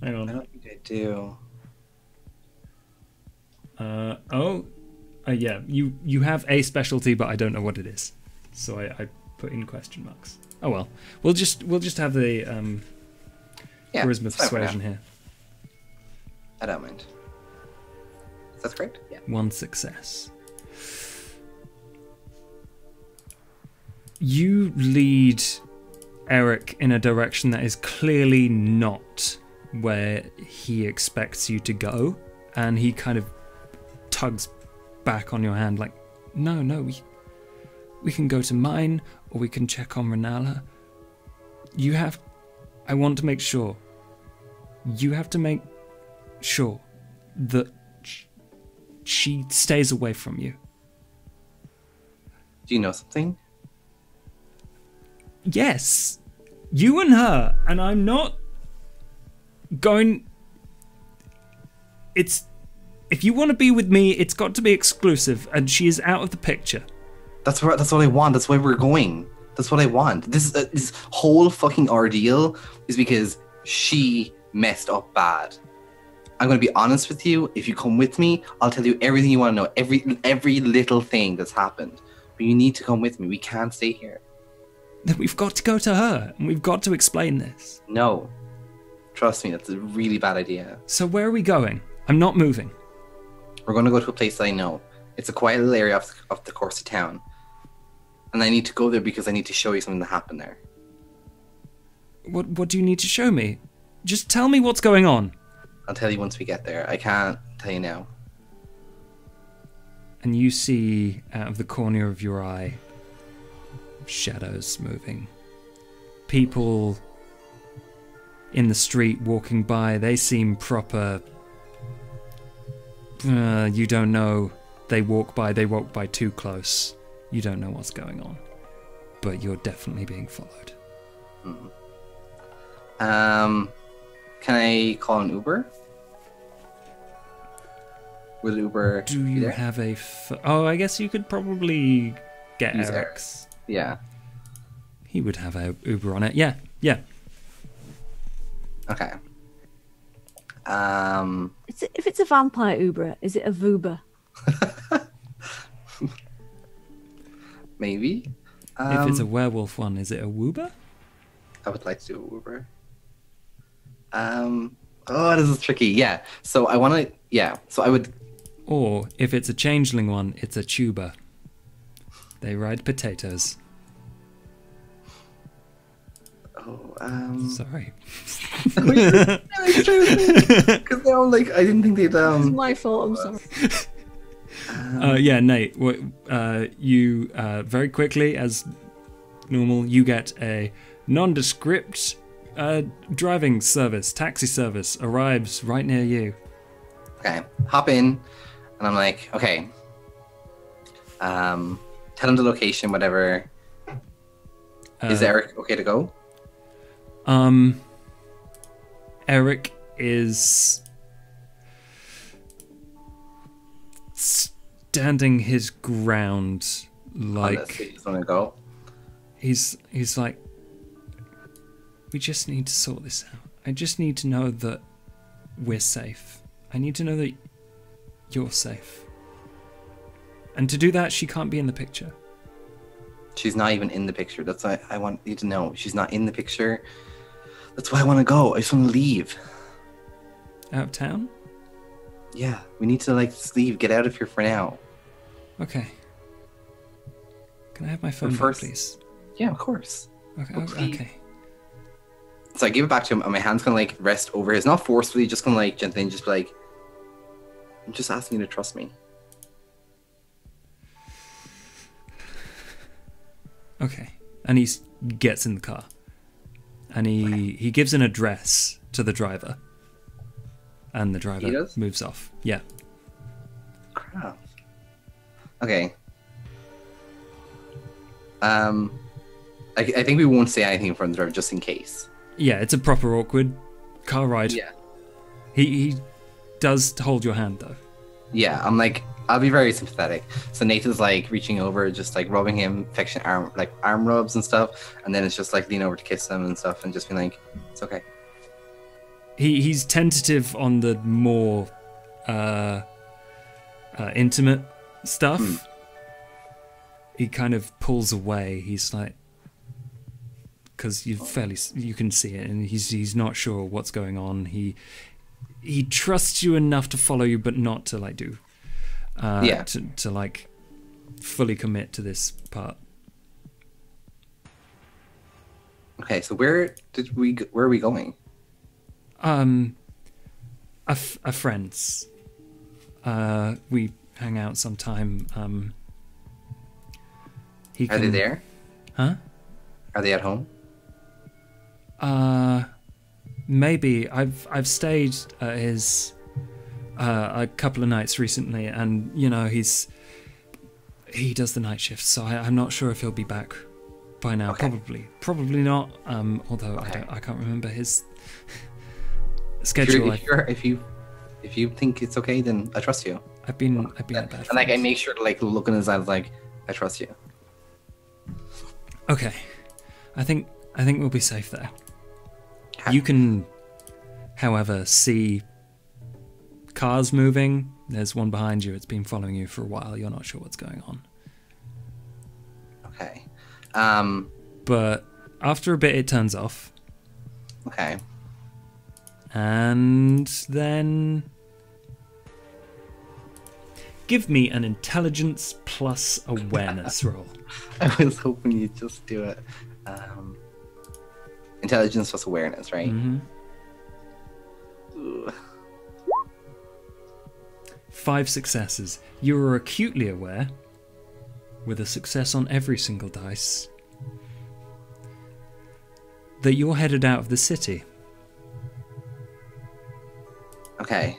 Hang on. I don't think I do. Yeah. You have a specialty, but I don't know what it is. So I put in question marks. Oh well. We'll just have the charisma persuasion here. I don't mind. That's correct? Yeah. 1 success. You lead Eric in a direction that is clearly not where he expects you to go, and he kind of tugs back on your hand no, we can go to mine, or we can check on Renala. I want to make sure. You have to make sure that she stays away from you. Do you know something? Yes, you and her, and I'm not going. If you want to be with me, it's got to be exclusive, and she is out of the picture. That's what I want. That's why we're going. That's what I want. This whole fucking ordeal is because she messed up bad. I'm going to be honest with you. If you come with me, I'll tell you everything you want to know. Every little thing that's happened. But you need to come with me. We can't stay here. Then we've got to go to her, and we've got to explain this. No. Trust me, that's a really bad idea. So where are we going? I'm not moving. We're going to go to a place that I know. It's a quiet little area off the course of town. And I need to go there because I need to show you something that happened there. What do you need to show me? Just tell me what's going on. I'll tell you once we get there. I can't tell you now. And you see out of the corner of your eye shadows moving. People in the street walking by, they seem proper. You don't know. They walk by too close. You don't know what's going on. But you're definitely being followed. Can I call an Uber? Will Uber Do you have a... Oh, I guess you could probably get Use Eric's. Yeah. He would have a Uber on it. Yeah. Okay. If it's a vampire Uber, is it a Vuber? Maybe. If it's a werewolf one, is it a Woober? I would like to do a Uber. Oh, this is tricky. Yeah. So I want to. Yeah. So I would. Or if it's a changeling one, it's a tuber. They ride potatoes. Oh. Sorry. Because now, I didn't think they'd. It's my fault. I'm sorry. Yeah, Nate. You very quickly, as normal, you get a nondescript driving service, taxi service arrives right near you. Okay, hop in, and I'm like, okay. Tell him the location, whatever. Is Eric okay to go? Eric is standing his ground, like He's gonna go. he's like, we just need to sort this out. I just need to know that we're safe. I need to know that you're safe. And to do that, she can't be in the picture. She's not even in the picture. That's why I want you to know. She's not in the picture. That's why I want to go. I just want to leave. Out of town? Yeah, we need to just leave. Get out of here for now. Okay. Can I have my phone first- back, please? Yeah, of course. Okay. But please. Okay. So I give it back to him, and my hand's gonna rest over his, not forcefully, just gonna gently, and just be like, I'm just asking you to trust me. Okay. And he gets in the car. And he gives an address to the driver. And the He driver does? moves off. Yeah. Crap. Okay. I think we won't say anything in front of the driver just in case. Yeah, it's a proper awkward car ride. Yeah. He does hold your hand though. Yeah, I'll be very sympathetic. So Nathan's reaching over, just rubbing him, affectionate arm rubs and stuff, and then it's just lean over to kiss him and stuff, and just be like, it's okay. He's tentative on the more intimate stuff. He kind of pulls away. He's like, because you can see it, and he's not sure what's going on. He trusts you enough to follow you, but not to do to fully commit to this part. Okay, so where are we going? A friend's. We hang out sometime. Are they there? Huh? Are they at home? Maybe. I've stayed at his a couple of nights recently, and he does the night shift, so I'm not sure if he'll be back by now. Okay. Probably not. Although Okay. I can't remember his schedule. If you think it's okay, then I trust you. I've been a bad And I friend. make sure to look in his eyes, I trust you. Okay, I think we'll be safe there. Okay. You can, however, see cars moving. There's one behind you. It's been following you for a while. You're not sure what's going on. Okay. But after a bit, it turns off. Okay. And then give me an intelligence plus awareness roll. I was hoping you'd just do it. Intelligence plus awareness, right? Mm-hmm. Ooh. 5 successes. You are acutely aware, with a success on every single dice, that you're headed out of the city. Okay.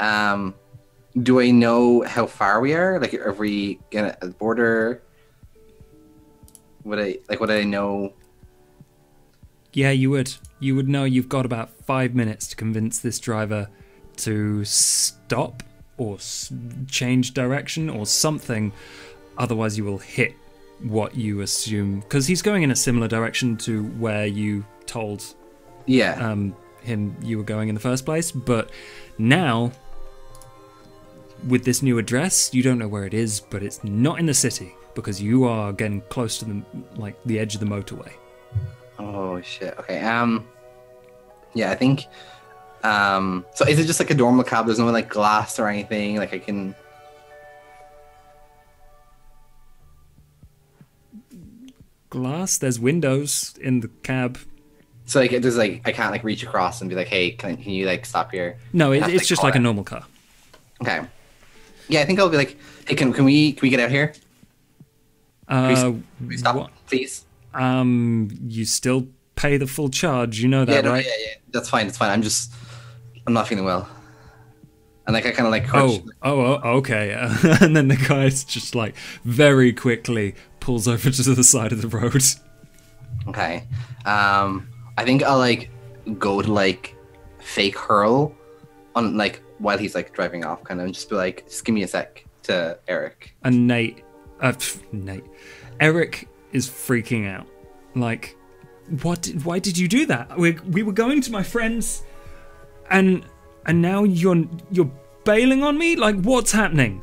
Do I know how far we are? Are we at the border? Would I know? Yeah, you would. You would know you've got about 5 minutes to convince this driver to stop or change direction or something. Otherwise, you will hit what you assume, because he's going in a similar direction to where you told him you were going in the first place. But now, with this new address, you don't know where it is, but it's not in the city because you are getting close to the edge of the motorway. Oh shit. Okay. Yeah, I think. So is it just a normal cab? There's no glass or anything. I can. Glass. There's windows in the cab. So there's I can't reach across and be hey, can you stop here? No, I have to it's just call like a it. normal car. Okay. Yeah, I think I'll be like, hey, can we get out here? Can we stop, what? please? You still pay the full charge. You know that, right? Yeah. That's fine. It's fine. I'm not feeling well. And like I kind of like crouch. Okay. And then the guy's just like very quickly pulls over to the side of the road. Okay. I think I'll like go to like fake hurl on like while he's like driving off, kind of, and just be like, just give me a sec to Eric. And Eric is freaking out. Like, why did you do that? We were going to my friends, and now you're bailing on me? Like, what's happening?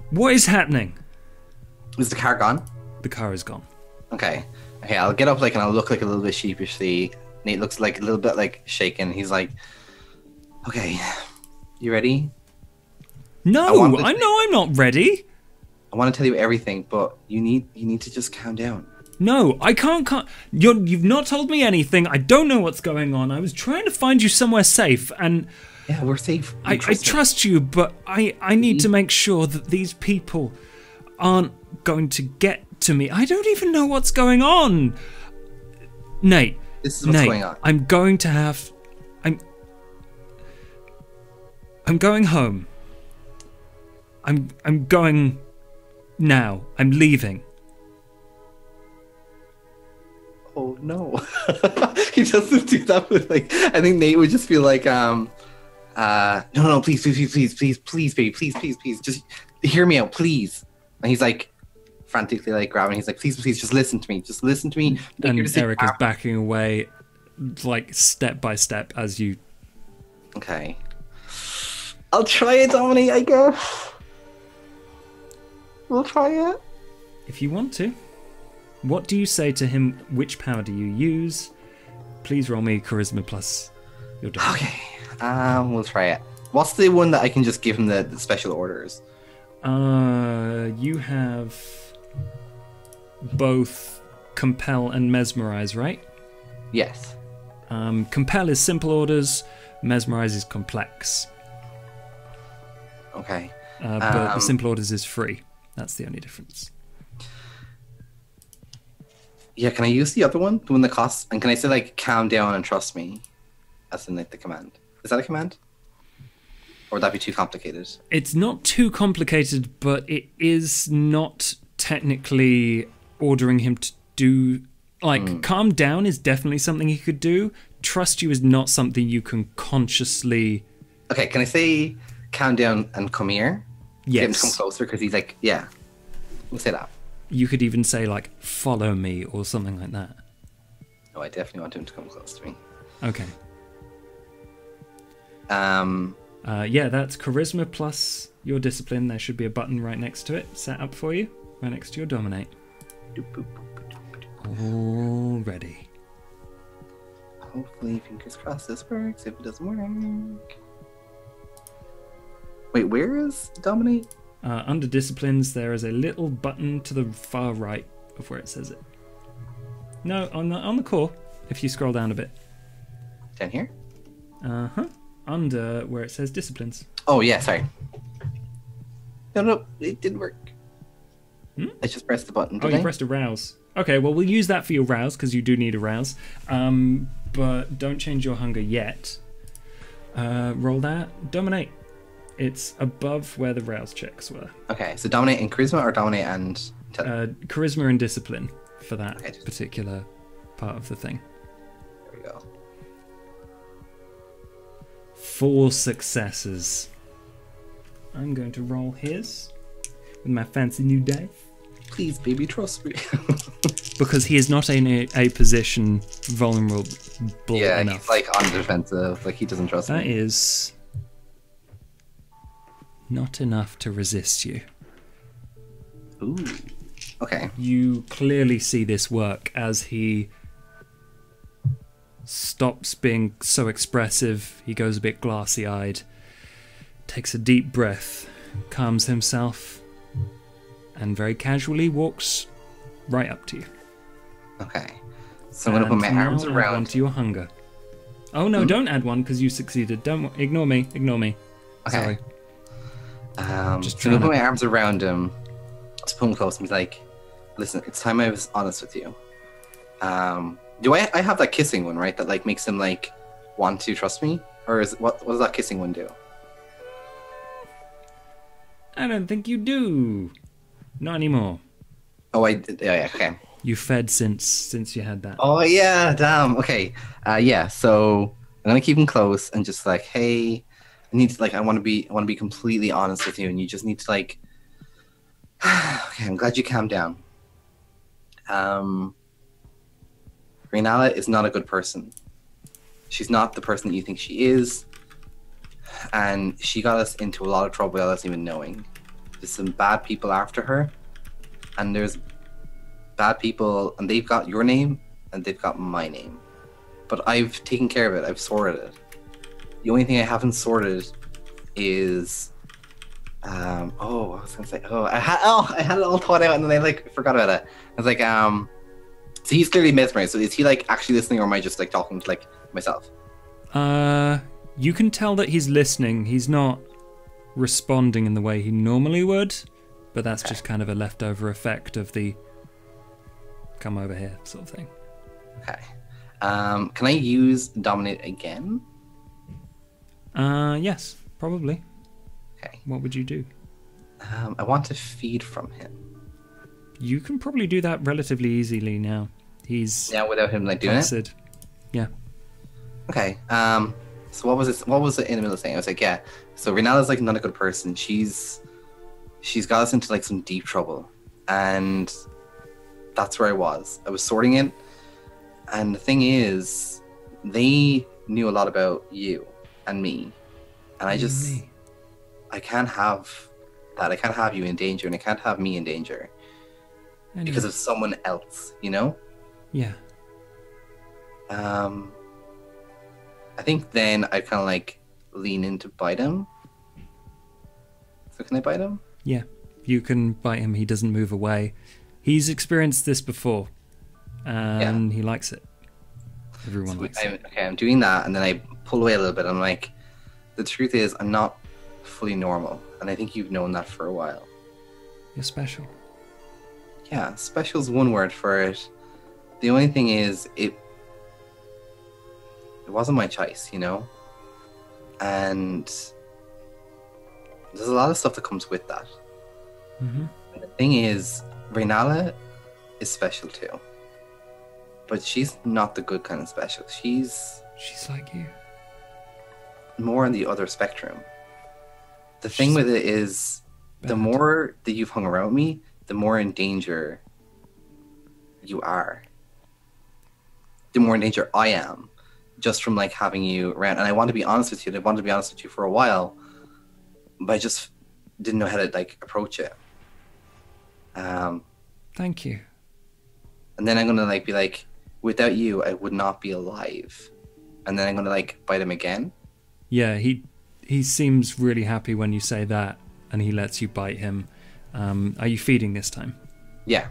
What is happening? Is the car gone? The car is gone. Okay, I'll get up like and I'll look like a little bit sheepishly. Nate looks like a little bit like shaken. He's like, okay, you ready? No, I'm not ready. I want to tell you everything, but you need to just calm down. No, I can't. You've not told me anything. I don't know what's going on. I was trying to find you somewhere safe, and yeah, we're safe. I trust you, but I need to make sure that these people aren't going to get to me. I don't even know what's going on. Nate, this is what's going on. I'm going home. I'm going now. I'm leaving. Oh no. He doesn't do that with like, I think Nate would just feel like no, please baby, please just hear me out, please. And he's like frantically like grabbing, he's like, please just listen to me. And Eric is backing away like step by step as you. Okay, I'll try it, Dominic, I guess. We'll try it if you want to. What do you say to him? Which power do you use? Please roll me charisma plus your die. Okay, we'll try it. What's the one that I can just give him the special orders? You have both compel and mesmerize, right? Yes. Compel is simple orders, mesmerize is complex. Okay. But the simple orders is free. That's the only difference. Yeah, can I use the other one? The one that costs? And can I say, like, calm down and trust me? As in, like, the command. Is that a command? Or would that be too complicated? It's not too complicated, but it is not technically ordering him to do... Like, calm down is definitely something he could do. Trust you is not something you can consciously... Okay, can I say, calm down and come here? Yes. Get him to come closer, because he's like, yeah. We'll say that. You could even say, like, follow me or something like that. Oh, I definitely want him to come close to me. Okay. Yeah, that's charisma plus your discipline. There should be a button right next to it, set up for you, right next to your dominate. All ready. Hopefully, fingers crossed this works. If it doesn't work... Wait, where is dominate? Under disciplines, there is a little button to the far right of where it says it. No, on the core, if you scroll down a bit. Down here? Uh-huh. Under where it says disciplines. Oh, yeah, sorry. No, it didn't work. I just pressed the button, you pressed a rouse. Okay, well, we'll use that for your rouse, because you do need a rouse. But don't change your hunger yet. Roll that. Dominate. It's above where the rouse checks were. Okay, so dominate and charisma or dominate and... charisma and discipline for that particular part of the thing. There we go. 4 successes. I'm going to roll his with my fancy new dice. Please, baby, trust me. Because he is not in a position vulnerable yeah, enough. he's like on the defensive. Like he doesn't trust me. That is not enough to resist you. Ooh. Okay. You clearly see this work as he stops being so expressive. He goes a bit glassy-eyed, takes a deep breath, calms himself, and very casually walks right up to you. Okay. So I'm going to put my arms around... onto your hunger. Oh no, don't add one because you succeeded. Don't ignore me. Okay. Sorry. Just so I'm gonna trying put to- my arms around him, just pull him close, and be like, "Listen, it's time I was honest with you. Do I have that kissing one, right? That like makes him like want to trust me, or is what does that kissing one do? I don't think you do. Not anymore. Oh, yeah, okay. You fed since you had that. Oh yeah, damn. Okay, yeah. So I'm gonna keep him close and just like, hey, I need to like, I want to be completely honest with you, and you just need to like, okay, I'm glad you calmed down. Renala is not a good person. She's not the person that you think she is, and she got us into a lot of trouble without us even knowing. There's some bad people after her, and there's bad people, and they've got your name and they've got my name, but I've taken care of it. I've sorted it. The only thing I haven't sorted is I was gonna say I had it all thought out and then I like forgot about it. I was like so he's clearly mesmerized. So is he like actually listening, or am I just like talking to like myself? You can tell that he's listening. He's not responding in the way he normally would, but that's just kind of a leftover effect of the come over here sort of thing. Okay. Can I use dominate again? Yes, probably. Okay. What would you do? I want to feed from him. You can probably do that relatively easily now. He's Without him like doing placid. Yeah. Okay. So what was it? What was it in the middle of saying? I was like, yeah. So Renala's like not a good person. She's got us into like some deep trouble, and that's where I was. I was sorting it, and the thing is, they knew a lot about you and me, and I can't have that. I can't have you in danger, and I can't have me in danger because of someone else. You know? Yeah. I think then I kind of like lean in to bite him. So can I bite him? Yeah. You can bite him. He doesn't move away. He's experienced this before, and he likes it. Everyone likes it. Okay, I'm doing that, and then I pull away a little bit. I'm like, the truth is, I'm not fully normal, and I think you've known that for a while. You're special. Yeah, special's one word for it. The only thing is, it wasn't my choice, you know? And there's a lot of stuff that comes with that. Mm-hmm. And the thing is, Renala is special too. But she's not the good kind of special. She's like you. more on the other spectrum. The thing with it is, the more that you've hung around me, the more in danger you are. The more in danger I am, just from like having you around. And I want to be honest with you. I wanted to be honest with you for a while, but I just didn't know how to like approach it. Thank you. And then I'm gonna like be like, without you, I would not be alive. And then I'm gonna like bite him again. Yeah, he seems really happy when you say that, and he lets you bite him. Are you feeding this time? Yeah.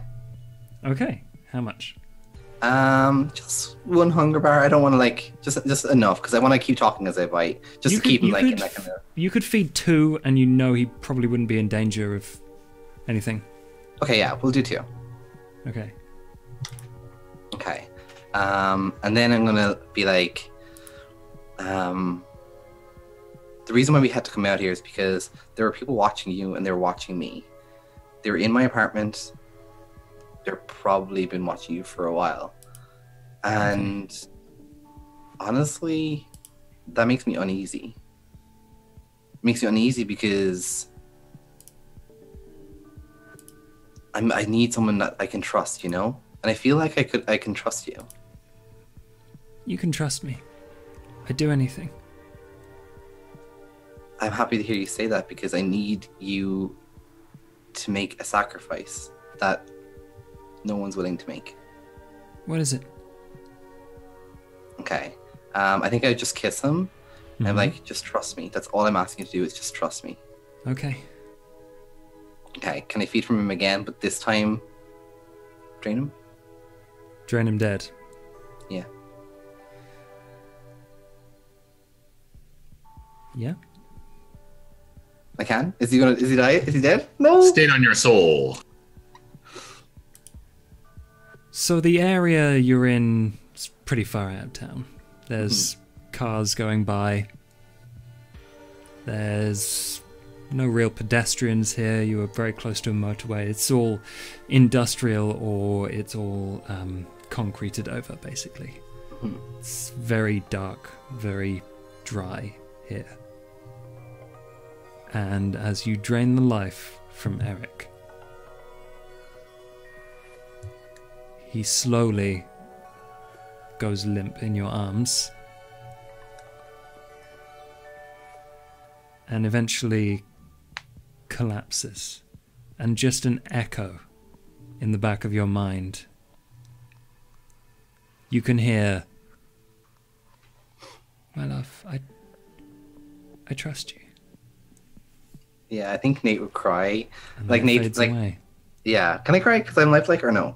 Okay. How much? Just one hunger bar. I don't want to like just enough because I want to keep talking as I bite, just to keep him like in that kind of. You could feed 2, and you know he probably wouldn't be in danger of anything. Okay, yeah, we'll do 2. Okay. Okay. And then I'm gonna be like, the reason why we had to come out here is because there were people watching you and they were watching me. They were in my apartment. They're probably been watching you for a while. And honestly, that makes me uneasy. It makes me uneasy because I need someone that I can trust, you know? And I feel like I can trust you. You can trust me. I'd do anything. I'm happy to hear you say that because I need you to make a sacrifice that no one's willing to make. What is it? Okay. I think I would just kiss him and like, just trust me. That's all I'm asking you to do is just trust me. Okay. Okay. Can I feed from him again, but this time drain him? Drain him dead. Yeah. Yeah. I can. Is he gonna? Is he die? Is he dead? No. Stain on your soul. So the area you're in is pretty far out of town. There's cars going by. There's no real pedestrians here. You are very close to a motorway. It's all industrial or it's all concreted over, basically. It's very dark, very dry here. And as you drain the life from Eric, he slowly goes limp in your arms and eventually collapses. And just an echo in the back of your mind, you can hear, "My love, I trust you." Yeah, I think Nate would cry. And Like then it Nate, fades like, away. yeah. Can I cry because I'm lifelike or no?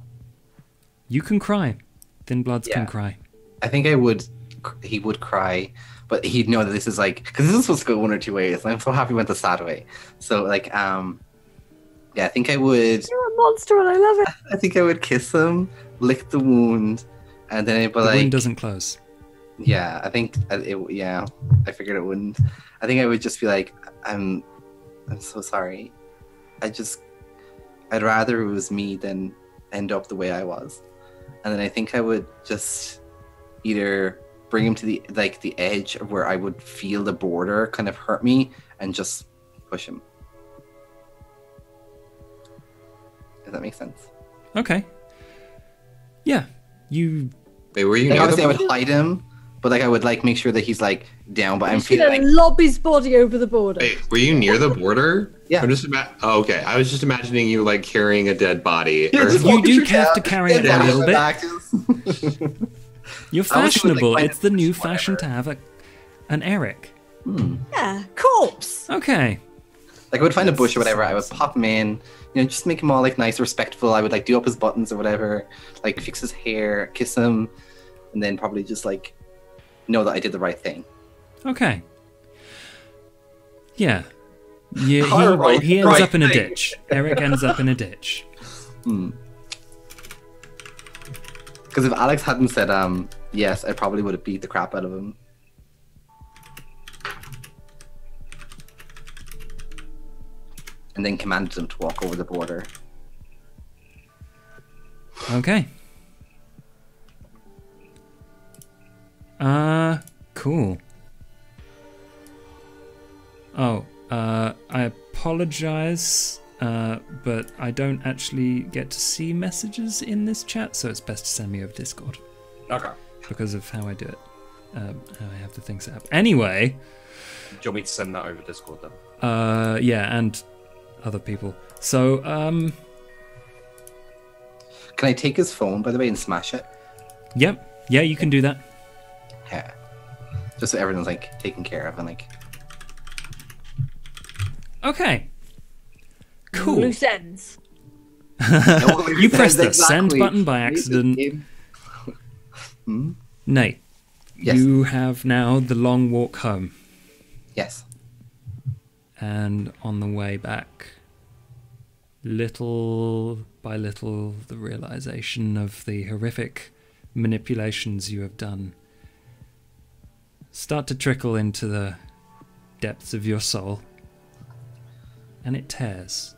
You can cry. Thin-Bloods can Yeah. cry. I think I would. He would cry, but he'd know that this is like because this is supposed to go one or two ways. And I'm so happy it went the sad way. So like, yeah, I think I would. You're a monster and I love it. I think I would kiss him, lick the wound, and then I'd be The like, wound doesn't close. yeah, I think yeah, I figured it wouldn't. I think I would just be like, I'm so sorry. I'd rather it was me than end up the way I was. And then I think I would just either bring him to the edge of where I would feel the border kind of hurt me and just push him. Does that make sense? Okay. Yeah. You Wait, were you Like near obviously I the would hide him, but like I would like make sure that he's like down, but I'm He's feeling gonna like lob his body over the border. Wait, were you near the border? Yeah. I'm just oh, okay. I was just imagining you like carrying a dead body. Yeah, Or- just You walking do through have town, to carry it dead a body little on bit. my back, just- You're I wish it would, like, fashionable. find It's the a new bush, fashion to whatever. have an Eric. Yeah, corpse. Okay. Like I would find a bush or whatever, I would pop him in, just make him all like nice, respectful. I would like do up his buttons or whatever, like fix his hair, kiss him, and then probably just like know that I did the right thing. Okay. Yeah. Horrible. He ends Right up in a thing. ditch. Eric ends up in a ditch. Because if Alex hadn't said yes, I probably would have beat the crap out of him. And then commanded him to walk over the border. Okay. Cool. Oh, I apologize, but I don't actually get to see messages in this chat, so it's best to send me over Discord Okay. because of how I do it. How I have the thing set up. Anyway, Do you want me to send that over Discord then? yeah, and other people. So, Can I take his phone, by the way, and smash it? yep, yeah, you can do that. Yeah. Just so everyone's like taken care of and like. Okay. Cool. Loose ends. You pressed the send button by accident. Nate, Yes. you have now the long walk home. Yes. And on the way back, little by little, the realization of the horrific manipulations you have done start to trickle into the depths of your soul. And it tears.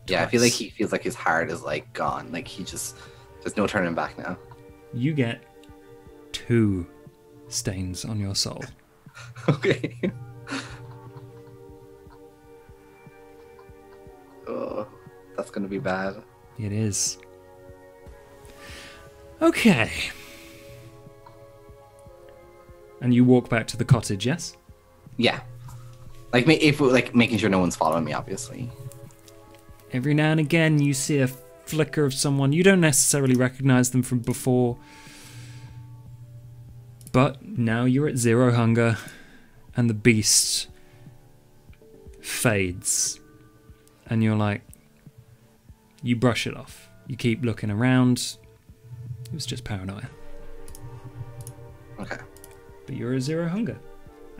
Yeah, I feel Twice. like he feels like his heart is like gone. Like there's no turning back now. You get 2 stains on your soul. Okay. Oh, that's gonna be bad. It is. Okay. And you walk back to the cottage, yes? Yeah. Like if like making sure no one's following me, obviously. Every now and again you see a flicker of someone. You don't necessarily recognize them from before. But now you're at 0 hunger and the beast fades. And you're like, you brush it off. You keep looking around. It was just paranoia. Okay. But you're at 0 hunger.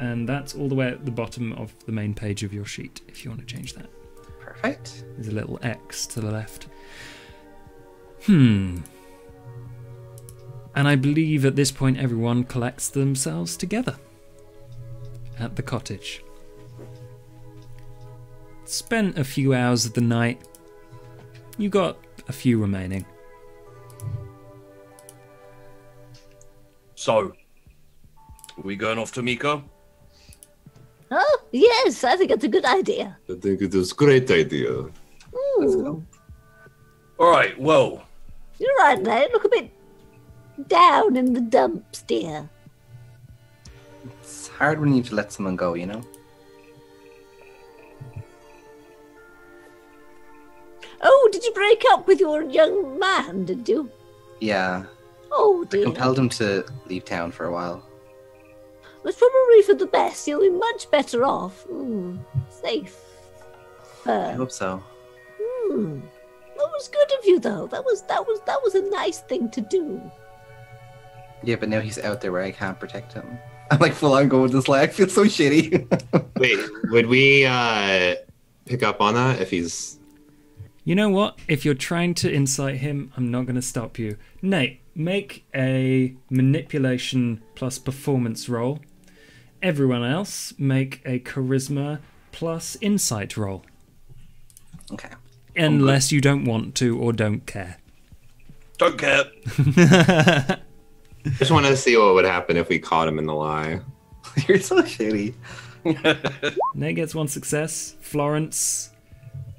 and that's all the way at the bottom of the main page of your sheet, if you want to change that. Perfect. There's a little X to the left. And I believe at this point everyone collects themselves together at the cottage. Spent a few hours of the night. You got a few remaining. So, are we going off to Miko? Oh, yes, I think that's a good idea. I think it is a great idea. Let's go. All right. Well, You're right, mate. Look a bit down in the dumps, dear. It's hard when you need to let someone go, you know? Oh, did you break up with your young man, did you? Yeah. Oh, I dear. compelled him to leave town for a while. It's probably for the best. You'll be much better off. Safe. I hope so. That was good of you, though. That was a nice thing to do. Yeah, but now he's out there where I can't protect him. I'm like full on going with this leg. I feel so shitty. Wait, would we pick up on that if he's... You know what? If you're trying to incite him, I'm not going to stop you. Nate, make a manipulation plus performance roll. Everyone else, make a charisma plus insight roll. Okay. Unless you don't want to or don't care. don't care. I just want to see what would happen if we caught him in the lie. You're so shitty. Nate gets 1 success. Florence,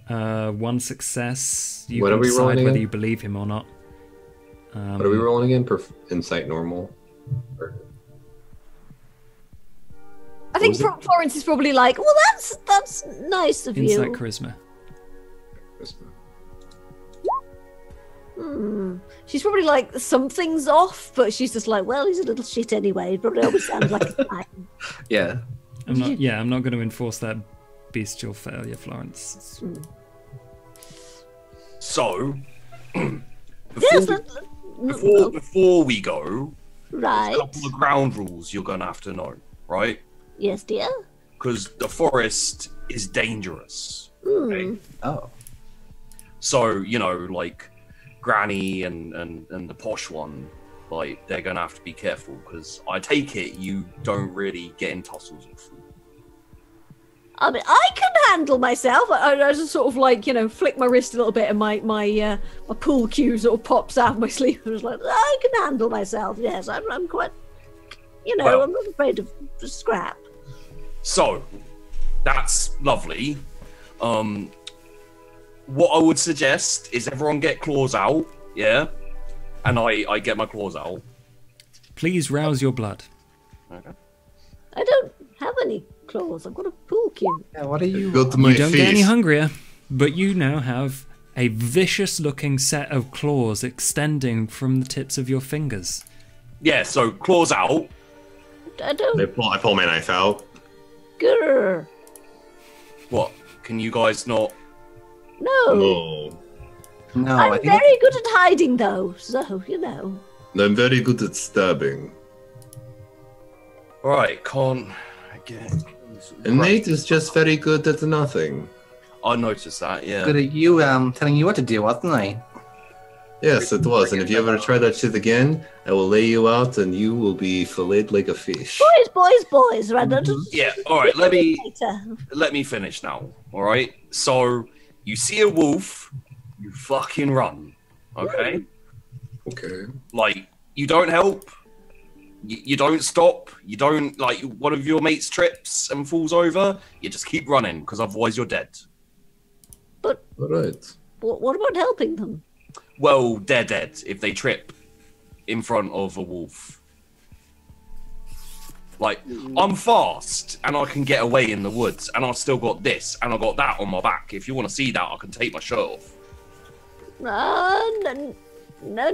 1 success. You What can are we decide rolling whether again? you believe him or not. What are we rolling again? Insight normal? Or- I think was it? Florence is probably like, well, that's nice of Insight you. charisma. She's probably like, something's off, but she's just like, well, he's a little shit anyway. He probably always sounds like a fine. Yeah. I'm not going to enforce that bestial failure, Florence. So, Yes, before we go, right. a couple of ground rules you're gonna have to know, right? Yes, dear. Because the forest is dangerous. Okay? Oh. So, you know, like Granny and the posh one, like they're gonna have to be careful because I take it you don't really get in tussles with them. I mean, I can handle myself. I just sort of like, flick my wrist a little bit and my pool cue sort of pops out of my sleeve. I was like, I can handle myself. Yes, I'm quite, Well- I'm not afraid of scrap. So, that's lovely. What I would suggest is everyone get claws out, yeah? And I get my claws out. Please rouse your blood. Okay. I don't have any claws. I've got a pool cue. Yeah, what are you? Go to my You don't get any face. hungrier, but you now have a vicious-looking set of claws extending from the tips of your fingers. Yeah, so claws out. I don't. I pull my knife out. Grr. What? Can you guys not? No. No. No, I'm I think very good at hiding, though. So, I'm very good at stabbing. Alright, can't get. And Nate is just very good at nothing. I noticed that, yeah. good at you telling you what to do, wasn't I? Yes, it was. And if you ever try that shit again, I will lay you out and you will be filleted like a fish. boys, right? Yeah, alright, let me Later. finish now. Alright? So you see a wolf, you fucking run. Okay? Okay. Like, you don't help. You don't stop. You don't, like, one of your mates trips and falls over. You just keep running, because otherwise you're dead. All right. What about helping them? Well, they're dead if they trip in front of a wolf. Like, I'm fast, and I can get away in the woods, and I've still got this, and I've got that on my back. If you want to see that, I can take my shirt off. No. And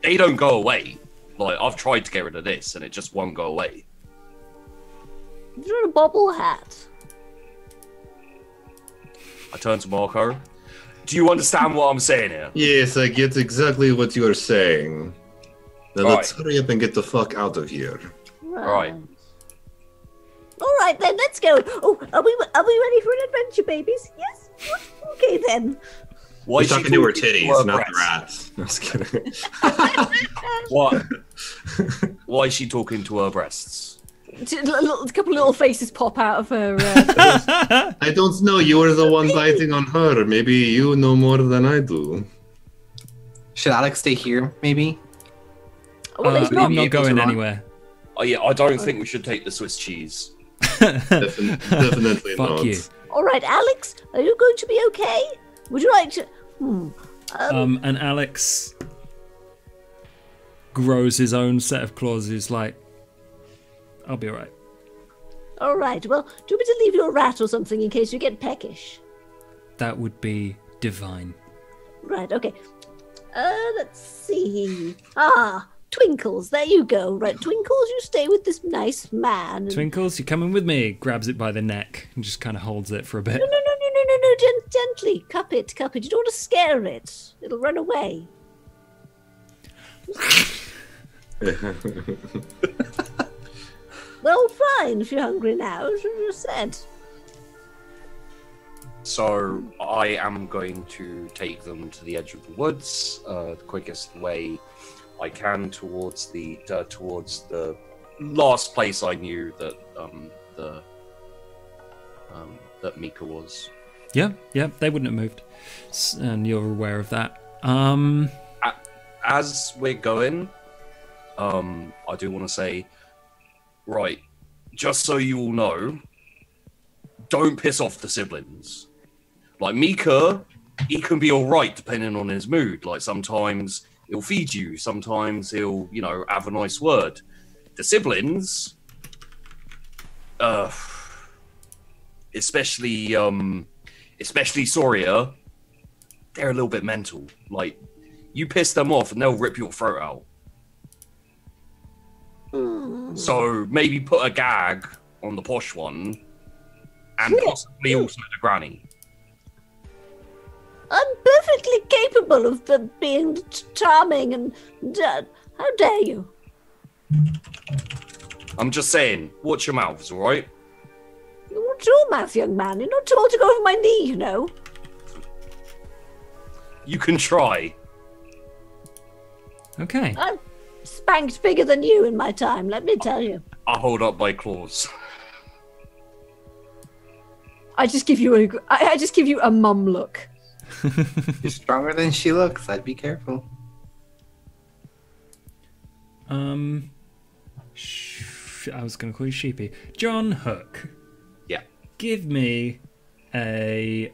they don't go away. Like, I've tried to get rid of this, and it just won't go away. You're in a bobble hat. I turn to Marco. Do you understand what I'm saying here? Yes, I get exactly what you're saying. Now All let's hurry up and get the fuck out of here. Right. All right then, let's go. Oh, are we ready for an adventure, babies? Yes. Okay then. Why He's is she talking to her talking titties, not the breasts? rats. No, I was kidding. What? Why is she talking to her breasts? A couple of little faces pop out of her. I don't know. You were the one biting on her. Maybe you know more than I do. Should Alex stay here, maybe? Well, it's I'm not. not going anywhere. Oh yeah, I don't think we should take the Swiss cheese. Definitely Fuck not. you. All right, Alex, are you going to be okay? Would you like to? And Alex grows his own set of claws. He's like, I'll be alright. All right. Well, do you want me to leave you a rat or something in case you get peckish? That would be divine. Right. Okay. Let's see. Twinkles. There you go. Right, Twinkles, you stay with this nice man. and- Twinkles, you're coming with me. Grabs it by the neck and just kind of holds it for a bit. No. Gently. Cup it. You don't want to scare it. It'll run away. Well, fine. If you're hungry now, as you said. So I am going to take them to the edge of the woods, the quickest way I can towards the last place I knew that that Mika was. Yeah, they wouldn't have moved. And you're aware of that. As we're going, I do want to say, right, just so you all know, don't piss off the siblings. Like Mika, he can be all right depending on his mood. Like sometimes he'll feed you, sometimes he'll, have a nice word. The siblings, especially Soria, they're a little bit mental. Like you piss them off and they'll rip your throat out. So maybe put a gag on the posh one, and possibly also the granny. I'm perfectly capable of being charming and... how dare you? I'm just saying, watch your mouths, all right? Watch your mouth, young man. You're not too old to go over my knee, you know. You can try. Okay. I've spanked bigger than you in my time, let me tell you. I'll hold up my claws. I just give you a mum look. You're stronger than she looks. I'd be careful. I was going to call you Sheepy. John Hook. Yeah. Give me a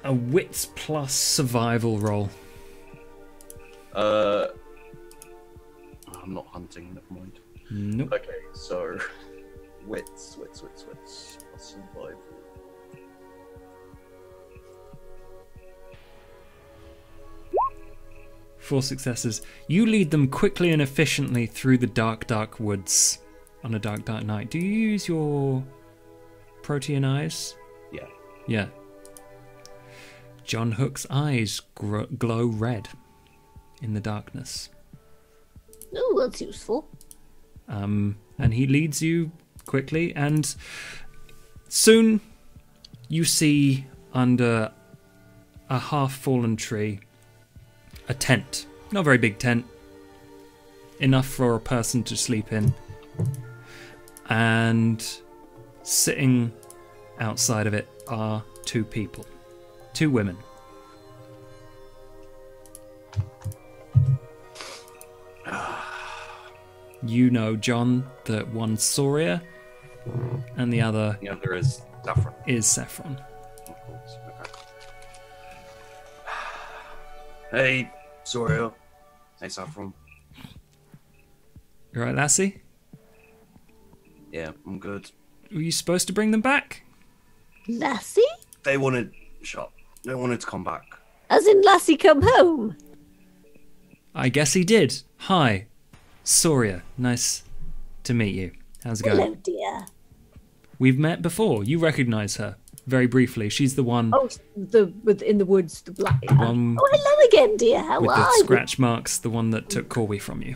wits plus survival roll. I'm not hunting, never mind. Nope. Okay, so wits plus survival. Four successes. You lead them quickly and efficiently through the dark woods on a dark night. Do you use your protean eyes? Yeah. Yeah. John Hook's eyes glow red in the darkness. Oh, that's useful. And he leads you quickly, and soon you see under a half-fallen tree a tent. Not a very big tent. Enough for a person to sleep in. And sitting outside of it are two people. Two women. You know, John, that one's Soria and the other is Saffron. is Saffron. Of course. Okay. Hey, Soria. Hey, Saffron. You right, lassie? Yeah, I'm good. Were you supposed to bring them back? Lassie? They wanted to come back. As in Lassie come home? I guess he did. Hi, Soria. Nice to meet you. How's it going? Hello, dear. We've met before. You recognise her very briefly. She's the one Oh, in the woods, the black. one- Oh, hello again, dear. How with the are you? scratch marks, the one that took Corby from you.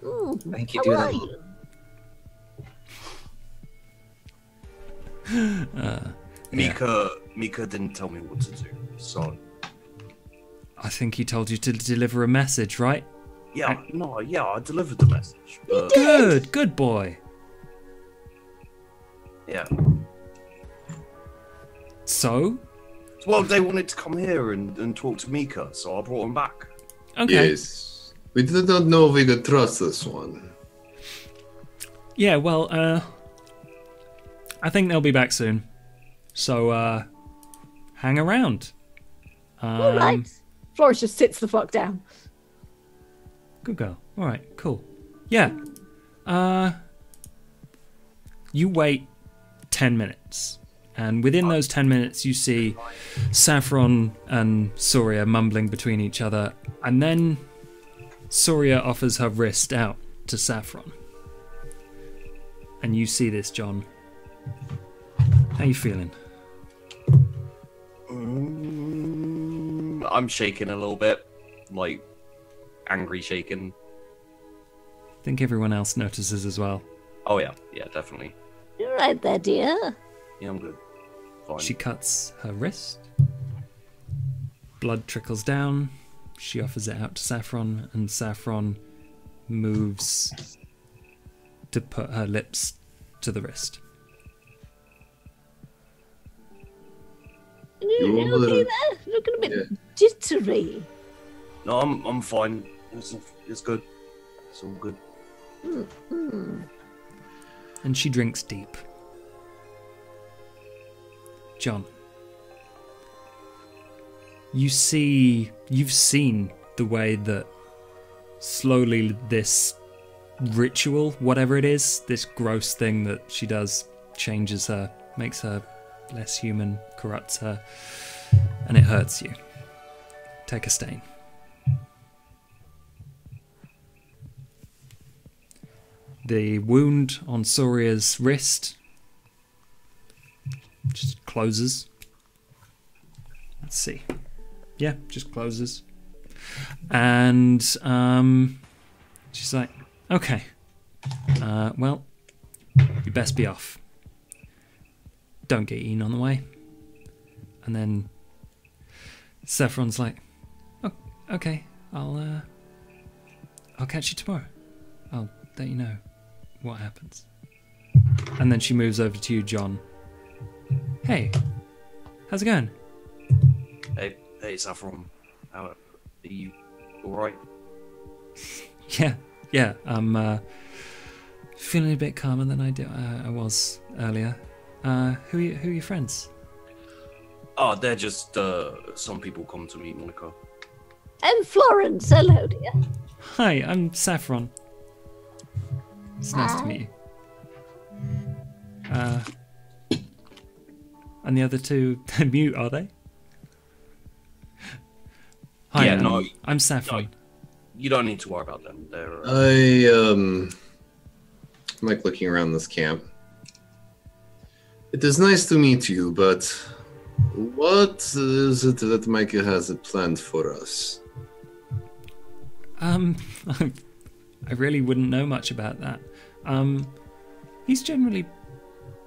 Mm, Thank you, how dear. are you? Mika didn't tell me what to do, so... I think he told you to deliver a message, right? Yeah, I delivered the message. But... Good boy. Yeah. So? Well, they wanted to come here and talk to Mika, so I brought him back. Okay. Yes. We did not know if we could trust this one. Yeah, well, I think they'll be back soon. So, hang around. All right. Florence just sits the fuck down. Good girl. All right, cool. Yeah. You wait 10 minutes. And within those 10 minutes, you see Saffron and Soria mumbling between each other. And then Soria offers her wrist out to Saffron. And you see this, John. How you feeling? I'm shaking a little bit. Like, angry shaking. I think everyone else notices as well. Oh, yeah. Yeah, definitely. You're right there, dear. Yeah, I'm good. Fine. She cuts her wrist. Blood trickles down. She offers it out to Saffron, and Saffron moves to put her lips to the wrist. You okay there? Looking a bit jittery. No, I'm fine. It's good. It's all good. And she drinks deep. John, you've seen the way that slowly this ritual, whatever it is, this gross thing that she does, changes her, makes her less human, corrupts her, and it hurts you. Take a stain. The wound on Soria's wrist just closes. Let's see. Yeah, just closes. And she's like, okay, well, you best be off. Don't get eaten on the way. And then Saffron's like, oh, okay, I'll catch you tomorrow. I'll let you know what happens. And then she moves over to you, John. Hey, how's it going? Hey, Saffron. How are you? All right? Yeah. I'm feeling a bit calmer than I was earlier. Who are your friends? Oh, they're just some people come to meet Monica. I'm Florence. Hello, dear. Hi, I'm Saffron. It's nice to meet you. And the other two, they're mute, are they? Hi, Yeah, I'm Saffron. No, you don't need to worry about them. They're. I'm like looking around this camp. It is nice to meet you, but what is it that Micah has planned for us? I really wouldn't know much about that. He's generally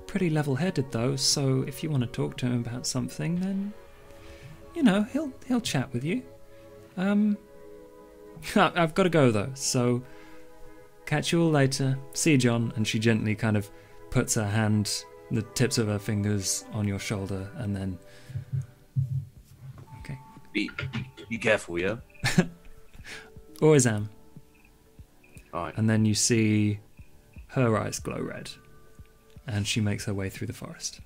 pretty level-headed though, so if you want to talk to him about something, then he'll chat with you. I've got to go though, so catch you all later. See you, John. And she gently kind of puts her hand, the tips of her fingers, on your shoulder, and then okay. Be careful, yeah. Always am. All right. And then you see her eyes glow red, and she makes her way through the forest.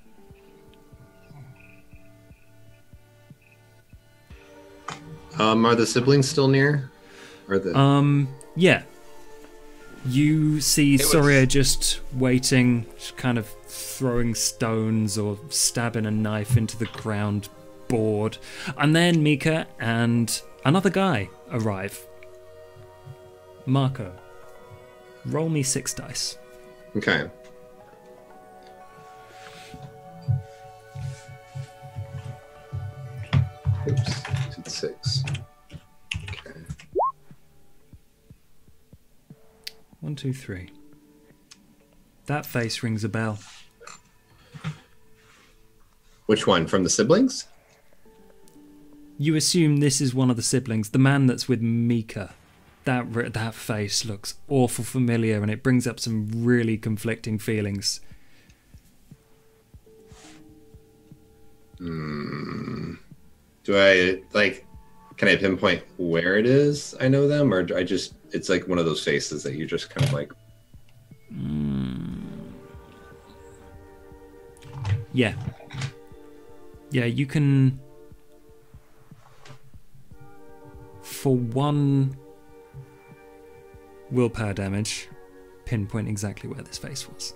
Are the siblings still near? Are they? Yeah. You see Soria just waiting, kind of throwing stones or stabbing a knife into the ground, bored. And then Mika and another guy arrive. Marco, roll me 6 dice. Okay. Oops, it's 6. Okay. 1, 2, 3. That face rings a bell. Which one? From the siblings? You assume this is one of the siblings, the man that's with Mika. That face looks awful familiar, and it brings up some really conflicting feelings. Do I, like, can I pinpoint where it is I know them? Or I just, it's like one of those faces that you just kind of like... Yeah. Yeah, you can... For 1 willpower damage, pinpoint exactly where this face was.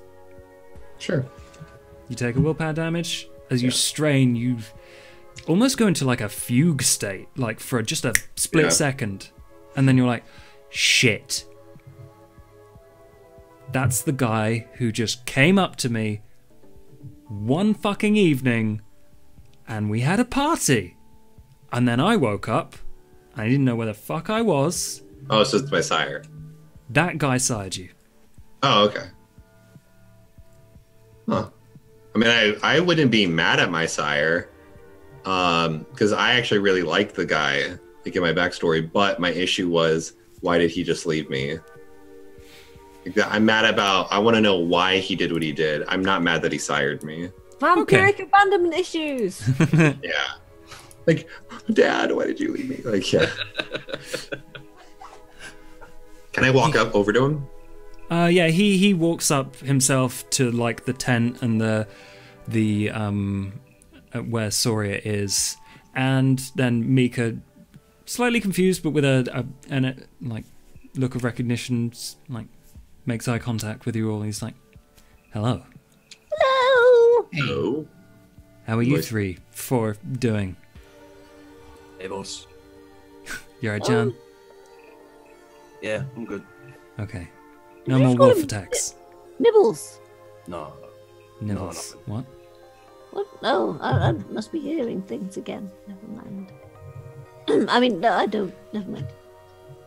Sure. You take a willpower damage. As you strain, you almost go into like a fugue state, like for just a split second. And then you're like, shit. That's the guy who just came up to me one fucking evening and we had a party. And then I woke up. I didn't know where the fuck I was. Oh, so it's my sire. That guy sired you. Oh, okay. Huh. I mean, I wouldn't be mad at my sire, because I actually really liked the guy, like in my backstory, but my issue was, why did he just leave me? I'm mad about, I want to know why he did what he did. I'm not mad that he sired me. Vampiric abandonment issues. Yeah. Like, Dad, why did you leave me? Like, yeah. Can I walk up over to him? Yeah, he walks up himself to like the tent and the where Soria is, and then Mika, slightly confused but with a like look of recognition, like makes eye contact with you all. He's like, "Hello." Hello. Hello. How are you 4 doing? Hey, boss. You alright, John? Yeah, I'm good. Okay. No Did you more call wolf him attacks. Nibbles. No. Nibbles. No. What? What? Oh, I must be hearing things again. Never mind. I mean, no, I don't. Never mind.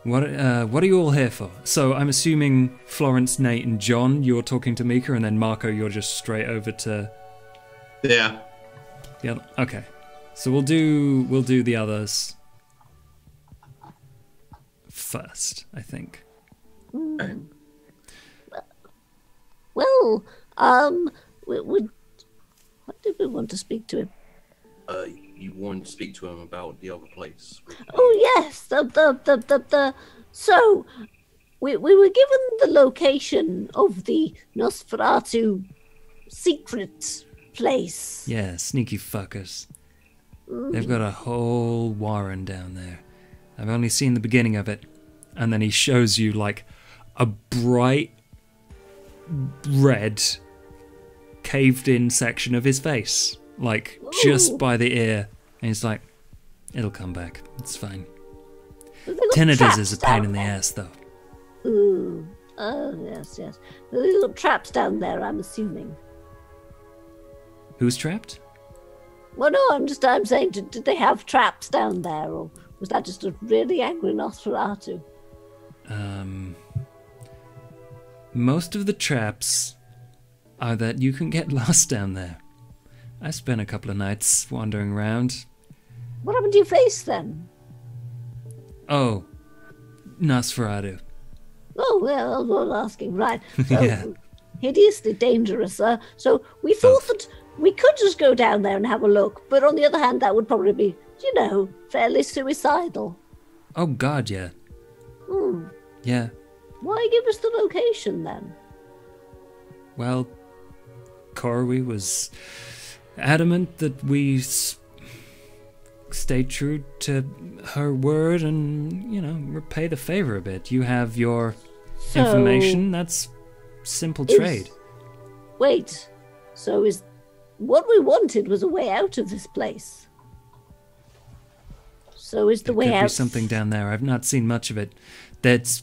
What are you all here for? So I'm assuming Florence, Nate, and John, you're talking to Mika, and then Marco, you're just straight over to... Yeah. Yeah. Okay. So we'll do the others first, I think. Okay. Well, what did we want to speak to him? You wanted to speak to him about the other place. Oh yes, the. So, we were given the location of the Nosferatu secret place. Yeah, sneaky fuckers. They've got a whole warren down there. I've only seen the beginning of it. And then he shows you like a bright red caved in section of his face. Like just by the ear. And he's like, it'll come back. It's fine. Tinnitus is a pain in the ass though. Ooh. Oh yes. The little traps down there, I'm assuming. Who's trapped? Well, no, I'm saying, did they have traps down there, or was that just a really angry Nosferatu? Most of the traps are that you can get lost down there. I spent a couple of nights wandering around. What happened to your face then? Oh, Nosferatu. Oh, well, I was asking, right. So, Yeah. Hideously dangerous, so we thought that we could just go down there and have a look, but on the other hand, that would probably be, fairly suicidal. Oh God, yeah. Hmm. Yeah. Why give us the location then? Well, Corey was adamant that we stay true to her word and, repay the favor a bit. You have your information. That's simple trade. Wait, so is what we wanted was a way out of this place? So is the way Could out be something down there. I've not seen much of it. That's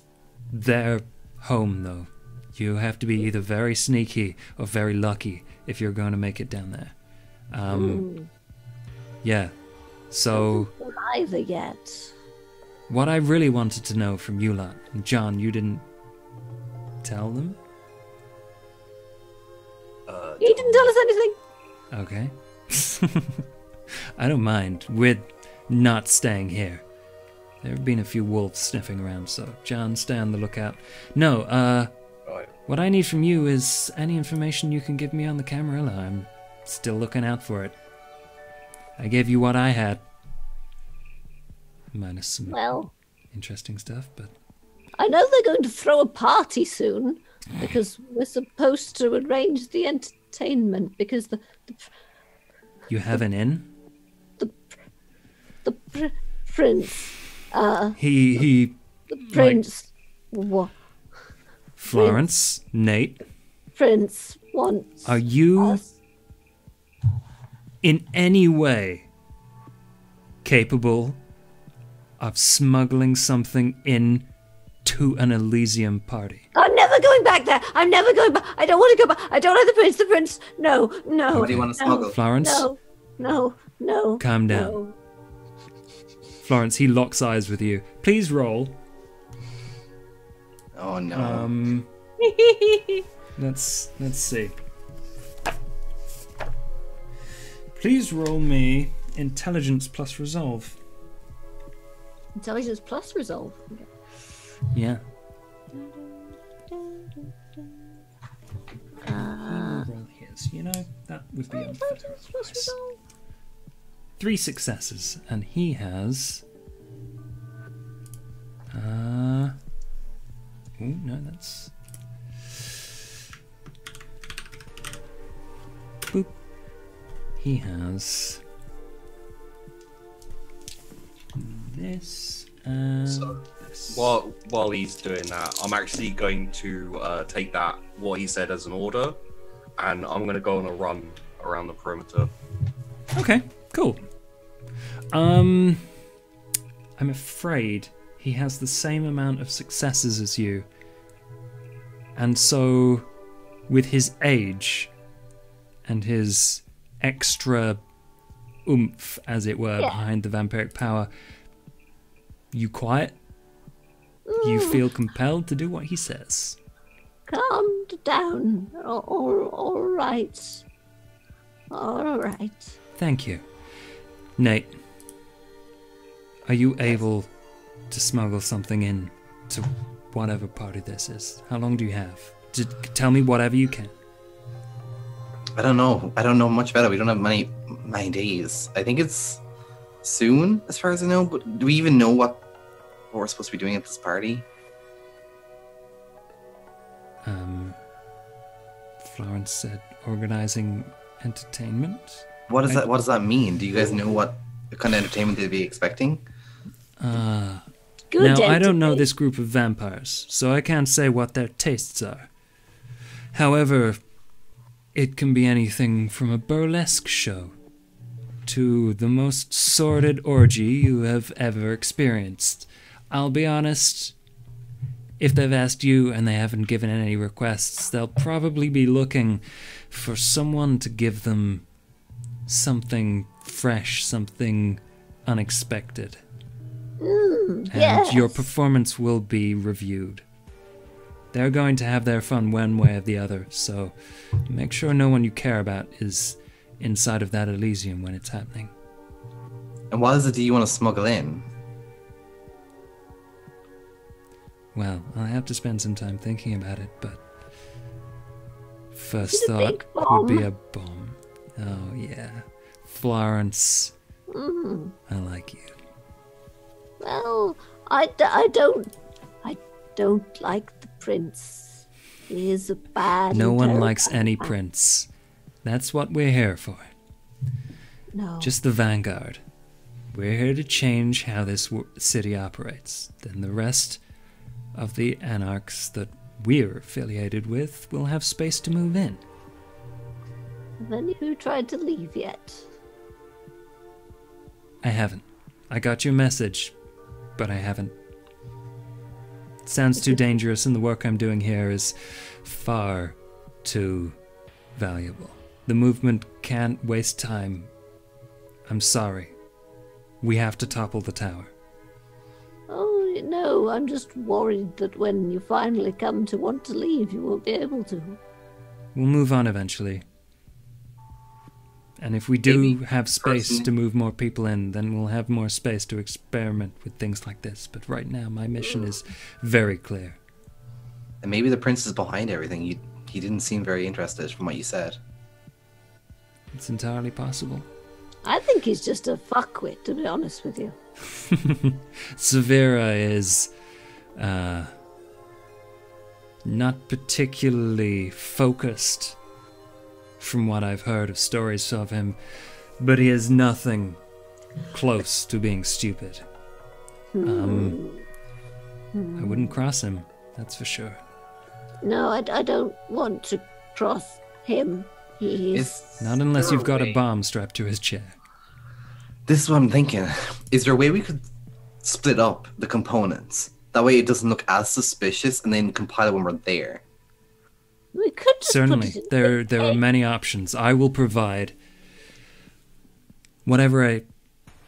their home, though. You have to be either very sneaky or very lucky if you're going to make it down there. Yeah. So not either yet. what I really wanted to know from you lot, and John, you didn't tell them? He didn't tell us anything. Okay. I don't mind. We're not staying here. There have been a few wolves sniffing around, so John, stay on the lookout. No, Right. what I need from you is any information you can give me on the Camarilla. I'm still looking out for it. I gave you what I had. Minus some Well, interesting stuff, but... I know they're going to throw a party soon because we're supposed to arrange the entertainment because the You have an inn? prince, He the prince, Florence, Nate, prince wants are you us. in any way capable of smuggling something in to an Elysium party? I'm never going back there. I'm never going back. I don't want to go back. I don't like the prince. The prince. No, no. What do you want to no, smuggle? Florence, No. calm down. No. Florence, he locks eyes with you. Please roll. Oh no. Let's see. Please roll me intelligence plus resolve. Intelligence plus resolve. Yeah. Roll his. You know, that would be unfair. Intelligence plus advice. resolve. 3 successes, and he has. Oh no, that's. Boop. He has this and this. While he's doing that, I'm actually going to take that, what he said, as an order, and I'm going to go on a run around the perimeter. Okay, cool. I'm afraid he has the same amount of successes as you. And so, with his age and his extra oomph, as it were, behind the vampiric power, you quiet? You feel compelled to do what he says. Calm down. All right. All right. Thank you. Nate, are you able to smuggle something in to whatever party this is? How long do you have? Tell me whatever you can. I don't know. I don't know much about it. We don't have many days. I think it's soon, as far as I know. But do we even know what we're supposed to be doing at this party? Florence said organizing entertainment. What does that? What does that mean? Do you guys know what kind of entertainment they'd be expecting? Good Now, I don't know entertainment. this group of vampires, so I can't say what their tastes are. However, it can be anything from a burlesque show to the most sordid orgy you have ever experienced. I'll be honest, if they've asked you and they haven't given any requests, they'll probably be looking for someone to give them something fresh, something unexpected. And yes. your performance will be reviewed. They're going to have their fun one way or the other, so make sure no one you care about is inside of that Elysium when it's happening. And what is it do you want to smuggle in? Well, I'll have to spend some time thinking about it, but first Is it a thought big would be bomb? a bomb. Oh, yeah. Florence, I like you. Well, I don't like the prince. He is a bad. No and one terrible likes any man. prince. That's what we're here for. No. Just the vanguard. We're here to change how this city operates. Then the rest of the anarchs that we're affiliated with will have space to move in. Have any of you tried to leave yet? I haven't. I got your message, but I haven't. It sounds too dangerous, and the work I'm doing here is far too valuable. The movement can't waste time. I'm sorry. We have to topple the tower. Oh, no, I'm just worried that when you finally come to want to leave, you won't be able to. We'll move on eventually. And if we do Maybe have space person- to move more people in, then we'll have more space to experiment with things like this. But right now, my mission is very clear. And maybe the prince is behind everything. He didn't seem very interested from what you said. It's entirely possible. I think he's just a fuckwit, to be honest with you. Severa is not particularly focused from what I've heard of stories of him, but he is nothing close to being stupid. I wouldn't cross him, that's for sure. No, I don't want to cross him. He's... Not unless you've got a way- bomb strapped to his chair. This is what I'm thinking. Is there a way we could split up the components? That way it doesn't look as suspicious, and then compile it when we're there. We could just Certainly, put it in there are many options. I will provide whatever I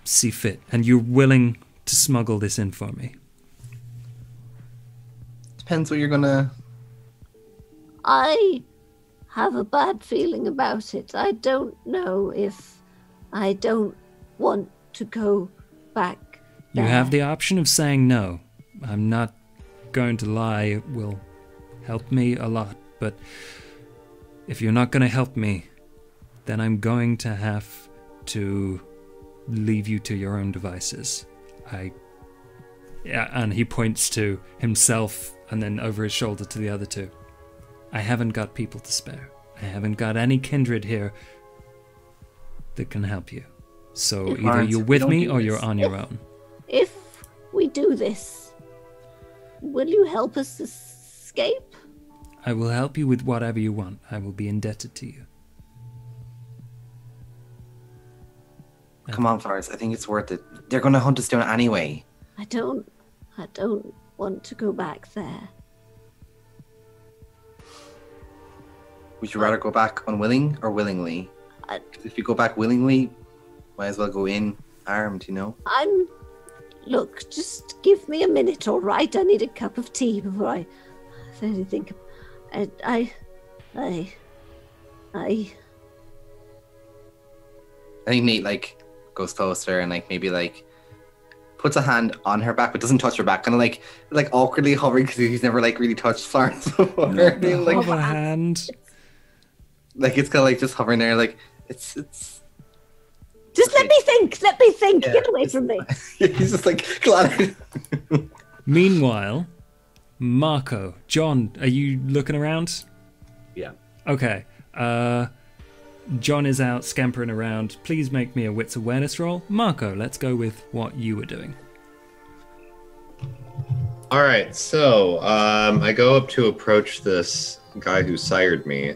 see fit, and you're willing to smuggle this in for me. Depends what you're gonna... I have a bad feeling about it. I don't know if I don't want to go back You there. have the option of saying no. I'm not going to lie, it will help me a lot, but if you're not going to help me, then I'm going to have to leave you to your own devices. Yeah, and he points to himself and then over his shoulder to the other two. I haven't got people to spare. I haven't got any kindred here that can help you. So either Alright, you're so we with don't me do or this. you're on your own. If we do this, will you help us escape? I will help you with whatever you want. I will be indebted to you. Come on, Flores. I think it's worth it. They're gonna hunt us down anyway. I don't want to go back there. Would you rather go back unwilling or willingly? 'Cause if you go back willingly, might as well go in armed, you know? Look, just give me a minute, all right? I need a cup of tea before I think. I think Nate like goes closer and like maybe like puts a hand on her back but doesn't touch her back, kind of like awkwardly hovering because he's never like really touched Florence before. Being, like, Hold a hand. like it's kind of like just hovering there, like it's. just let me think. Let me think. Yeah, Get away from me. He's just like glad. Meanwhile, Marco, John, are you looking around? Yeah. Okay. John is out scampering around. Please make me a wits awareness roll. Marco, let's go with what you were doing. All right, so I go up to approach this guy who sired me,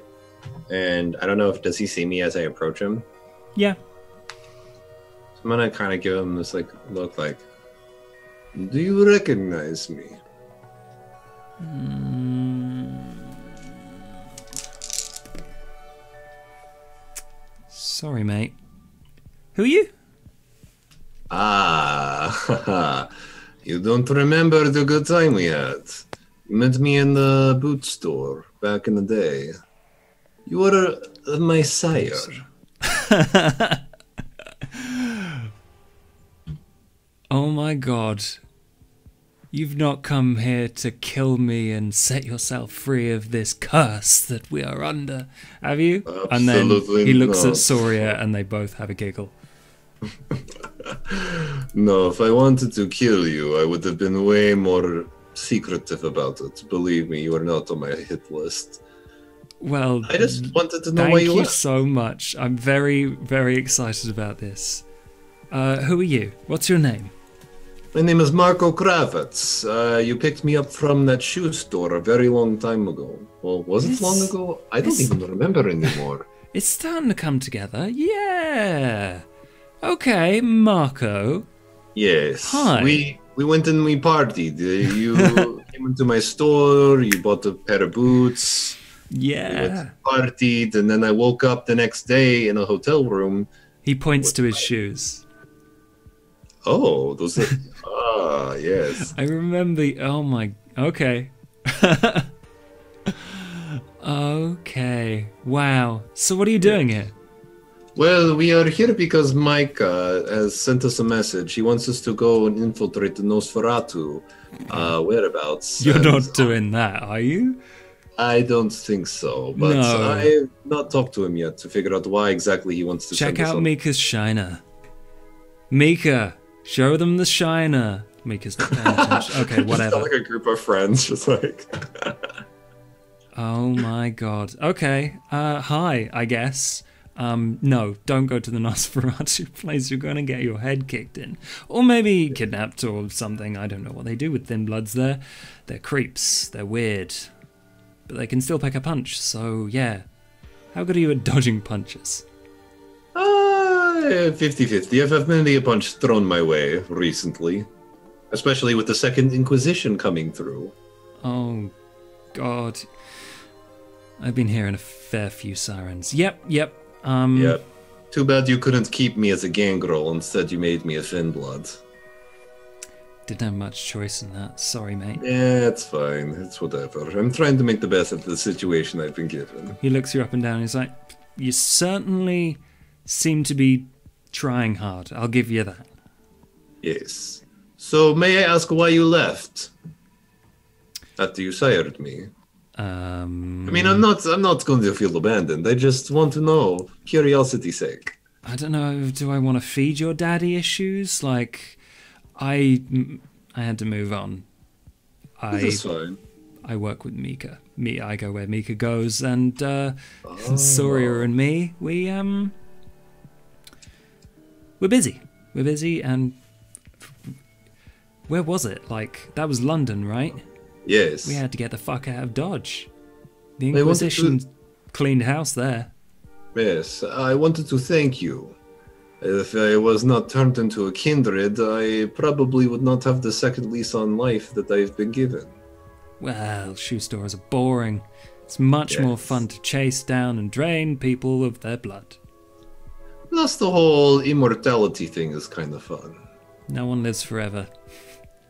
and I don't know if does he see me as I approach him. Yeah. So I'm gonna kind of give him this like look, like, do you recognize me? Sorry, mate. Who are you? Ah, you don't remember the good time we had. You met me in the boot store back in the day. You were my sire. Oh my god. You've not come here to kill me and set yourself free of this curse that we are under, have you? And then Absolutely he looks not. at Soria and they both have a giggle. No, if I wanted to kill you, I would have been way more secretive about it. Believe me, you are not on my hit list. Well, I just wanted to know why thank you you left. so much. I'm very, very excited about this. Who are you? What's your name? My name is Marco Kravitz. You picked me up from that shoe store a very long time ago. Well, was it long ago? I don't even remember anymore. It's starting to come together. Yeah. Okay, Marco. Yes. Hi. We went and we partied. You came into my store, you bought a pair of boots. We went Yeah. and partied, and then I woke up the next day in a hotel room. He points to his shoes. Oh, those are... Ah, yes. I remember. Oh my. Okay. Okay. Wow. So what are you doing here? Well, we are here because Micah has sent us a message. He wants us to go and infiltrate the Nosferatu whereabouts. You're and not doing that, are you? I don't think so, but No. I've not talked to him yet to figure out why exactly he wants to Check send us out on. Mika's shiner. Mika, show them the shiner. Mika's not paying attention. Okay, Just whatever. like a group of friends, just like... Oh my god. Okay, hi, I guess. No, don't go to the Nosferatu place. You're going to get your head kicked in. Or maybe kidnapped or something. I don't know what they do with Thin Bloods there. They're creeps. They're weird. But they can still pack a punch, so yeah. How good are you at dodging punches? 50-50. I've had many a punch thrown my way recently. Especially with the Second Inquisition coming through. Oh, God. I've been hearing a fair few sirens. Yep. Yep. Too bad you couldn't keep me as a gangrel. Instead, you made me a Thin-Blood. Didn't have much choice in that. Sorry, mate. Yeah, it's fine. It's whatever. I'm trying to make the best of the situation I've been given. He looks you up and down and he's like, you certainly seem to be trying hard. I'll give you that. Yes. So, may I ask why you left? After you sired me. I mean, I'm not going to feel abandoned. I just want to know, curiosity's sake. I don't know. Do I want to feed your daddy issues? Like, I had to move on. This is fine. I work with Mika. I go where Mika goes, and Sawyer and me, we're busy. We're busy, and where was it? Like, that was London, right? Yes. We had to get the fuck out of Dodge. The I wanted Inquisition cleaned house there. Yes, I wanted to thank you. If I was not turned into a kindred, I probably would not have the second lease on life that I've been given. Well, shoe stores are boring. It's much more fun to chase down and drain people of their blood. Plus, the whole immortality thing is kind of fun. No one lives forever.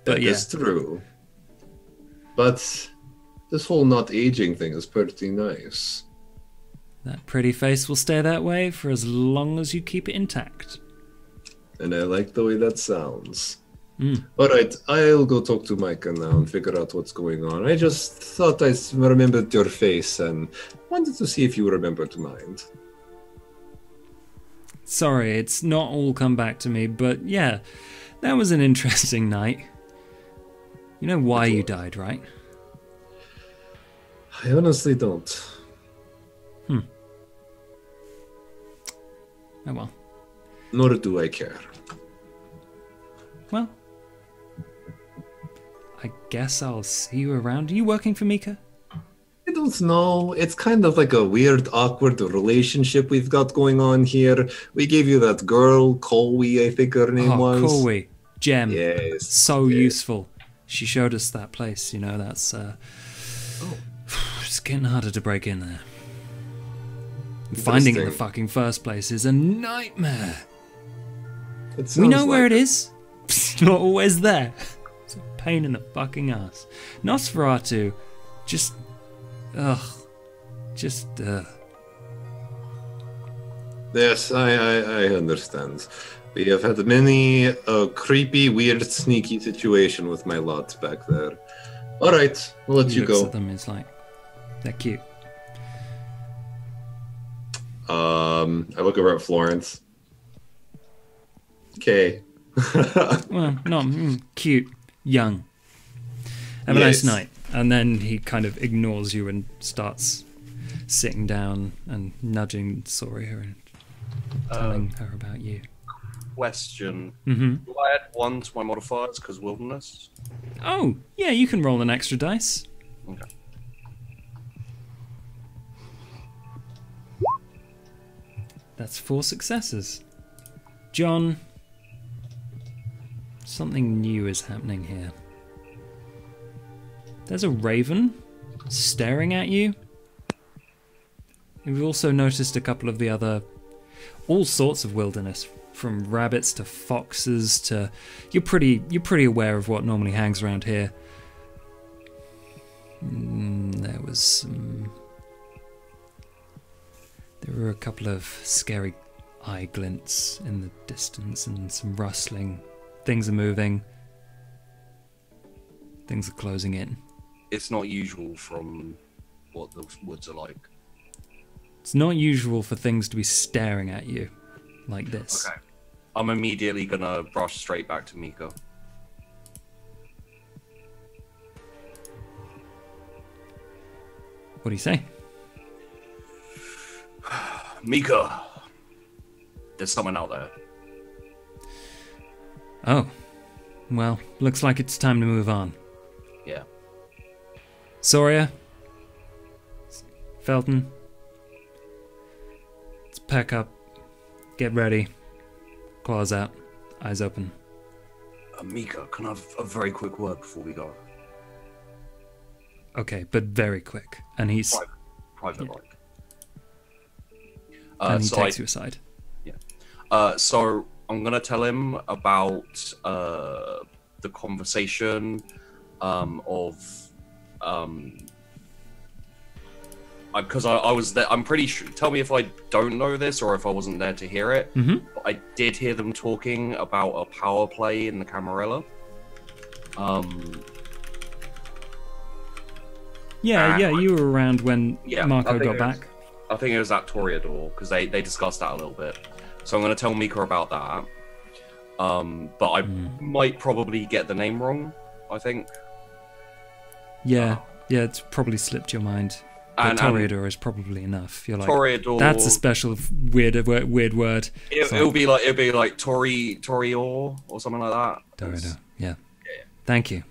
But That yeah. is true. But this whole not aging thing is pretty nice. That pretty face will stay that way for as long as you keep it intact. And I like the way that sounds. Alright, I'll go talk to Micah now and figure out what's going on. I just thought I remembered your face and wanted to see if you remembered mine. Sorry, it's not all come back to me, but yeah, that was an interesting night. You know why you died, right? I honestly don't. Oh well. Nor do I care. Well, I guess I'll see you around. Are you working for Mika? I don't know. It's kind of like a weird, awkward relationship we've got going on here. We gave you that girl, Colby, I think her name was. Corey. Gem. Yes. So yes. useful. She showed us that place, you know, that's it's getting harder to break in there. Finding it in the fucking first place is a nightmare. We know where it is. It's not always there. It's a pain in the fucking ass. Nosferatu, just Yes, I understand. We have had many creepy, weird, sneaky situation with my lot back there. All right, we'll let he you looks go. at them, it's like, they're cute. I look over at Florence. Okay. Well, not cute, young. Have a nice night. And then he kind of ignores you and starts sitting down and nudging Sawyer and telling her about you. Question. Mm-hmm. Do I add 1 to my modifiers because wilderness? Oh, yeah, you can roll an extra dice. Okay. That's 4 successes. John, something new is happening here. There's a raven staring at you. You've also noticed a couple of the other, all sorts of wilderness, from rabbits to foxes to. You're pretty aware of what normally hangs around here. There were a couple of scary eye glints in the distance and some rustling. Things are moving. Things are closing in. It's not usual from what the woods are like. It's not usual for things to be staring at you like this. Okay. I'm immediately gonna brush straight back to Mika. What do you say? Mika, there's someone out there. Oh. Well, looks like it's time to move on. Yeah. Soria, Felton, let's pack up, get ready, claws out, eyes open. Mika, can I have a very quick word before we go? Okay, but very quick. And he's Private yeah. like. And he so takes you aside. Yeah. So I'm gonna tell him about the conversation because I was there. I'm pretty sure. Tell me if I don't know this or if I wasn't there to hear it. Mm-hmm. But I did hear them talking about a power play in the Camarilla. Yeah, you were around when Marco got back. I think it was at Toreador because they discussed that a little bit. So I'm going to tell Mika about that. But I might probably get the name wrong, I think. Yeah, it's probably slipped your mind. But Toreador is probably enough. You're like, Toreador, that's a special weird word. It'll be like Torior or something like that. Toreador, yeah. Thank you.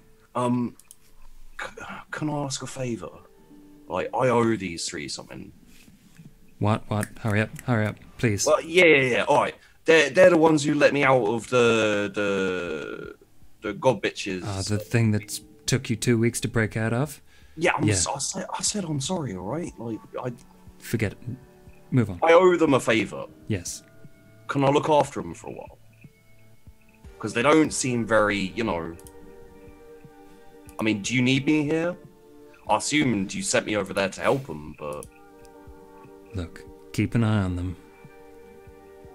Can I ask a favor? Like, I owe these three something. What? Hurry up, please. Well, yeah. All right, they're the ones who let me out of the god bitches. The thing that took you 2 weeks to break out of. Yeah, I said I'm sorry. All right, like forget it. Move on. I owe them a favor. Yes. Can I look after them for a while? Because they don't seem very, I mean, do you need me here? I assumed you sent me over there to help them, but... Look, keep an eye on them.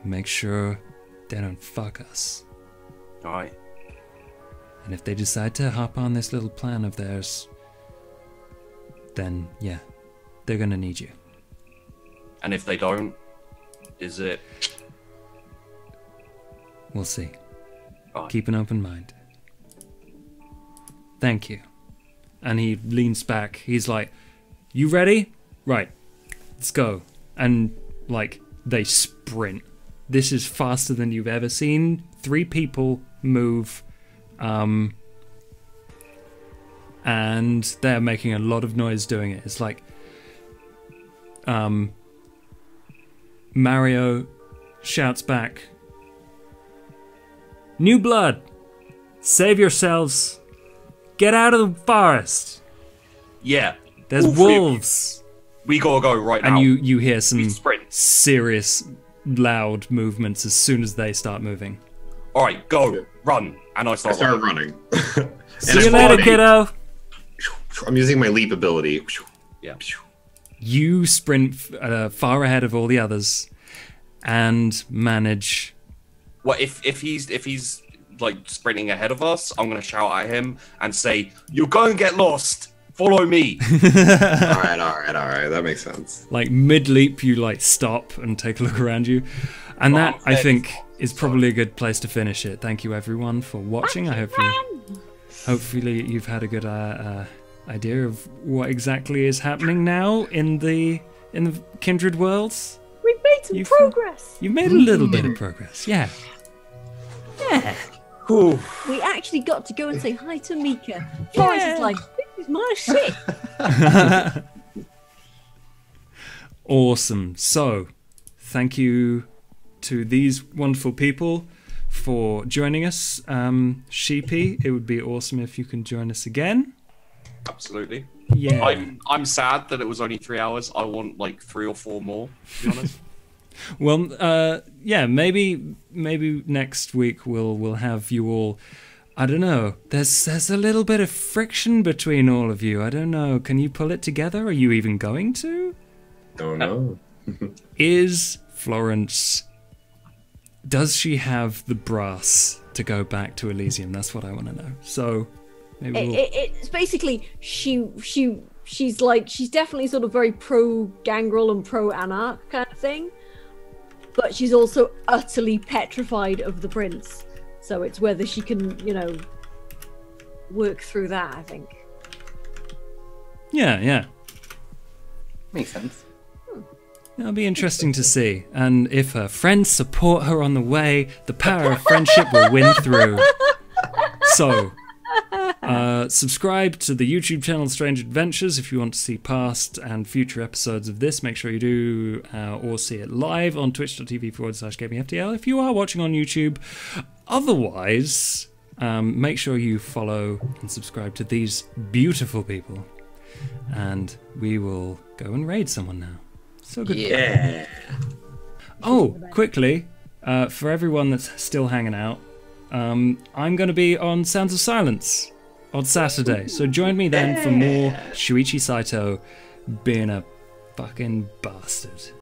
Make sure they don't fuck us. Alright. And if they decide to hop on this little plan of theirs, then, yeah, they're gonna need you. And if they don't, is it... We'll see. Right. Keep an open mind. Thank you. And he leans back. He's like, you ready? Right. Let's go. And, like, they sprint. This is faster than you've ever seen 3 people move. And they're making a lot of noise doing it. It's like, Mario shouts back, "New blood! Save yourselves! Get out of the forest! Yeah. There's wolves!" We gotta go right now. And you hear some sprint. serious, loud movements as soon as they start moving. Alright, go. Run. And I start running. See you later, kiddo! I'm using my leap ability. Yeah. You sprint far ahead of all the others and manage... Well, if he's like sprinting ahead of us, I'm gonna shout at him and say, "You're going to get lost. Follow me." All right. That makes sense. Like mid-leap, you like stop and take a look around you. And that, I think, is probably a good place to finish it. Thank you everyone for watching. Hopefully you've had a good idea of what exactly is happening now in the Kindred worlds. We've made some progress. You've made a little bit of progress, yeah. Yeah. Ooh. We actually got to go and say hi to Mika. Florence is like, this is my shit. Awesome. So, thank you to these wonderful people for joining us. Sheepy, it would be awesome if you can join us again. Absolutely. Yeah. I'm sad that it was only 3 hours. I want like 3 or 4 more, to be honest. Well, yeah, maybe next week we'll have you all. I don't know. There's a little bit of friction between all of you. I don't know. Can you pull it together? Are you even going to? Don't know. Is Florence does she have the brass to go back to Elysium? That's what I want to know. So maybe It's basically she's definitely sort of very pro Gangrel and pro Anarch kind of thing, but she's also utterly petrified of the prince. So it's whether she can, work through that, I think. Yeah. Makes sense. It'll be interesting to see. And if her friends support her on the way, the power of friendship will win through. So, subscribe to the YouTube channel Strange Adventures if you want to see past and future episodes of this. Make sure you do, or see it live on twitch.tv/gamingftl if you are watching on YouTube. Otherwise, make sure you follow and subscribe to these beautiful people. And we will go and raid someone now. So good. Yeah. Oh, quickly, for everyone that's still hanging out, I'm going to be on Sounds of Silence on Saturday. So join me then for more Shuichi Saito being a fucking bastard.